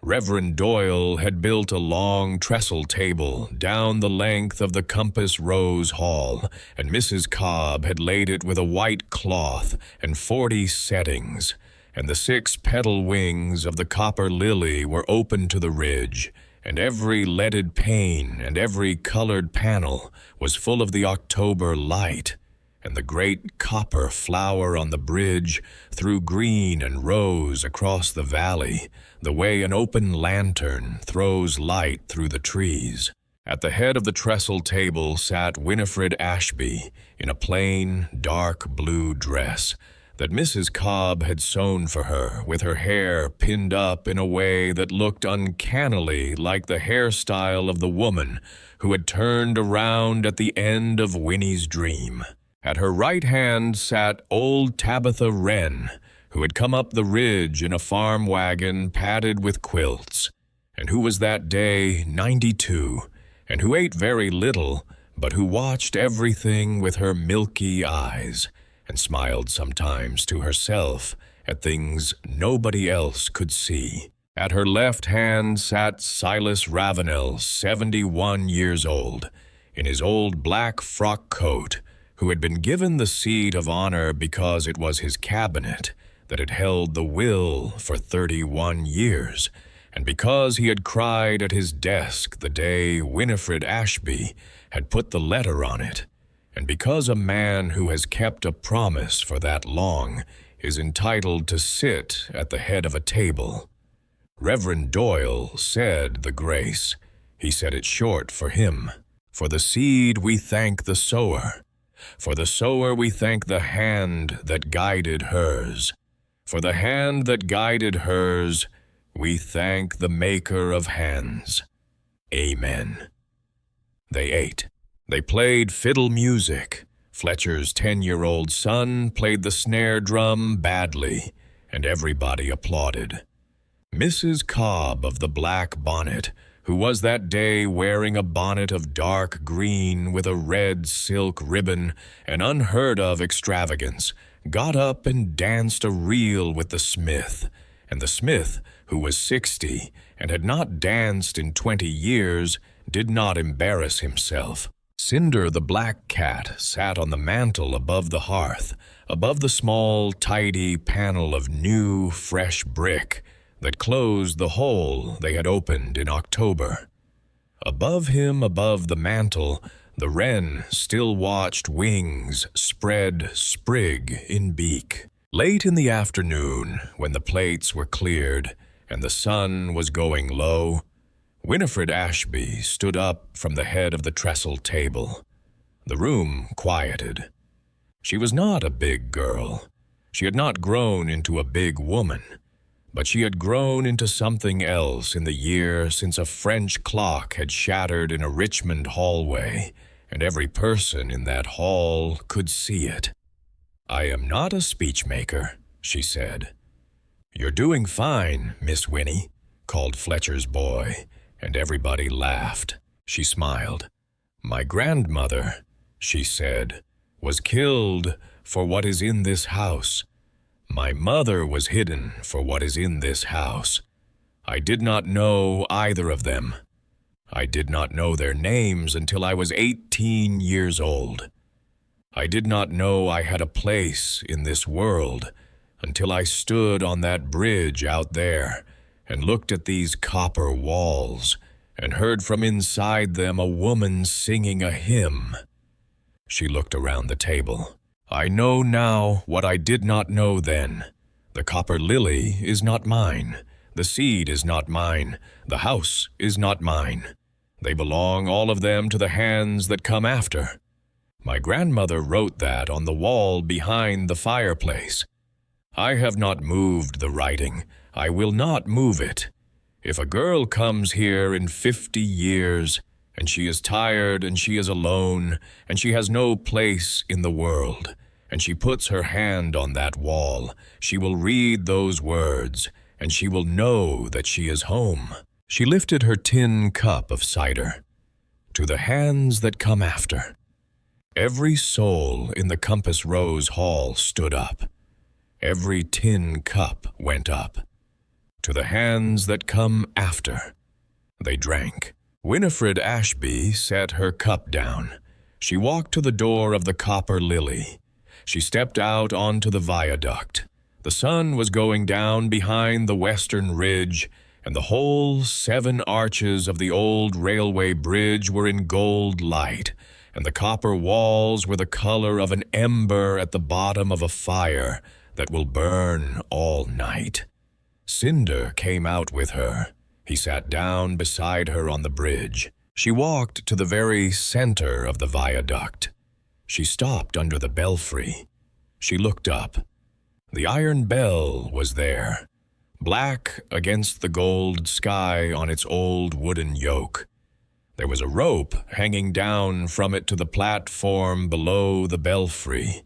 Reverend Doyle had built a long trestle table down the length of the Compass Rose Hall, and Mrs. Cobb had laid it with a white cloth and 40 settings, and the 6 petal wings of the Copper Lily were open to the ridge, and every leaded pane and every colored panel was full of the October light, and the great copper flower on the bridge threw green and rose across the valley, the way an open lantern throws light through the trees. At the head of the trestle table sat Winifred Ashby in a plain, dark blue dress that Mrs. Cobb had sewn for her, with her hair pinned up in a way that looked uncannily like the hairstyle of the woman who had turned around at the end of Winnie's dream. At her right hand sat old Tabitha Wren, who had come up the ridge in a farm wagon padded with quilts, and who was that day 92, and who ate very little, but who watched everything with her milky eyes, and smiled sometimes to herself at things nobody else could see. At her left hand sat Silas Ravenel, 71 years old, in his old black frock coat, who had been given the seat of honor because it was his cabinet that had held the will for 31 years, and because he had cried at his desk the day Winifred Ashby had put the letter on it, and because a man who has kept a promise for that long is entitled to sit at the head of a table. Reverend Doyle said the grace. He said it short for him. For the seed we thank the sower. For the sower we thank the hand that guided hers. For the hand that guided hers, we thank the maker of hands. Amen. They ate. They played fiddle music. Fletcher's 10-year-old son played the snare drum badly, and everybody applauded. Mrs. Cobb of the black bonnet, who was that day wearing a bonnet of dark green with a red silk ribbon, an unheard-of extravagance, got up and danced a reel with the smith, and the smith, who was 60 and had not danced in 20 years, did not embarrass himself. Cinder the black cat sat on the mantel above the hearth, above the small, tidy panel of new, fresh brick that closed the hole they had opened in October. Above him, above the mantel, the wren still watched wings spread sprig in beak. Late in the afternoon, when the plates were cleared and the sun was going low, Winifred Ashby stood up from the head of the trestle table. The room quieted. She was not a big girl. She had not grown into a big woman, but she had grown into something else in the year since a French clock had shattered in a Richmond hallway, and every person in that hall could see it. "I am not a speechmaker," she said. "You're doing fine, Miss Winnie," called Fletcher's boy, and everybody laughed. She smiled. "My grandmother," she said, "was killed for what is in this house. My mother was hidden for what is in this house. I did not know either of them. I did not know their names until I was 18 years old. I did not know I had a place in this world until I stood on that bridge out there and looked at these copper walls and heard from inside them a woman singing a hymn." She looked around the table. "I know now what I did not know then. The copper lily is not mine. The seed is not mine. The house is not mine. They belong, all of them, to the hands that come after. My grandmother wrote that on the wall behind the fireplace. I have not moved the writing. I will not move it. If a girl comes here in 50 years, and she is tired and she is alone, and she has no place in the world, and she puts her hand on that wall, she will read those words, and she will know that she is home." She lifted her tin cup of cider. "To the hands that come after." Every soul in the Compass Rose Hall stood up. Every tin cup went up. To the hands that come after. They drank. Winifred Ashby set her cup down. She walked to the door of the Copper Lily. She stepped out onto the viaduct. The sun was going down behind the western ridge, and the whole 7 arches of the old railway bridge were in gold light, and the copper walls were the color of an ember at the bottom of a fire that will burn all night. Cinder came out with her. He sat down beside her on the bridge. She walked to the very center of the viaduct. She stopped under the belfry. She looked up. The iron bell was there, black against the gold sky on its old wooden yoke. There was a rope hanging down from it to the platform below the belfry,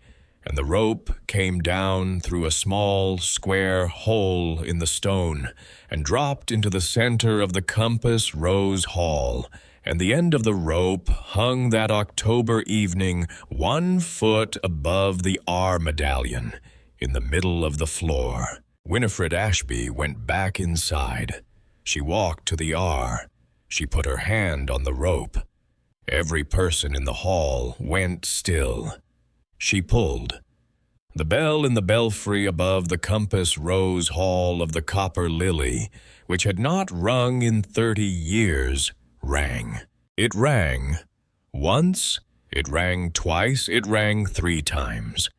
and the rope came down through a small square hole in the stone and dropped into the center of the Compass Rose Hall, and the end of the rope hung that October evening 1 foot above the R medallion in the middle of the floor. Winifred Ashby went back inside. She walked to the R. She put her hand on the rope. Every person in the hall went still. She pulled. The bell in the belfry above the Compass Rose Hall of the Copper Lily, which had not rung in 30 years, rang. It rang once, it rang twice, it rang 3 times.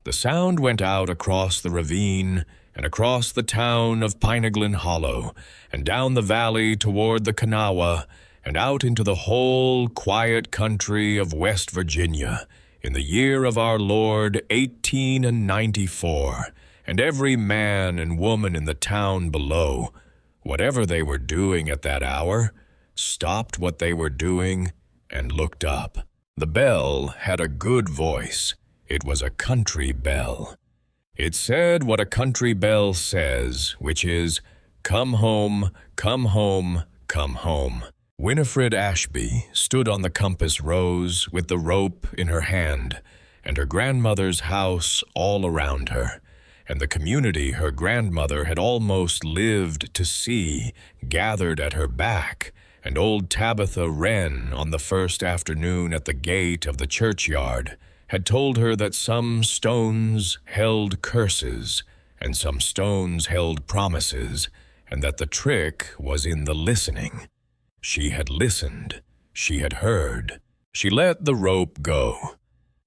The sound went out across the ravine and across the town of Pineglin Hollow and down the valley toward the Kanawha and out into the whole quiet country of West Virginia in the year of our Lord 1894, and every man and woman in the town below, whatever they were doing at that hour, stopped what they were doing and looked up. The bell had a good voice. It was a country bell. It said what a country bell says, which is, "Come home, come home, come home." Winifred Ashby stood on the Compass Rose with the rope in her hand, and her grandmother's house all around her, and the community her grandmother had almost lived to see gathered at her back, and old Tabitha Wren, on the first afternoon at the gate of the churchyard, had told her that some stones held curses, and some stones held promises, and that the trick was in the listening. She had listened. She had heard. She let the rope go.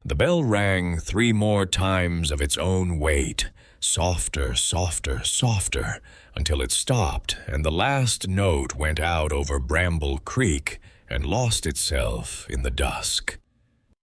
The bell rang 3 more times of its own weight, softer, softer, softer, until it stopped and the last note went out over Bramble Creek and lost itself in the dusk.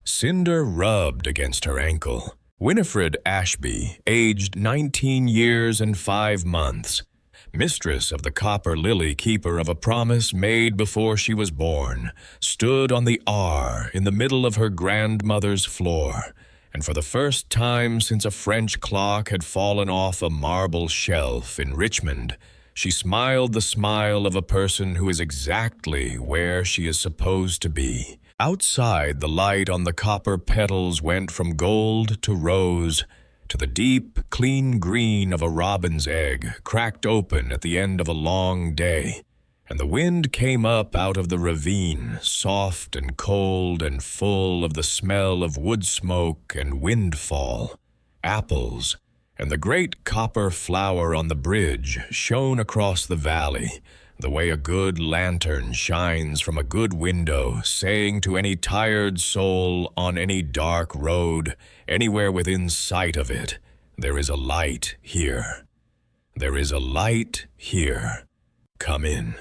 Cinder rubbed against her ankle. Winifred Ashby, aged 19 years and 5 months, mistress of the Copper Lily keeper of a promise made before she was born, stood on the R in the middle of her grandmother's floor, and for the first time since a French clock had fallen off a marble shelf in Richmond, she smiled the smile of a person who is exactly where she is supposed to be. Outside, the light on the copper petals went from gold to rose, to the deep, clean green of a robin's egg cracked open at the end of a long day, and the wind came up out of the ravine, soft and cold and full of the smell of wood smoke and windfall. Apples and the great copper flower on the bridge shone across the valley, the way a good lantern shines from a good window, saying to any tired soul on any dark road, anywhere within sight of it, there is a light here. There is a light here. Come in.